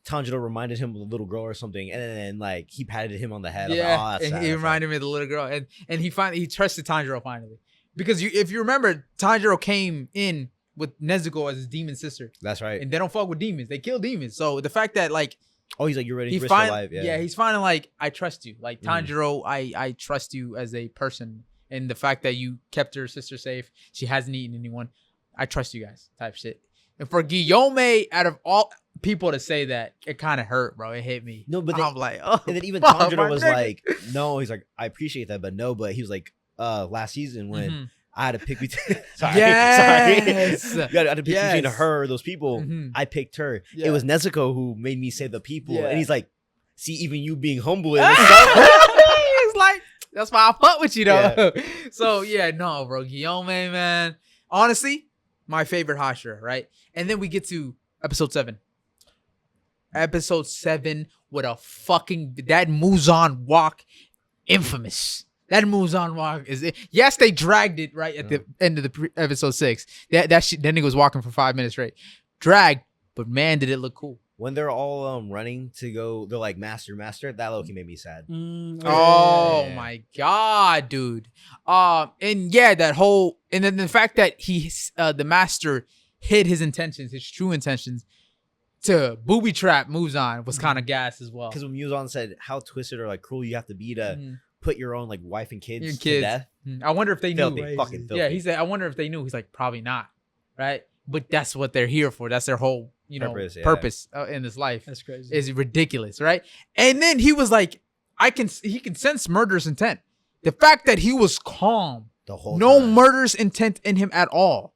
Tanjiro reminded him of the little girl or something, and then like he patted him on the head. Yeah, and he reminded me of the little girl, and he trusted Tanjiro finally, because if you remember, Tanjiro came in with Nezuko as his demon sister. That's right. And they don't fuck with demons; they kill demons. So the fact that like, he's like, you're ready to risk your life. Yeah, he's finally like, I trust you, like Tanjiro, I trust you as a person, and the fact that you kept your sister safe, she hasn't eaten anyone. I trust you guys, type shit. And for Guillaume, out of all people to say that, it kind of hurt, bro. It hit me. No, but I'm like, oh. And then even Tanjiro was like, no. He's like, I appreciate that, but no. But he was like, last season when I had to pick between, sorry, you had to pick between her or those people. I picked her. Yeah. It was Nezuko who made me say the people, and he's like, see, even you being humble and stuff. He's like, that's why I fuck with you though. Yeah. So yeah, no, bro, Guillaume, man. Honestly, my favorite Hashira, right? And then we get to episode 7. Episode 7 with that Muzan walk, infamous. That Muzan walk is it. Yes, they dragged it right at the end of the episode 6. That nigga was walking for 5 minutes straight. Dragged, but man, did it look cool. When they're all running to go, they're like master. That low-key made me sad. My God, dude. And yeah, that whole, and then the fact that the master hid his intentions, his true intentions, to booby trap Muzan was kind of gas as well. Because when Muzan said how twisted or like cruel you have to be to put your own like wife and kids to death. I wonder if they knew. Fucking filthy. Yeah, he said, I wonder if they knew. He's like, probably not, right? But that's what they're here for. That's their whole, purpose in this life. That's crazy. Is ridiculous, right? And then he was like, he can sense murderous intent. The fact that he was calm, the whole no time. Murderous intent in him at all.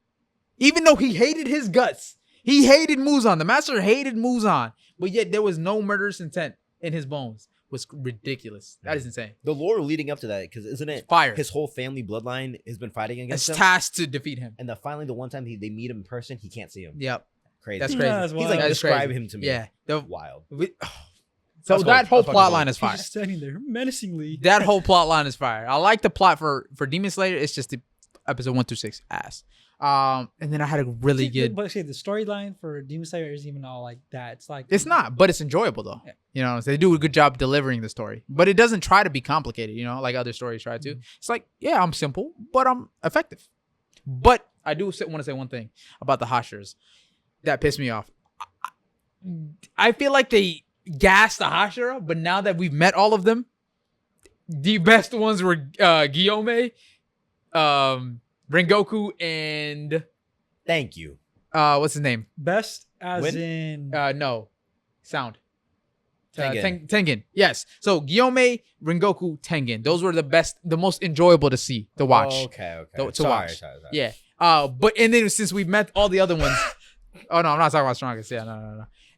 Even though he hated his guts, he hated Muzan. The master hated Muzan, but yet there was no murderous intent in his bones. Was ridiculous. That is insane. The lore leading up to that, because isn't it fire? His whole family bloodline has been fighting against him. It's tasked to defeat him. And finally, the one time they meet him in person, he can't see him. Yep. Crazy. That's crazy. Yeah, He's like, describe him to me. Yeah. Wild. So that whole plot line is fire. He's just standing there menacingly. That whole plot line is fire. I like the plot for Demon Slayer. It's just the episode 1 through 6 ass. And then I had a really good. But see, the storyline for Demon Slayer isn't even all like that. It's like it's not, but it's enjoyable though. Yeah. You know, so they do a good job delivering the story, but it doesn't try to be complicated. You know, like other stories try to. It's like, yeah, I'm simple, but I'm effective. But I do want to say one thing about the Hashers that pissed me off. I feel like they gassed the Hashira, but now that we've met all of them, the best ones were Guillaume, Rengoku, and thank you. What's his name? Best as in no, sound. Tengen. Tengen. Yes. So Guillaume, Rengoku, Tengen. Those were the best, the most enjoyable to watch. Oh, okay. To watch. Sorry. Yeah. But and then since we've met all the other ones, oh no, I'm not talking about strongest. Yeah,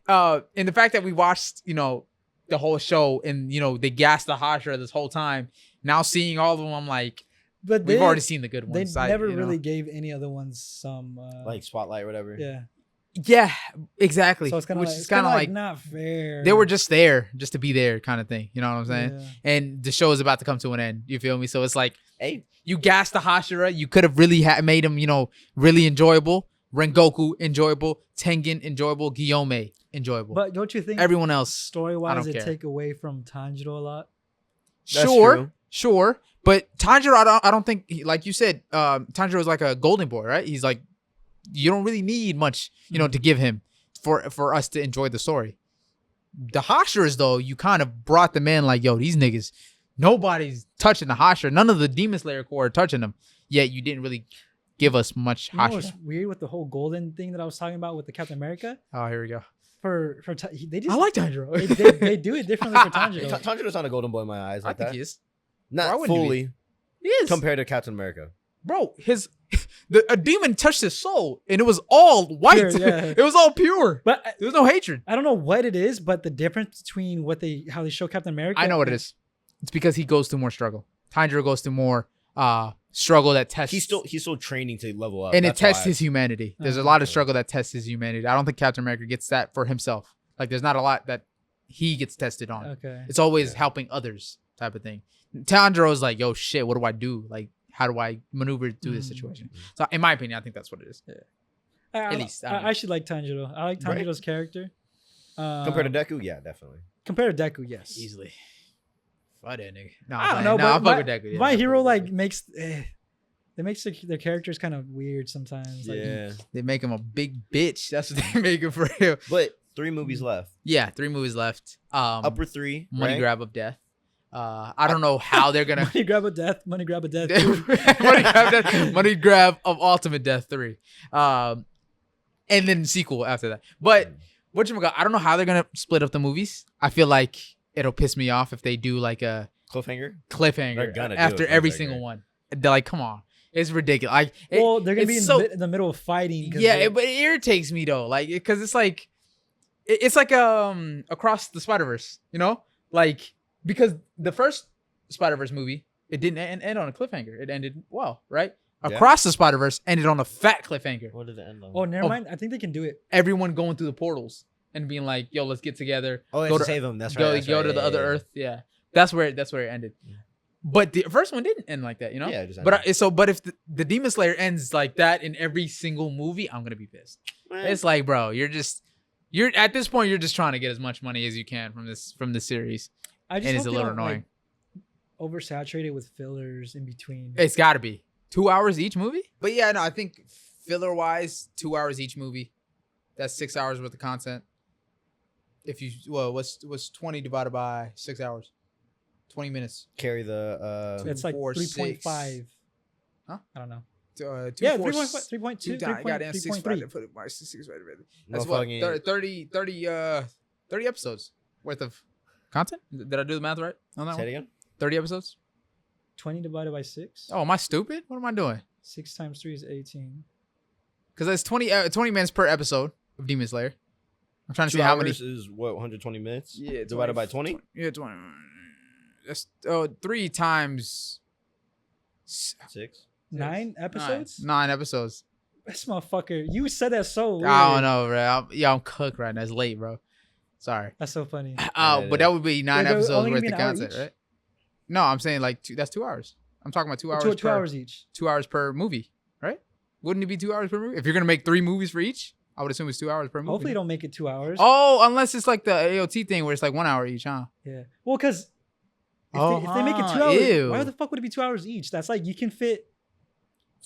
no. And the fact that we watched, you know, the whole show and, you know, they gassed the Hashira this whole time. Now seeing all of them, I'm like, but we've already seen the good ones. They never really gave any other ones some like spotlight or whatever. Yeah. Yeah, exactly. So it's kind of like not fair. They were just there, just to be there, kind of thing. You know what I'm saying? Yeah. And the show is about to come to an end. You feel me? So it's like, hey, you gassed the Hashira. You could have really made him, you know, really enjoyable. Rengoku enjoyable. Tengen enjoyable. Guillaume enjoyable. But don't you think everyone else story-wise it take away from Tanjiro a lot? Sure. But Tanjiro, I don't think, like you said, Tanjiro is like a golden boy, right? He's like, you don't really need much, you know, to give him for us to enjoy the story. The Hashiras, though, you kind of brought them in like, yo, these niggas, nobody's touching the Hashira. None of the Demon Slayer Corps are touching them. Yet you didn't really give us much Hashira. You know what's weird with the whole golden thing that I was talking about with the Captain America? Oh, here we go. They just, I like Tanjiro. they do it differently for Tanjiro. Tanjiro's not a golden boy in my eyes. Like I think he is. Not fully. He is. Compared to Captain America. Bro, a demon touched his soul and it was all white. Pure, yeah. It was all pure. But there was no hatred. I don't know what it is, but the difference between how they show Captain America. I know what it is. It's because he goes through more struggle. Tanjiro goes through more struggle that tests. He's still training to level up. And it tests his humanity. There's a lot of struggle that tests his humanity. I don't think Captain America gets that for himself. Like there's not a lot that he gets tested on. Okay. It's always helping others type of thing. Tanjiro is like, yo, shit, what do I do? Like, how do I maneuver through this situation? So, in my opinion, I think that's what it is. Yeah. At least I should like Tanjiro. I like Tanjiro's character. Compared to Deku, yeah, definitely. Compared to Deku, yes, easily. Fuck that nigga. I don't know, but I'm fucking Deku. Yeah, my hero like makes they makes their characters kind of weird sometimes. Yeah, like, they make him a big bitch. That's what they make him for real. But 3 movies left. Yeah, 3 movies left. Upper 3, Money Grab of Death. I don't know how they're gonna money grab of death. Money grab of death. Money grab of Ultimate Death 3. And then sequel after that. But whatchamacallit, I don't know how they're gonna split up the movies. I feel like it'll piss me off if they do like a cliffhanger they're gonna after every single one. They're like, come on. It's ridiculous. They're gonna be in the middle of fighting. Yeah, but it irritates me though. Like, because it's like Across the Spider-Verse, you know? Like, because the first Spider-Verse movie, it didn't end on a cliffhanger. It ended well, right? Yeah. Across the Spider-Verse ended on a fat cliffhanger. What did it end on? Oh, never mind. I think they can do it. Everyone going through the portals and being like, "Yo, let's get together." Oh, go to save them. That's right. Go to the other Earth. Yeah, that's where it ended. Yeah. But the first one didn't end like that, you know. Yeah, but if the Demon Slayer ends like that in every single movie, I'm gonna be pissed. It's like, bro, you're at this point, you're just trying to get as much money as you can from this series. And it's a little annoying. Like, oversaturated with fillers in between. It's got to be 2 hours each movie. But yeah, no, I think filler wise, 2 hours each movie. That's 6 hours worth of content. If you what's 20 divided by 6 hours? 20 minutes. Carry the it's like 3.5. Huh? I don't know. 3.2. Goddamn 6.3. That's what 30 episodes worth of content? Did I do the math right on that one? Say it again. 30 episodes? 20 divided by 6. Oh, am I stupid? What am I doing? 6 times 3 is 18. Because that's 20 minutes per episode of Demon Slayer. I'm trying to see how many. Is what, 120 minutes? Yeah. Divided by 20? Yeah, 20. That's 3 times 6. 9 episodes? 9 episodes. This motherfucker. You said that so weird. I don't know, bro. I'm cooked right now. It's late, bro. Sorry. That's so funny. But that would be 9 episodes worth of content, right? No, I'm saying like that's 2 hours. I'm talking about 2 hours. 2 hours each. 2 hours per movie, right? Wouldn't it be 2 hours per movie? If you're gonna make 3 movies for each, I would assume it's 2 hours per movie. Hopefully, don't make it 2 hours. Oh, unless it's like the AOT thing where it's like 1 hour each, huh? Yeah. Well, because if they make it 2 hours, why the fuck would it be 2 hours each? That's like you can fit.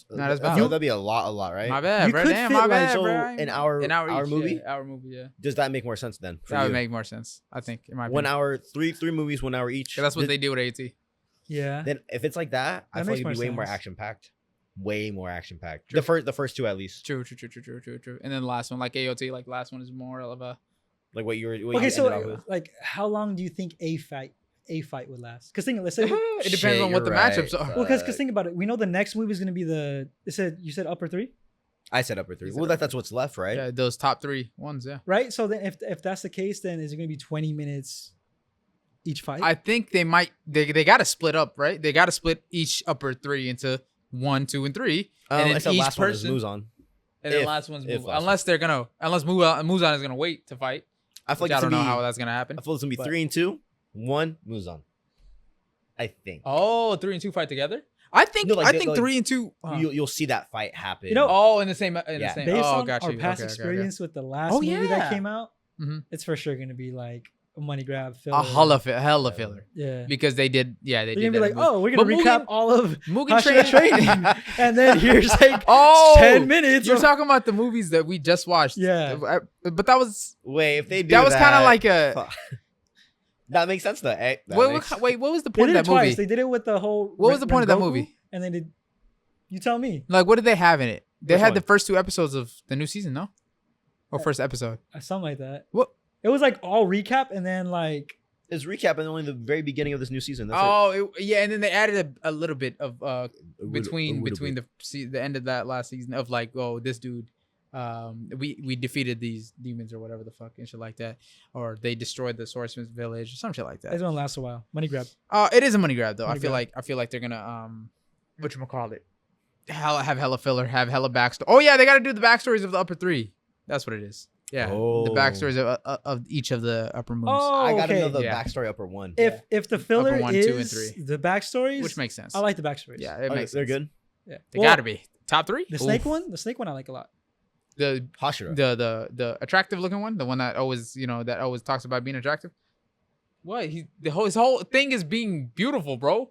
No, that's valid. That'd be a lot, right? My bad, You bro. could Damn, fit, my like, bad, So bro. an hour each, movie? Yeah, hour movie, yeah. Does that make more sense then? That would make more sense, I think. In my 1 opinion. hour, three movies, 1 hour each. That's what they do with AOT. Yeah. Then if it's like that, I feel like it'd be way more action packed. Way more action packed. The first two at least. True. And then the last one, like AOT, like last one is more of a. Like what you were. Okay, so like, how long do you think a fight would last? Because let's say it depends on what the matchups are. Well, because think about it, we know the next movie is gonna be you said upper 3. I said upper 3. Well, that's what's left, right? Yeah, those top 3 ones, yeah. Right. So then, if that's the case, then is it gonna be 20 minutes each fight? I think they might. They got to split up, right? They got to split each upper 3 into 1, 2, and 3, and then each last person one is on. And then last one's move. Unless Muzan is gonna wait to fight. I feel like I don't know how that's gonna happen. I feel it's gonna be 3 and 2, 1 Muzan. I think. Oh, 3 and 2 fight together. I think 3 and 2. You'll see that fight happen. You know, in the same. Based on our past experience with the last movie that came out, it's for sure gonna be like a money grab filler. A hella filler. Yeah. Because they did. Yeah, they did. They're gonna be like, we're gonna recap all of Mugen training, and then here's like 10 minutes. You're talking about the movies that we just watched. Yeah. But that was. Wait, if they do that was kind of like a. That makes sense though. Wait, what was the point of that movie? They did it with the whole. What was the point of that movie? And they did. You tell me. Like, what did they have in it? They had the first 2 episodes of the new season, no? Or first episode? Something like that. What? It was like all recap, and then like. It's recapping only the very beginning of this new season. That's yeah, and then they added a little bit of between the end of that last season of like, this dude. We defeated these demons or whatever the fuck and shit like that, or they destroyed the Swordsman's village or some shit like that. It's gonna last a while. Money grab. It is a money grab though. I feel like they're gonna whatchamacallit, have hella filler, have hella backstory. Oh yeah, they gotta do the backstories of the upper 3. That's what it is. Yeah, the backstories of each of the upper moons. Oh, I gotta know the backstory upper 1. If the filler upper 1, is 2, and 3. The backstories, which makes sense. I like the backstories. Yeah, it makes sense. They're good. Yeah, they gotta be top 3. The snake one I like a lot. The Hashira. The attractive looking one, the one that always talks about being attractive. What his whole thing is being beautiful, bro.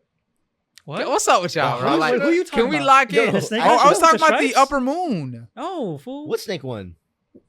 What? What's up with y'all, bro? Like, who you talking can we about? lock in? I was talking about the upper moon. Oh, fool. What snake one?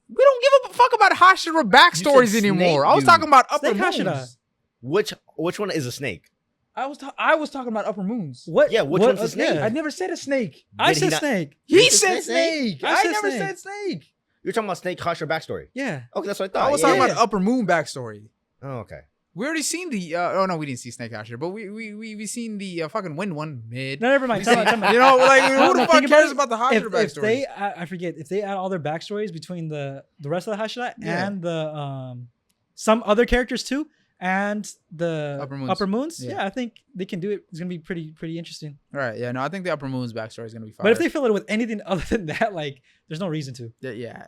We don't give a fuck about Hashira backstories anymore. I was talking about upper moons. Hashira. Which one is a snake? I was talking about upper moons. What? Yeah, which one's a snake? I never said a snake. I said snake. He said snake. I never said snake. You're talking about Snake Hashira backstory. Yeah. Okay, that's what I thought. I was talking about upper moon backstory. Oh, okay. We already seen the. Oh no, we didn't see Snake Hashira, but we seen the fucking wind one mid. No, never mind. Tell me. You know, like who the fuck cares about the Hashira backstory? I forget if they add all their backstories between the rest of the Hashira and the some other characters too, and the upper moons. Yeah, I think they can do it. It's gonna be pretty interesting. Right. Yeah. No, I think the upper moon's backstory is gonna be fire. But if they fill it with anything other than that, like, there's no reason to. Yeah.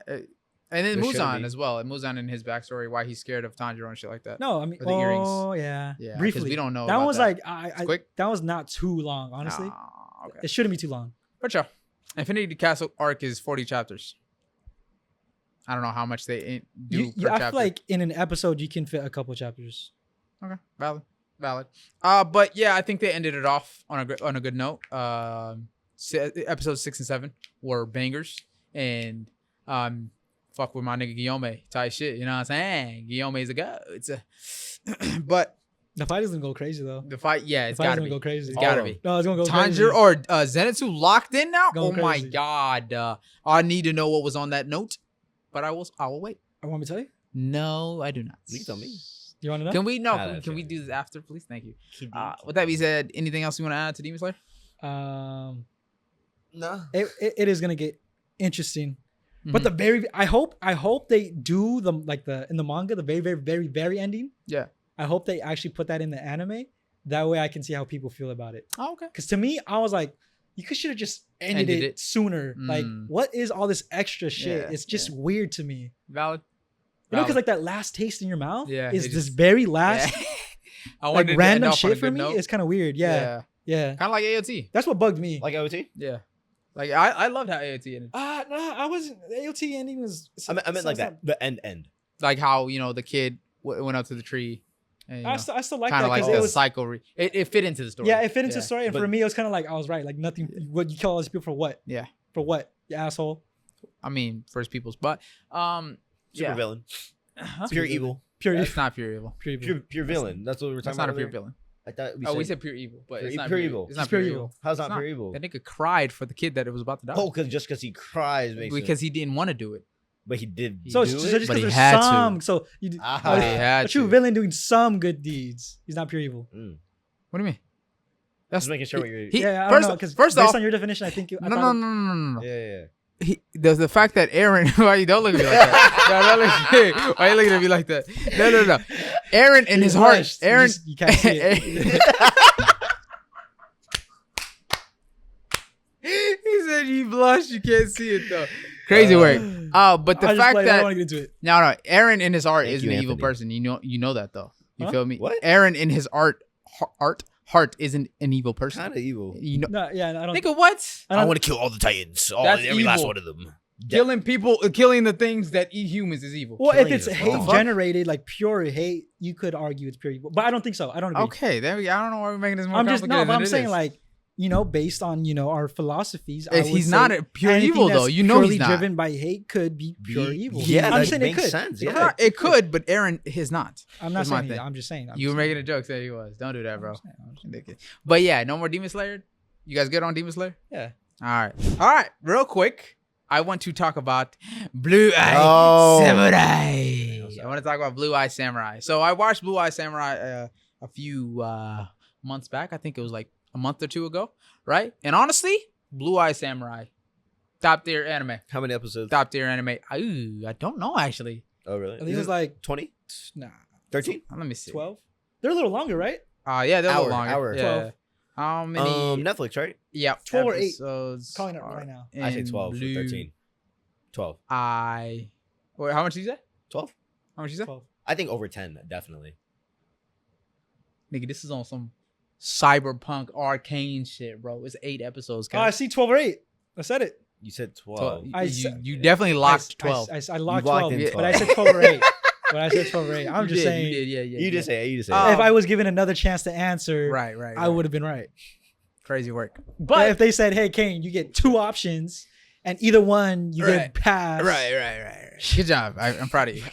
And then Muzan as well. And Muzan and his backstory, why he's scared of Tanjiro and shit like that. No, I mean, yeah. Yeah. Briefly, we don't know. That was that. like quick. That was not too long, honestly. Okay. It shouldn't be too long. But yeah, Infinity Castle arc is 40 chapters. I don't know how much they do per chapter. I feel like in an episode you can fit a couple chapters. Okay, valid. But yeah, I think they ended it off on a good note. Episodes 6 and 7 were bangers, and fuck with my nigga Guillaume type shit. You know what I'm saying? Guillaume's a goat. But the fight is gonna go crazy though. The fight, yeah, it's gotta go crazy. It's gotta be. No, it's gonna go Tanjiro crazy. or Zenitsu locked in now. Going Oh my crazy. god! I need to know what was on that note, but I will wait. I want me to tell you. No, I do not. You tell me. You want to know? Can we Can we do this after, please? Thank you. With that being said, anything else you want to add to Demon Slayer? No. It is gonna get interesting. But I hope they do in the manga, the very, very, very, very ending. Yeah. I hope they actually put that in the anime. That way I can see how people feel about it. Oh, okay. Because to me, I was like, you should have just ended it sooner. Like, what is all this extra shit? Yeah, it's just weird to me. Valid. You know, because like that last taste in your mouth is this just, very last I like random shit for me. It's kind of weird. Yeah. Kind of like AOT. That's what bugged me. Like AOT? Yeah. Like I loved how AOT ended. No, I wasn't. The AOT ending was. I meant like that. The end. Like how the kid went up to the tree. And, I still like kind that of like because the it was cycle. It fit into the story. Yeah, it fit into the story, and for me, it was kind of like I was right. Like nothing. What you kill all these people for what? Yeah. For what? You asshole. I mean, First People's, but Super villain. Pure evil. It's not pure evil. Pure villain. That's what we were talking about. That's not a pure villain. I thought we said pure evil, but it's not pure evil. It's not pure evil. How's not pure evil? That nigga cried for the kid that it was about to die. Oh, because he cries because he didn't want to do it. But he did. So do just it? because But he there's had some, to. so you But he had a true to. villain doing some good deeds. He's not pure evil. What do you mean? Just making sure what you're. I don't know, because first based off, on your definition, I think you. No. Yeah. The fact that Aaron, why you don't look at me like that? No, don't look at me. Why you looking at me like that? No. Aaron in his heart. Aaron, you can't see it. He said you blushed. You can't see it though. Crazy work. But the fact I that don't want to get into it. no, Aaron in his heart isn't you, an evil Anthony. person. You know that though. You feel me? What? Aaron in his heart isn't an evil person. Kind of evil. You know, No, yeah, I don't. nigga, what? I want to kill all the Titans. That's Every last evil. one of them. Killing people, killing the things that eat humans is evil. Well, if killing it's is hate wrong. generated, like pure hate, you could argue it's pure evil. But I don't think so. I don't agree. Okay, there we go. I don't know why we're making this more I'm just complicated but than I'm it saying is. like, based on our philosophies, If I would he's say not a pure anything evil though. that's You know purely he's not. driven by hate could be pure evil. Yeah, I'm that just saying it makes could. sense. It Yeah. could. It could, but Aaron is not. I'm not That's my saying thing. that. I'm just saying. You were making a joke saying he was. Don't do that, bro. But yeah, no more Demon Slayer. You guys good on Demon Slayer? Yeah. All right. Real quick, I want to talk about Blue Eye Samurai. I want to talk about Blue Eye Samurai. So I watched Blue Eye Samurai a few months back. I think it was like a month or two ago, right? And honestly, Blue Eye Samurai, top tier anime. How many episodes? Top tier anime. I don't know actually. Oh, really? I think it was like 20? nah, 13? Let me see. 12. They're a little longer, right? Yeah, they're a little longer. Hour. Yeah. 12. How many? Netflix, right? Yeah, 12 or 8. episodes Calling it are right now. I say in 12 Blue 13. 12. Wait, how much did you say? 12? How much did you say? 12. I think over 10, definitely. Nigga, this is on some cyberpunk arcane shit, bro. It's 8 episodes. Oh, I see 12 or 8. I said it. You said 12. You definitely locked 12. I locked You locked 12, in but 12. I said 12 or 8. But I said 12 or 8. I'm You just did, saying. You did, yeah. You just say it. You just say Oh. it. If I was given another chance to answer, Right. I would have been right. Crazy work. But if they said, "Hey, Kane, you get 2 options, and either one you Right. get passed," Right. Good job. I'm proud of you.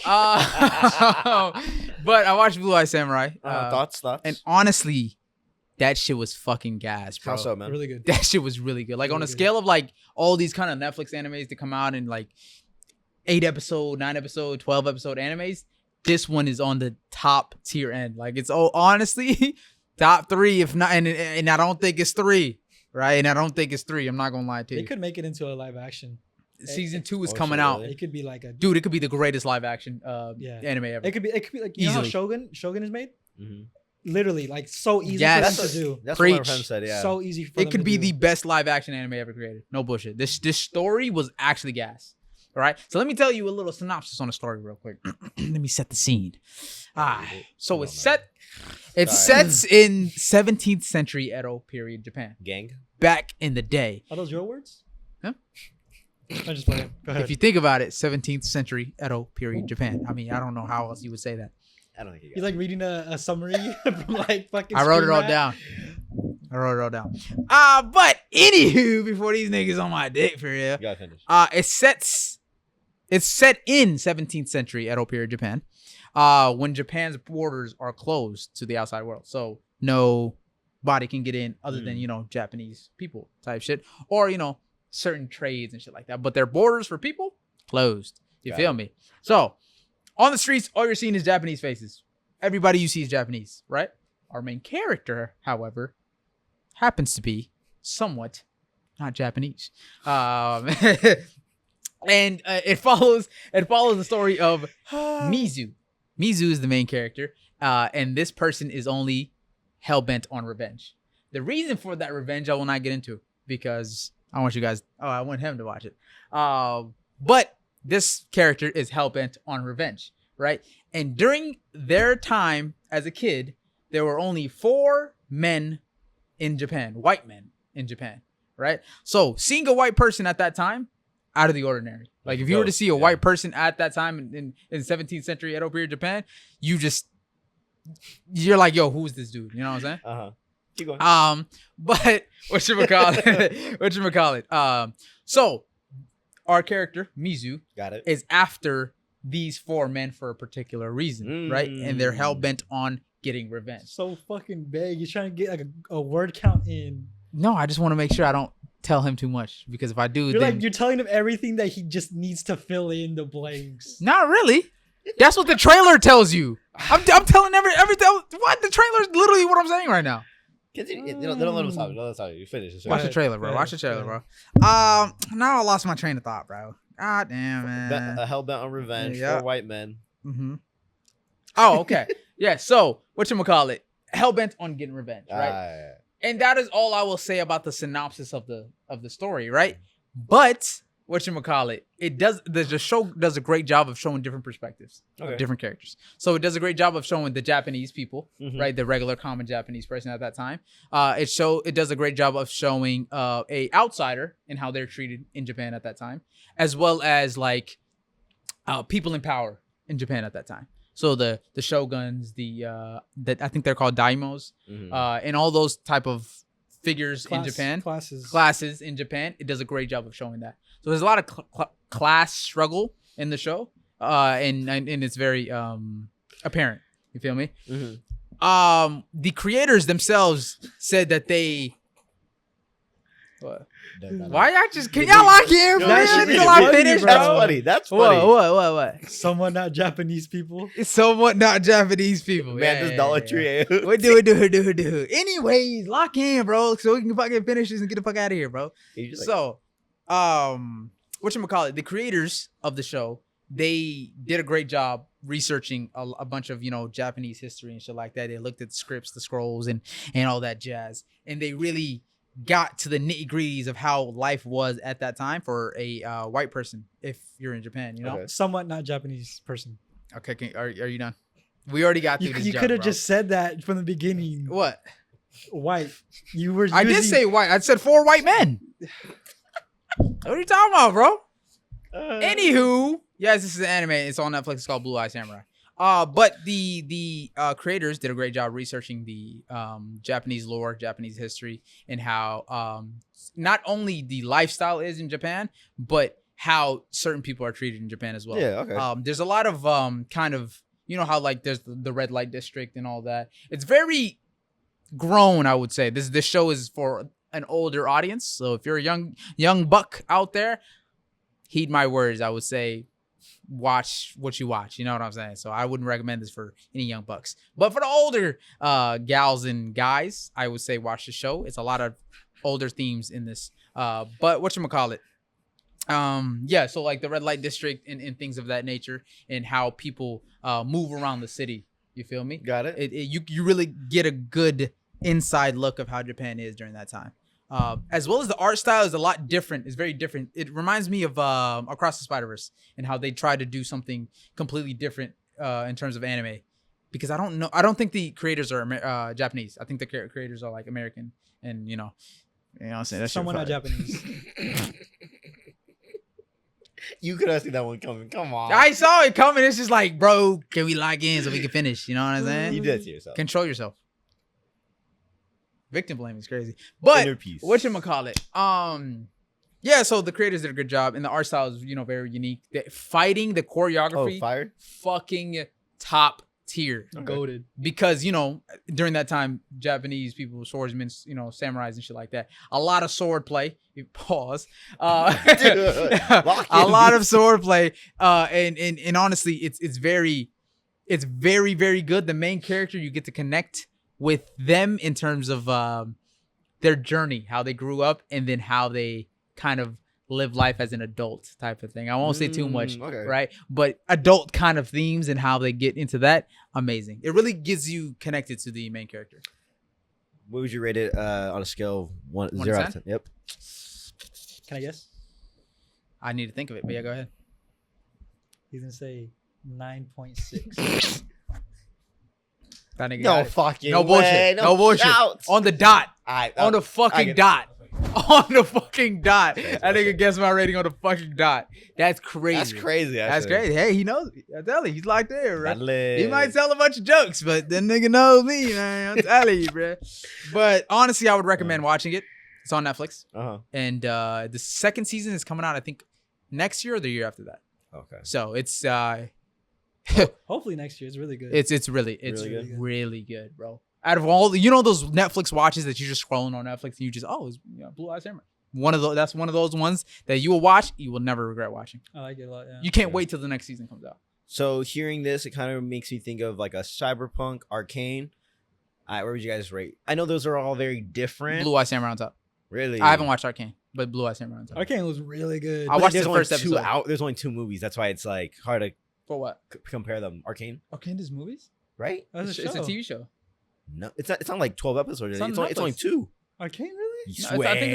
But I watched Blue Eye Samurai. Thoughts? And honestly, that shit was fucking gas, bro. How so, man? really good. That shit was really good. Like Really on a good. scale of like all these kind of Netflix animes that come out in like 8 episode, 9 episode, 12 episode animes, this one is on the top tier end. Like it's honestly top 3, if not, and I don't think it's 3, right? And I don't think it's 3. I'm not gonna lie to They you. could make it into a live action. Season 2 is Oh, coming shit, out, really? It could be like a. dude. It could be the greatest live action Yeah. anime ever. It could be like you know how Easily. Shogun is made. Mhm. Literally, like so easy Yes. for them to do. That's what my Preach. friend said, yeah. So easy for them It could to be do. the best live action anime ever created. No bullshit. This story was actually gas. All right. So let me tell you a little synopsis on the story real quick. Let me set the scene. So it's set. It Sorry. sets in 17th century Edo period Japan. Gang? Back in the day. Are those your words? Huh? I'm just playing. Go ahead. If you think about it, 17th century Edo period Japan. I mean, I don't know how else you would say that. I don't think you You got like reading a summary from like fucking. I wrote it all Screen Rant? down. But anywho, before these niggas on my dick for real. You gotta finish. It's set in 17th century Edo period Japan, when Japan's borders are closed to the outside world. So nobody can get in other than, Japanese people type shit, or, certain trades and shit like that. But their borders for people closed. You Got feel it. me? So on the streets, all you're seeing is Japanese faces. Everybody you see is Japanese, right? Our main character, however, happens to be somewhat not Japanese. And it follows the story of Mizu. Mizu is the main character, and this person is only hell-bent on revenge. The reason for that revenge I will not get into, because I want him to watch it. But this character is hell-bent on revenge, right? And during their time as a kid, there were only 4 men in Japan, white men in Japan, right? So seeing a white person at that time, out of the ordinary. Like if you were to see a white person at that time in 17th century Edo period Japan, you're like, yo, who's this dude? You know what I'm saying? Keep going. But whatchamacallit? So our character Mizu is after these 4 men for a particular reason, right? And they're hell bent on getting revenge. So fucking vague. You're trying to get like a word count in. No, I just want to make sure I don't tell him too much, because if I do, you're telling him everything that he just needs to fill in the blanks. Not really. That's what the trailer tells you. I'm telling everything. What the trailer is literally what I'm saying right now. They don't let him stop. Don't let him stop. You finish. Watch the trailer, bro. Watch the trailer, bro. Now I lost my train of thought, bro. God damn, man. A hell bent on revenge for white men. Mm-hmm. Oh, okay. Yeah. So whatchamacallit? Hell bent on getting revenge, right? And that is all I will say about the synopsis of the story, right? But whatchamacallit, the show does a great job of showing different perspectives of different characters. So it does a great job of showing the Japanese people, right? The regular common Japanese person at that time. It does a great job of showing a outsider and how they're treated in Japan at that time, as well as like people in power in Japan at that time. So the shoguns, that I think they're called daimos, and all those type of figures in Japan, classes in Japan. It does a great job of showing that. So there's a lot of class struggle in the show, and it's very apparent. You feel me? The creators themselves said that they. What? Why y'all just can y'all lock in? Until I finish, bro. That's funny. That's funny. What? Somewhat not Japanese people. It's somewhat not Japanese people. Man, this Dollar Tree. What do? Anyways, lock in, bro, so we can fucking finish this and get the fuck out of here, bro. So, whatchamacallit? The creators of the show, they did a great job researching a bunch of Japanese history and shit like that. They looked at the scripts, the scrolls, and all that jazz, and they really got to the nitty-gritties of how life was at that time for a white person if you're in Japan, Somewhat not Japanese person. Okay, are you done? We already got through this. You could have just said that from the beginning. What? White. You were. I did say white. I said 4 white men. What are you talking about, bro? Anywho, yes, this is an anime. It's on Netflix. It's called Blue Eye Samurai. But the creators did a great job researching the Japanese lore, Japanese history, and how not only the lifestyle is in Japan, but how certain people are treated in Japan as well. Yeah, okay. There's a lot of kind of, how like there's the red light district and all that. It's very grown, I would say. This show is for an older audience. So if you're a young buck out there, heed my words. I would say watch what you watch. You know what I'm saying? So I wouldn't recommend this for any young bucks. But for the older gals and guys, I would say watch the show. It's a lot of older themes in this. But whatchamacallit? Yeah, so like the red light district and things of that nature, and how people move around the city. You feel me? Got it. You really get a good inside look of how Japan is during that time. As well as the art style is a lot different. It's very different. It reminds me of Across the Spider-Verse and how they try to do something completely different in terms of anime. Because I don't know. I don't think the creators are Japanese. I think the creators are like American, and you know what I'm saying? That's someone not Japanese. You could have seen that one coming. Come on. I saw it coming. It's just like, bro, can we lock in so we can finish? You know what I'm saying? You did it to yourself. Control yourself. Victim blaming is crazy. But whatchamacallit? Yeah, so the creators did a good job, and the art style is, very unique. The fighting, the choreography, fucking top tier. Goated. Because, during that time, Japanese people, swordsmen, samurais and shit like that. A lot of sword play. Pause. A lot of sword play. And honestly, it's very, very good. The main character, you get to connect with them in terms of their journey, how they grew up, and then how they kind of live life as an adult type of thing. I won't say too much, right? But adult kind of themes and how they get into that, amazing. It really gets you connected to the main character. What would you rate it on a scale of 0 out of 10? Yep. Can I guess? I need to think of it, but yeah, go ahead. He's gonna say 9.6. No fucking no bullshit. way. No bullshit. Doubt. On the dot. On the fucking dot. On the fucking dot. That nigga guessed my rating on the fucking dot. That's crazy. That's crazy. That's crazy. Hey, he knows. I tell you, he's locked in, bro. Dale. He might tell a bunch of jokes, but that nigga knows me, man. I'm telling you, bro. But honestly, I would recommend watching it. It's on Netflix. And the second season is coming out, I think, next year or the year after that. Okay. So it's hopefully next year. It's really good. It's really good, bro. Out of all, those Netflix watches that you're just scrolling on Netflix and you just it's Blue Eye Samurai. That's one of those ones that you will watch, you will never regret watching. I like it a lot. Yeah. You can't wait till the next season comes out. So hearing this, it kind of makes me think of like a Cyberpunk, Arcane. Where would you guys rate? I know those are all very different. Blue Eye Samurai on top. Really? I haven't watched Arcane, but Blue Eye Samurai on top. Arcane was really good. I watched the first episode. There's only 2 movies. That's why it's like hard to for what compare them. Arcane does movies, right? It's a TV show. No, it's not like 12 episodes. It's only 2. Arcane, really? No, I think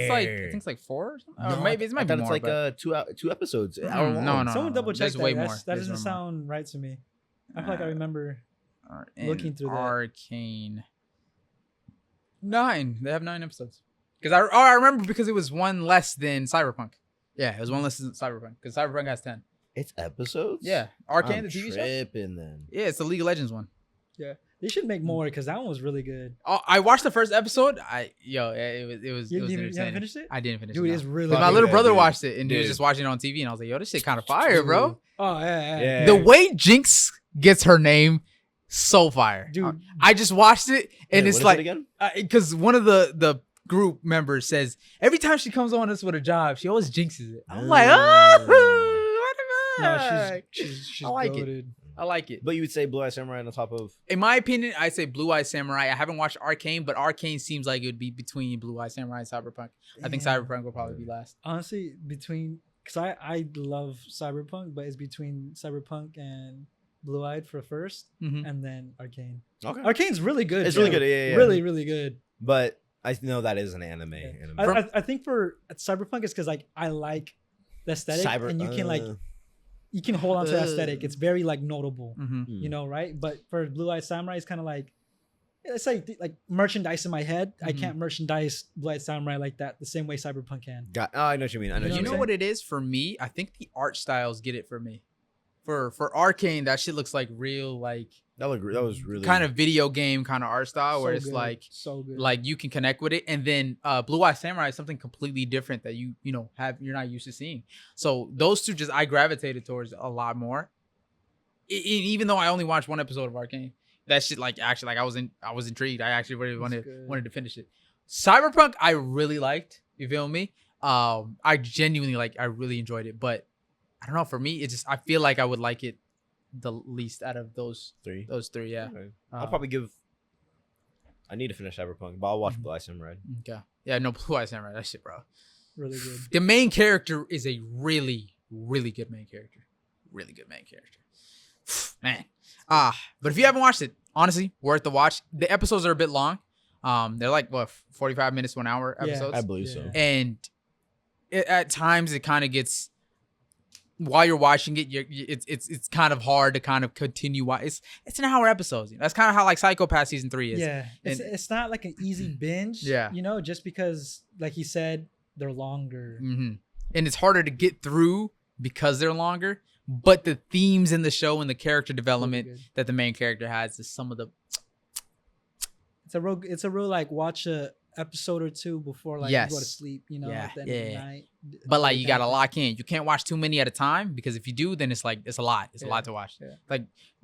it's like 4 or something. No, or maybe it might be more. It's like 2 episodes. No. Someone double check that. Way more. That doesn't sound right to me. I feel like I remember looking through that. Arcane 9. They have 9 episodes. Because I remember because it was one less than Cyberpunk. Yeah, it was one less than Cyberpunk because Cyberpunk has 10. It's episodes? Yeah. Arcane, the TV show? Tripping then. Yeah, it's the League of Legends one. Yeah. They should make more because that one was really good. I watched the first episode. It was You haven't finished it? I didn't finish it. Dude, it's really good. good. My little brother watched it and he was just watching it on TV and I was like, yo, this shit kind of fire, bro. Oh, yeah. The way Jinx gets her name, so fire. Dude. I just watched it and it's like, because one of the group members says, every time she comes on us with a job, she always jinxes it. I'm like, no, she's I like goated. it. I like it. But you would say Blue Eye Samurai on the top of... In my opinion, I say Blue Eye Samurai. I haven't watched Arcane, but Arcane seems like it would be between Blue Eye Samurai and Cyberpunk. I think Cyberpunk will probably be last. Honestly, because I love Cyberpunk, but it's between Cyberpunk and Blue Eyed for first, and then Arcane. Okay. Arcane's really good. It's really good. Yeah. Really, really good. But I know that is an anime. Yeah. I think for Cyberpunk, it's because like I like the aesthetic, and you can you can hold on to the aesthetic. It's very like notable, right? But for Blue Eye Samurai, it's kind of like it's like merchandise in my head. I can't merchandise Blue Eye Samurai like that the same way Cyberpunk can. I know what you mean. You know what it is for me? I think the art styles get it for me. For Arcane, that shit looks like real that was really kind of video game kind of art style where it's good. Like so good. Like you can connect with it, and then Blue Eye Samurai is something completely different that you're not used to seeing. So those two I gravitated towards a lot more. Even though I only watched 1 episode of Arcane, that shit I was intrigued. I actually really wanted to finish it. Cyberpunk I really liked. You feel me? I genuinely I really enjoyed it, but I don't know. For me, I feel like I would like it the least out of those 3. Those 3, yeah. Okay. I'll probably give. I need to finish Cyberpunk, but I'll watch Blue Eye Samurai. Okay. Yeah, no, Blue Eye Samurai. That shit, bro. Really good. The main character is a really, really good main character. Really good main character. Man. But if you haven't watched it, honestly, worth the watch. The episodes are a bit long. They're like 45 minutes to an hour episodes. I believe so. And at times it kind of gets. While you're watching it, it's kind of hard to kind of continue. It's an hour episodes. That's kind of how Psychopath season 3 is. Yeah, it's not like an easy binge. Yeah, just because, like he said, they're longer, and it's harder to get through because they're longer. But the themes in the show and the character development that the main character has is some of the. It's a real watch a episode or 2 before you go to sleep, at the end of the night. But you gotta lock in. You can't watch too many at a time because if you do, then it's a lot. It's a lot to watch. Yeah.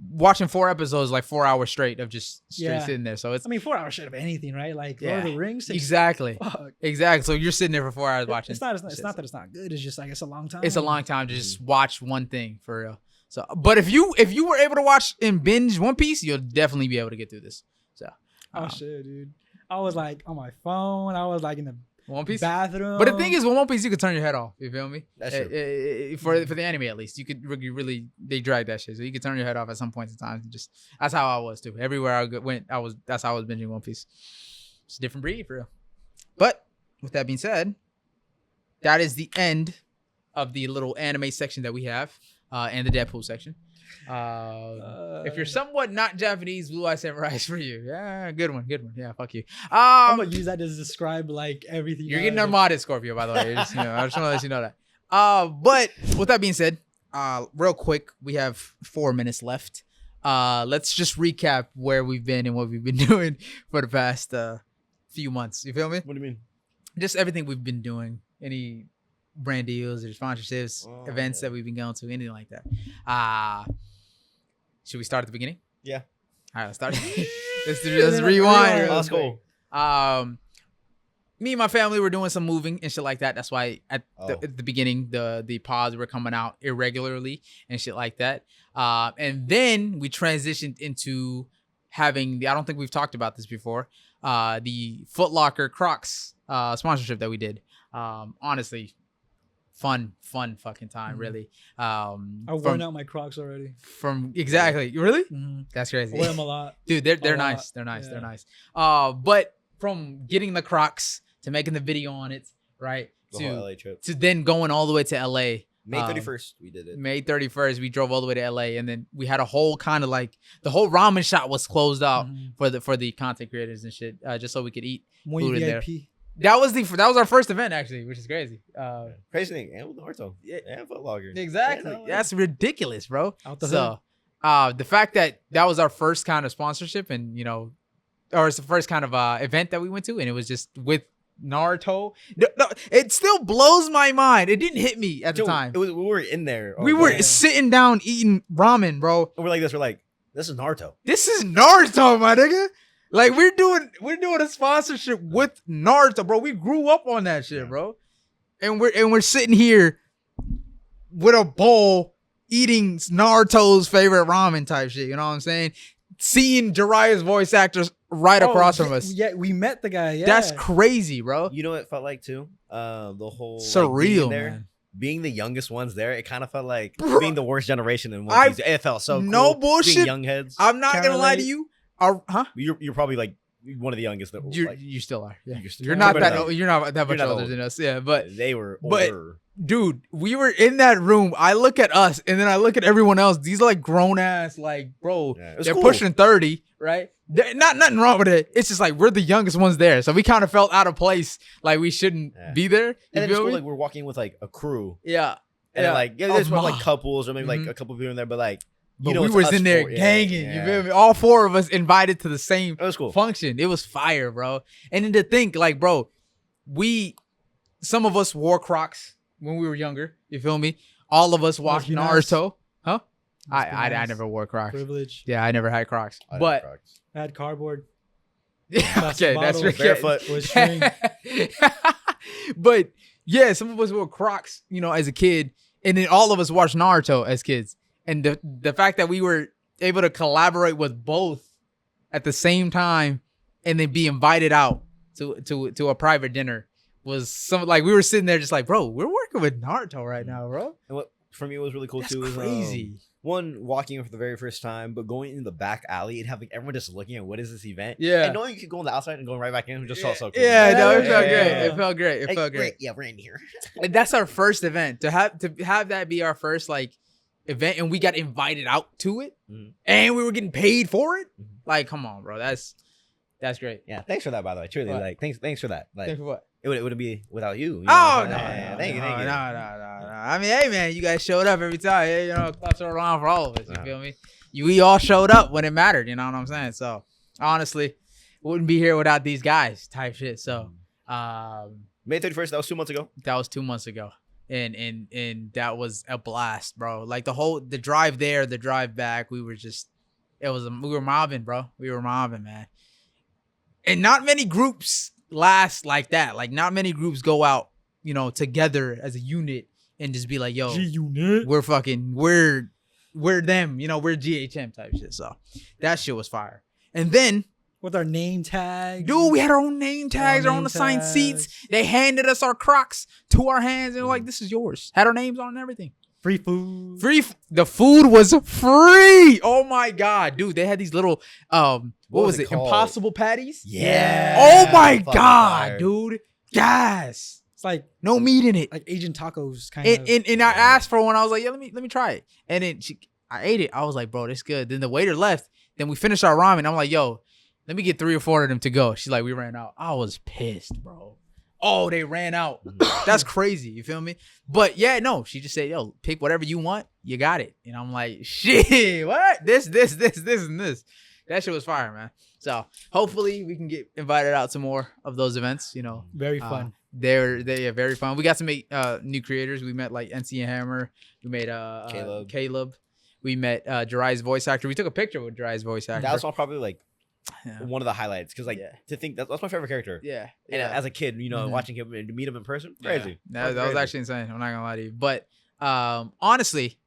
Watching 4 episodes 4 hours straight of just straight sitting there. So it's 4 hours straight of anything, right? Lord of the Rings. Exactly. So you're sitting there for 4 hours watching. It's not that it's not good. It's just it's a long time. It's a long time to just watch one thing for real. So, but if you were able to watch and binge One Piece, you'll definitely be able to get through this. So. Oh shit, dude. I was on my phone. I was in the One Piece bathroom. But the thing is, with One Piece, you could turn your head off. You feel me? That's true. For the anime, at least, you could really they drag that shit, so you could turn your head off at some points in time. That's how I was too. Everywhere I went, that's how I was binging One Piece. It's a different breed for real. But with that being said, that is the end of the little anime section that we have, and the Deadpool section. If you're somewhat not Japanese, Blue Eye Samurai is for you. Yeah, good one. Yeah, fuck you. I'm gonna use that to describe like everything. You're getting armaded, Scorpio, by the way. I just want to let you know that. But with that being said, real quick, we have 4 minutes left. Let's just recap where we've been and what we've been doing for the past few months. You feel me? What do you mean? Just everything we've been doing. Any brand deals or sponsorships, events that we've been going to, anything like that. Should we start at the beginning? Yeah. All right, let's start. let's rewind. Let's go. Me and my family were doing some moving and shit like that. That's why at the beginning, the pods were coming out irregularly and shit like that. And then we transitioned into having I don't think we've talked about this before, the Foot Locker Crocs sponsorship that we did. Honestly, fun fucking time, really. I've worn out my Crocs already. Exactly. Really? Mm-hmm. That's crazy. I wear them a lot. Dude, they're nice. They're nice. Yeah. They're nice. But from getting the Crocs to making the video on it, right? The whole LA trip. To then going all the way to LA. May 31st, we did it. May 31st, we drove all the way to LA, and then we had a whole kind of like the whole ramen shop was closed out for the content creators and shit, just so we could eat food in there. That was our first event actually, which is crazy. Crazy thing, and with Naruto, and Foot Locker. Exactly, that's ridiculous, bro. So, the fact that was our first kind of sponsorship, and or it's the first kind of event that we went to, and it was just with Naruto. No, it still blows my mind. It didn't hit me at the time. We were in there. We were sitting down eating ramen, bro. And we're like this. We're like, this is Naruto. This is Naruto, my nigga. Like we're doing a sponsorship with Naruto, bro. We grew up on that shit, bro. And we're sitting here with a bowl eating Naruto's favorite ramen type shit. You know what I'm saying? Seeing Jiraiya's voice actors right across from us. Yeah, we met the guy. Yeah, that's crazy, bro. You know what it felt like too? The whole surreal, man. Being the youngest ones there, it kind of felt like being the worst generation in One Piece. It felt so no cool. bullshit. Being young heads. I'm not gonna lie to you. Huh? You're probably like one of the youngest. That you still are. Yeah. You're not that old. You're not that much older than us. Yeah, but they were older. Dude, we were in that room. I look at us and then I look at everyone else. These are like grown ass, like, bro, they're cool. Pushing 30, right? Nothing wrong with it. It's just like we're the youngest ones there. So we kind of felt out of place. Like we shouldn't be there. You and it's cool, like we're walking with like a crew. Yeah. And like, there's like couples or maybe like a couple people in there, but like, we was in there ganging. You feel me? All 4 of us invited to the same function. It was fire, bro. And then to think, like, bro, some of us wore Crocs when we were younger. You feel me? All of us watched Naruto. Huh? I never wore Crocs. Privilege. Yeah, I never had Crocs. I had cardboard. Yeah, okay, that's right. Barefoot with string. But yeah, some of us wore Crocs, as a kid, and then all of us watched Naruto as kids. And the fact that we were able to collaborate with both at the same time and then be invited out to a private dinner was some like we were sitting there just like, bro, we're working with Naruto right now, bro. And what for me was really cool too is crazy. One, walking in for the very first time, but going in the back alley and having everyone just looking at what is this event. Yeah. And knowing you could go on the outside and going right back in just felt so cool. Yeah, no, it felt great. It felt great. It felt great. Yeah, we're in here. And that's our first event. To have that be our first like event, and we got invited out to it, and we were getting paid for it. Like, come on, bro. That's great. Yeah, thanks for that, by the way. Truly, like, thanks for that. Like, thanks for what? It wouldn't be without you. No. Thank you. No. I mean, hey, man, you guys showed up every time. Hey, claps are around for all of us. You feel me? We all showed up when it mattered. You know what I'm saying? So, honestly, wouldn't be here without these guys type shit. So, May 31st, that was 2 months ago. That was 2 months ago. And that was a blast, bro. Like the drive there, the drive back, we were mobbing, bro. We were mobbing, man. And not many groups last like that. Like not many groups go out, together as a unit and just be like, yo, G-Unit. we're them, we're GHM type shit. So that shit was fire. And then with our name tags. Dude, we had our own name tags, our own assigned seats. They handed us our Crocs to our hands and were like, this is yours. Had our names on and everything. Free food. The food was free. Oh my God. Dude, they had these little, what was it? Impossible patties? Yeah. Oh my God, fire. Dude. Yes. It's like no meat in it. Like Asian tacos kind of. And I asked for one. I was like, yeah, let me try it. And then I ate it. I was like, bro, this good. Then the waiter left. Then we finished our ramen. I'm like, yo, let me get 3 or 4 of them to go. She's like, we ran out. I was pissed, bro. Oh, they ran out. That's crazy. You feel me? But yeah, no, she just said, yo, pick whatever you want. You got it. And I'm like, shit, what? This, and this. That shit was fire, man. So hopefully we can get invited out to more of those events, you know. Very fun. They're very fun. We got to meet new creators. We met like NC and Hammer. We made Caleb. We met Jiraiya's voice actor. We took a picture with Jiraiya's voice actor. That was all probably like one of the highlights because to think that's my favorite character. Yeah. And as a kid, you know, watching him and to meet him in person, crazy. Yeah. That was actually insane. I'm not gonna lie to you. But honestly,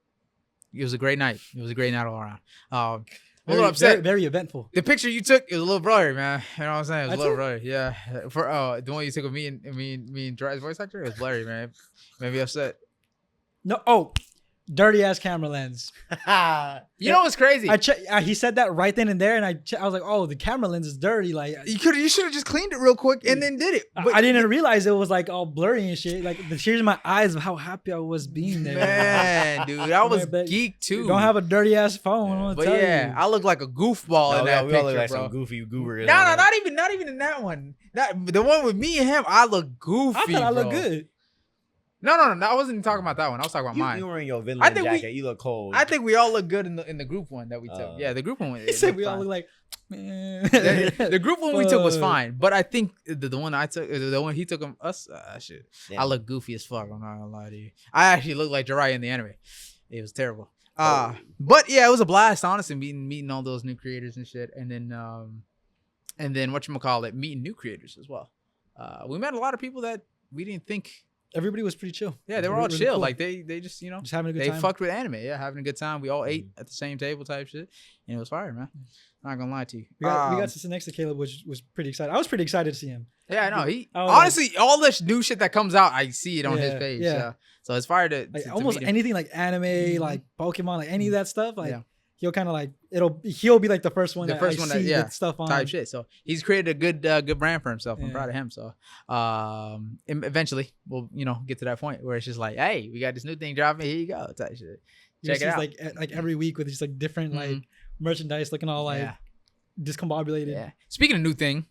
it was a great night. It was a great night all around. I'm a little upset. Very eventful. The picture you took is a little blurry, man. You know what I'm saying? It was a little blurry. Yeah. For the one you took of me and Jiraiya's voice actor, it was blurry, man. Made me upset. No. Oh. Dirty ass camera lens. You know what's crazy? He said that right then and there, and I was like, "Oh, the camera lens is dirty." Like you should have just cleaned it real quick and then did it. But I didn't realize it was like all blurry and shit. Like the tears in my eyes of how happy I was being there. Man, dude, I was geeked too. Don't have a dirty ass phone. But yeah, I look like a goofball in that picture, we all look like bro. some goofy goober. No, not even in that one. The one with me and him, I look goofy. I thought I looked good. No. I wasn't even talking about that one. I was talking about mine. You were in your Vinland jacket. You look cold. I think we all look good in the group one that we took. Yeah, the group one. He said we all look like. Man. The group one we took was fine, but I think the one I took, the one he took shit. Yeah. I look goofy as fuck. I'm not gonna lie to you. I actually look like Jiraiya in the anime. It was terrible. But yeah, it was a blast, honestly, meeting all those new creators and shit, and then whatchamacallit, meeting new creators as well. We met a lot of people that we didn't think. Everybody was pretty chill. Yeah, they were all chill. Cool. Like they just, you know, just having a good time. They fucked with anime. Yeah, having a good time. We all ate at the same table type shit. And it was fire, man. I'm not gonna lie to you. We got to sit next to Caleb, which was pretty excited. I was pretty excited to see him. Yeah, I know. He honestly, all this new shit that comes out, I see it on his page. Yeah. So it's fire to almost anything like anime, like Pokemon, like any of that stuff. Like he'll kind of like he'll be like the first one that see stuff on type shit. So he's created a good brand for himself. I'm proud of him. So eventually we'll get to that point where it's just like, hey, we got this new thing dropping. Here you go, type shit. Check it out. Like every week with just like different like merchandise looking all like discombobulated. Yeah. Speaking of new thing.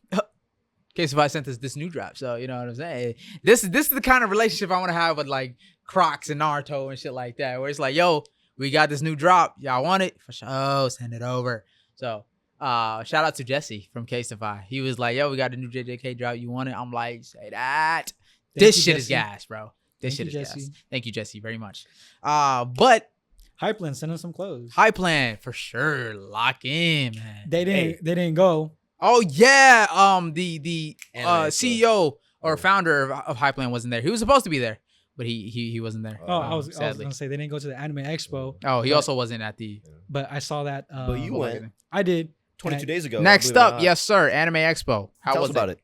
Case if I sent this new drop, so you know what I'm saying. This is the kind of relationship I want to have with like Crocs and Naruto and shit like that, where it's like, yo, we got this new drop. Y'all want it? For sure. Send it over. So shout out to Jesse from Caseify. He was like, yo, we got a new JJK drop. You want it? I'm like, say that. This shit is gas, bro. This shit is gas. Thank you, Jesse, very much. But Hypeland, send us some clothes. Hypeland, for sure. Lock in, man. They didn't go. Oh yeah. The CEO or founder of Hypeland wasn't there. He was supposed to be there. But he wasn't there. Oh, I was gonna say they didn't go to the Anime Expo. Oh, he also wasn't at the. But I saw that. But you went. I did. 22 days ago. Next up, yes sir, Anime Expo. How was about it?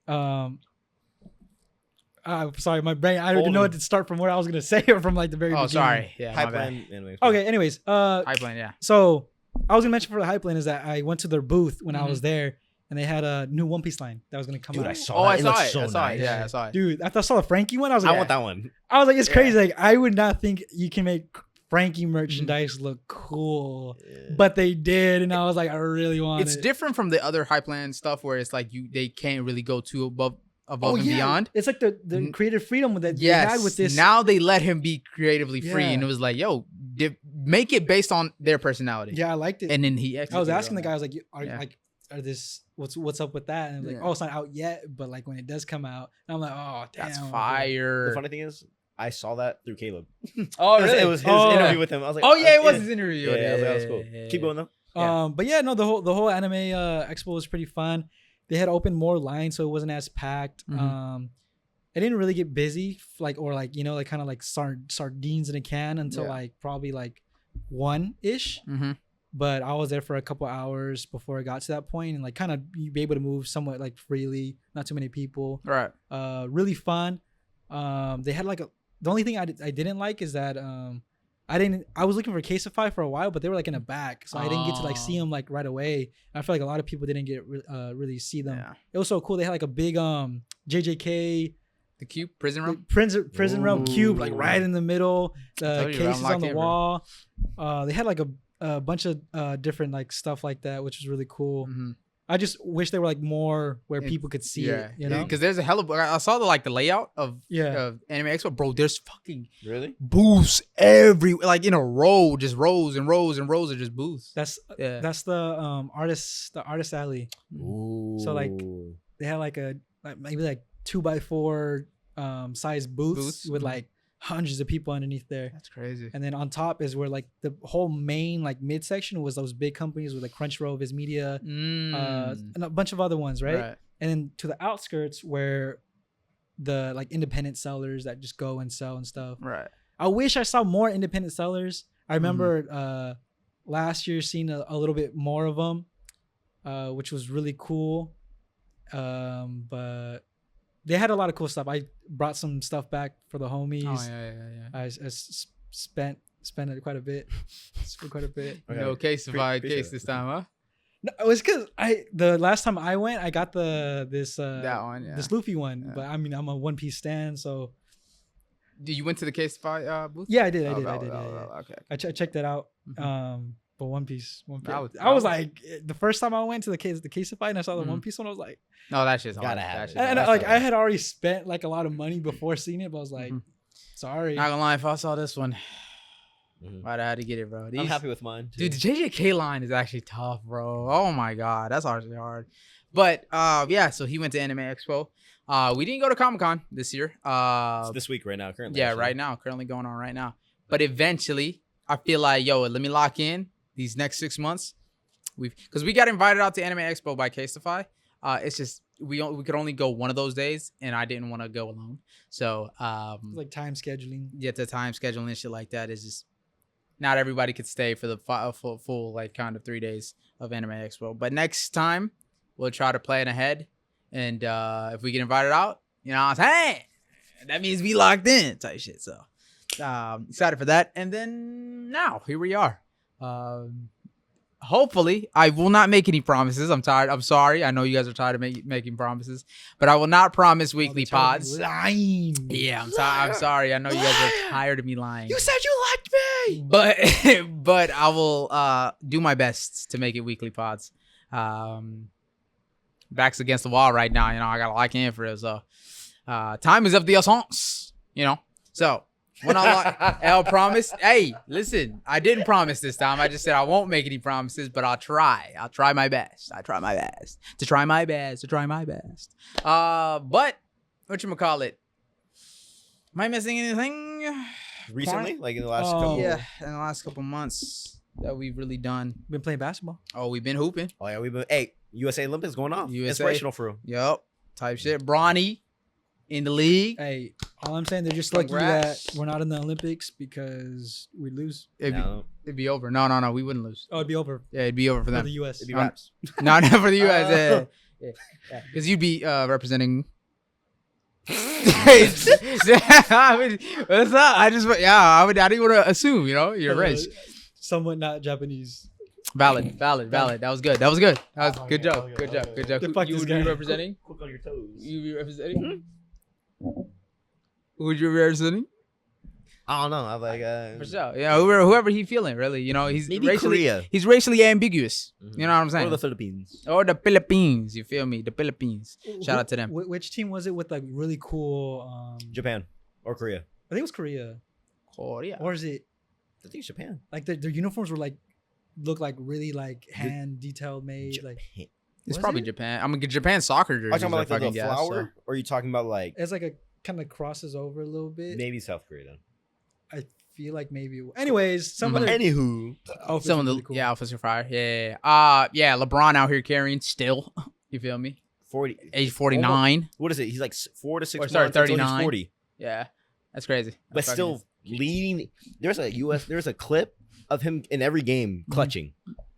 Sorry, my brain. I didn't know what to start from where I was gonna say it from like the very beginning. Oh, sorry. Yeah, Hypeland. Okay. Anyways, Hypeland. Yeah. So I was gonna mention for the Hypeland is that I went to their booth when I was there. And they had a new One Piece line that was gonna come out. I saw it. I saw it. Yeah, I saw it. Dude, I saw the Frankie one. I was like, I want that one. I was like, it's crazy. Like, I would not think you can make Frankie merchandise look cool, but they did, and I was like, I really want it. It's different from the other Hypeland stuff where it's like they can't really go too above and beyond. It's like the creative freedom that they had with this. Now they let him be creatively free, and it was like, yo, make it based on their personality. Yeah, I liked it. And then I was asking the guy, I was like, are this what's up with that? And I'm like, oh, it's not out yet, but like when it does come out, and I'm like, oh, damn, that's fire. The funny thing is, I saw that through Caleb. Oh, really? It was his interview with him. I was like, oh yeah, it was his interview. Yeah, I was like, that was cool. Keep going though. But yeah, no, the whole anime expo was pretty fun. They had opened more lines, so it wasn't as packed. It didn't really get busy, like kind of like sardines in a can until like probably like 1-ish. But I was there for a couple hours before it got to that point, and like kind of be able to move somewhat like freely, not too many people. Right. Really fun. They had like the only thing I didn't like is that I was looking for Caseify for a while, but they were like in the back, so I didn't get to like see them like right away. I feel like a lot of people didn't get really see them. Yeah. It was so cool. They had like a big JJK. The cube, prison realm, prison realm cube, like right in the middle. The cases on the wall. They had like a bunch of different like stuff like that, which was really cool. Mm-hmm. I just wish there were like more where people could see it, you know? Because there's a hell of, I saw the layout of Anime Expo, bro. There's fucking booths like in a row, just rows and rows and rows of just booths. That's the artist alley. Ooh. So like they had like maybe like 2x4 size booths with like hundreds of people underneath there. That's crazy. And then on top is where like the whole main like midsection was those big companies with like Crunchyroll, Viz Media, and a bunch of other ones, right? And then to the outskirts where the like independent sellers that just go and sell and stuff. Right. I wish I saw more independent sellers. I remember last year seeing a little bit more of them, which was really cool. But they had a lot of cool stuff. I brought some stuff back for the homies. Oh yeah. I spent quite a bit. Okay. No case this time, huh? No, it was because the last time I went, I got this Luffy one. Yeah. But I mean, I'm a One Piece stan, so. Did you went to the Case-ify booth? Yeah, I did. I did. Okay. I checked it out. Mm-hmm. But One Piece. I was like, the first time I went to the Case-ify and I saw the One Piece one, I was like, no, that shit's hard. And like I had already spent like a lot of money before seeing it, but I was like, sorry. Not gonna lie, if I saw this one, I'd have to get it, bro. I'm happy with mine too. Dude, the JJK line is actually tough, bro. Oh my god, that's actually hard. But so he went to Anime Expo. We didn't go to Comic-Con this year. It's this week right now, currently. Yeah, right now, currently going on right now. But eventually, I feel like, let me lock in these next 6 months. Because we got invited out to Anime Expo by Case-ify. It's just we could only go one of those days, and I didn't want to go alone. So like time scheduling. Yeah, the time scheduling and shit like that is just not everybody could stay for the full like kind of 3 days of Anime Expo. But next time we'll try to plan ahead, and if we get invited out, I'm saying, that means we locked in type shit. So excited for that. And then now here we are. Hopefully, I will not make any promises. I'm tired. I'm sorry. I know you guys are tired of making promises, but I will not promise weekly pods. Lying. Yeah, I'm sorry. I know you guys are tired of me lying. You said you liked me, but I will do my best to make it weekly pods. Back's against the wall right now. I gotta lock in for it. So time is of the essence. So. When I'll promise. Hey, listen, I didn't promise this time. I just said I won't make any promises, but I'll try. I'll try my best. But whatchamacallit? Am I missing anything? Recently? Like in the last couple? Yeah, in the last couple months that we've really done. Been playing basketball. Oh, we've been hooping. Oh, yeah, hey, USA Olympics going off. Inspirational for real. Yup. Type shit. Bronny in the league. Hey, all I'm saying, they're just lucky that we're not in the Olympics because we lose. It'd be over. No, we wouldn't lose. Oh, it'd be over. Yeah, it'd be over for them. For the U.S. It'd be raps. No, not for the U.S. Yeah. Because you'd be representing. What's up? I didn't want to assume, you're rich. Somewhat not Japanese. Valid. That was good. Good job. You would be representing? Quick on your toes. You be representing? Who would you be representing? I don't know. I'm like, for sure. Yeah, whoever he feeling, really. He's maybe racially, Korea. He's racially ambiguous. You know what I'm saying? Or the Philippines. You feel me? The Philippines. Shout out to them. Which team was it with like really cool? Japan or Korea. I think it was Korea. Or is it? I think it's Japan. Like their uniforms were like look like really like hand detailed made. Japan. Like it's probably it? Japan. I mean, Japan soccer jerseys. Are you talking about like the flower? Or are you talking about like? It's like a kind of crosses over a little bit. Maybe South Korea then. I feel like maybe. Anyways, some of the some of the cool. Outfits are fire. Yeah. LeBron out here carrying still. You feel me? 40, age 49. What is it? He's like 4 to 6 months 39. until he's 40. Yeah, that's crazy. But still leading. There's a clip of him in every game clutching.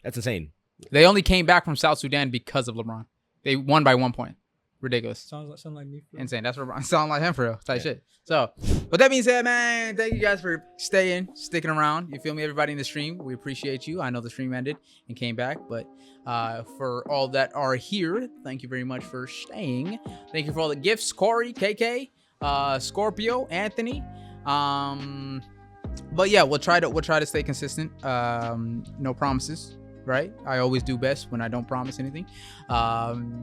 That's insane. They only came back from South Sudan because of LeBron. They won by 1 point. Ridiculous. Sounds like me. Insane. That's what sound like him for real. Type shit. So, with that being said, man, thank you guys for sticking around. You feel me? Everybody in the stream, we appreciate you. I know the stream ended and came back, but for all that are here, thank you very much for staying. Thank you for all the gifts, Corey, KK, Scorpio, Anthony. But yeah, we'll try to stay consistent. No promises, right? I always do best when I don't promise anything.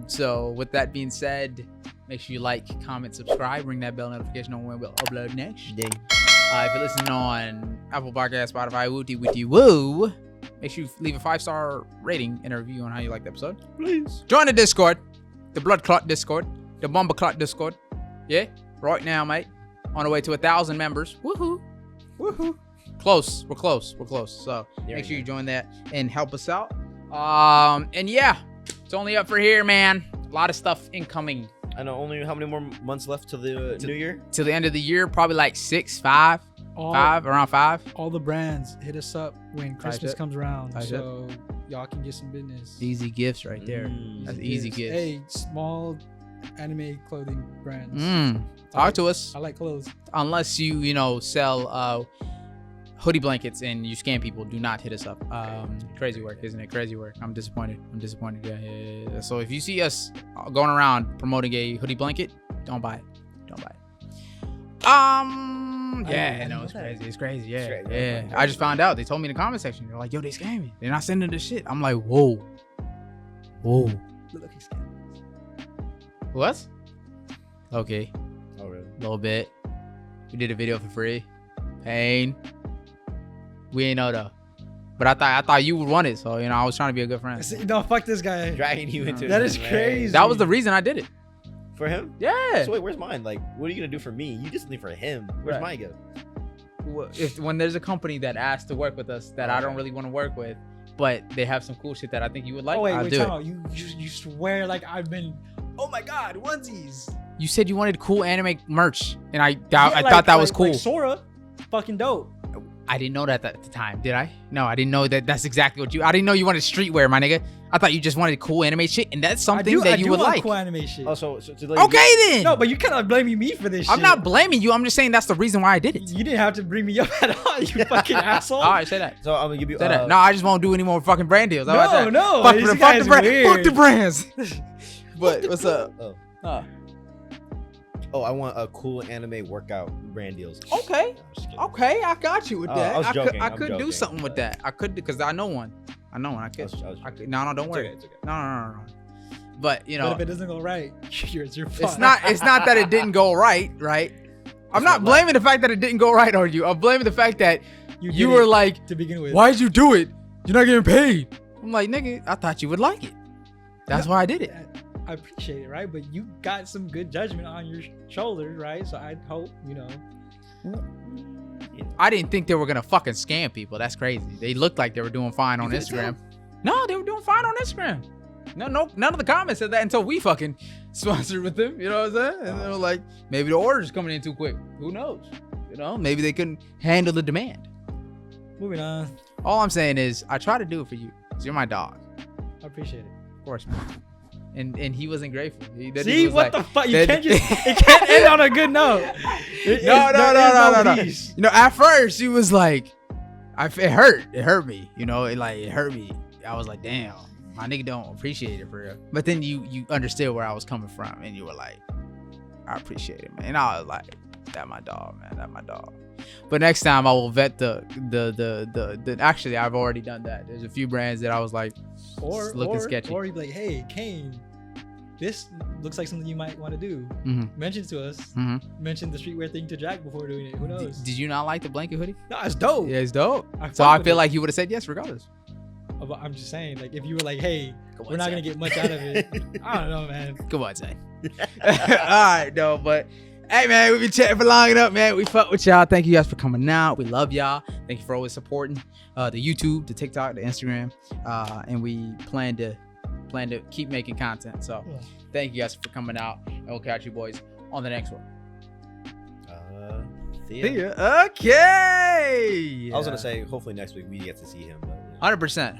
So with that being said, make sure you like, comment, subscribe, ring that bell notification on when we'll upload next. Ding. If you're listening on Apple Podcast, Spotify, woo, make sure you leave a 5-star rating and a review on how you like the episode. Please. Join the Discord, the Blood Clot Discord, the Bomba Clot Discord. Yeah, right now, mate. On the way to 1,000 members. Woohoo. Close. We're close. So make sure you join that and help us out. And yeah, it's only up for here, man. A lot of stuff incoming. I know. Only how many more months left to the new year? Till the end of the year, probably like 5. Around 5. All the brands hit us up when Christmas comes around, so y'all can get some business. Easy gifts right there. That's easy gifts. Hey, small anime clothing brands. Talk to us. I like clothes. Unless you sell hoodie blankets and you scam people, do not hit us up. Crazy work, isn't it? Crazy work. I'm disappointed. Yeah. So if you see us going around promoting a hoodie blanket, don't buy it. Yeah, no, it's crazy. It's crazy. Yeah. I just found out. They told me in the comment section. They're like, yo, they scamming. They're not sending this shit. I'm like, whoa. Look like he's scamming. What? Okay. Oh, really? A little bit. We did a video for free. Pain. We ain't know though. But I thought you would want it, so I was trying to be a good friend. No, fuck this guy. Dragging you into that is crazy. That was the reason I did it. For him? Yeah. So wait, where's mine? Like, what are you gonna do for me? You did something for him. Where's mine go? When there's a company that asks to work with us that I don't really want to work with, but they have some cool shit that I think you would like, I'll do it. You swear like I've been, oh my god, onesies. You said you wanted cool anime merch, and I thought that was cool. Like Sora, fucking dope. I didn't know that at the time, did I? No, I didn't know that. That's exactly what I didn't know you wanted streetwear, my nigga. I thought you just wanted cool anime shit, and that's something that you would like. Cool anime shit. Oh, so okay then. No, but you cannot blaming me for this shit. I'm not blaming you. I'm just saying that's the reason why I did it. You didn't have to bring me up at all, you fucking asshole. All right, say that. So I'm gonna give you. Say that. No, I just won't do any more fucking brand deals. No. Fuck the brands. But what's up? Oh, I want a cool anime workout brand deals. Okay, I got you with that. I was joking. I could do something with that. I could because I know one. I could. No, don't worry. It's okay. No. But But if it doesn't go right, it's your fault. It's not that it didn't go right. I'm not blaming the fact that it didn't go right on you. I'm blaming the fact that you were like, to begin with, why'd you do it? You're not getting paid. I'm like, nigga, I thought you would like it. That's why I did it. I appreciate it, right? But you got some good judgment on your shoulders, right? So I hope, I didn't think they were gonna fucking scam people. That's crazy. They looked like they were doing fine on Instagram. No, they were doing fine on Instagram. No, none of the comments said that until we fucking sponsored with them. You know what I'm saying? And they were like, maybe the order's coming in too quick. Who knows? Maybe they couldn't handle the demand. Moving on. All I'm saying is, I try to do it for you. 'Cause you're my dog. I appreciate it. Of course, man. And he wasn't grateful. See, what the fuck? You can't it can't end on a good note. No. At first he was like, it hurt me. It hurt me. I was like, damn, my nigga don't appreciate it for real. But then you understood where I was coming from, and you were like, I appreciate it, man. And I was like, that my dog, man. That my dog. But next time I will vet the actually I've already done that. There's a few brands that I was like, looking sketchy. Or you'd be like, hey, Kane, this looks like something you might want to do. Mention to us. Mention the streetwear thing to Jack before doing it. Who knows? Did you not like the blanket hoodie? No, it's dope. Yeah, it's dope. So I feel like he would have said yes regardless. But I'm just saying, like, if you were like, hey, we're not going to get much out of it. I don't know, man. Come on, Zay. All right, no, but hey, man, we've been chatting for long enough, man. We fuck with y'all. Thank you guys for coming out. We love y'all. Thank you for always supporting the YouTube, the TikTok, the Instagram. And we plan to keep making content. So thank you guys for coming out. And we'll catch you boys on the next one. See ya. Okay. I was going to say, hopefully next week we get to see him. But, 100%.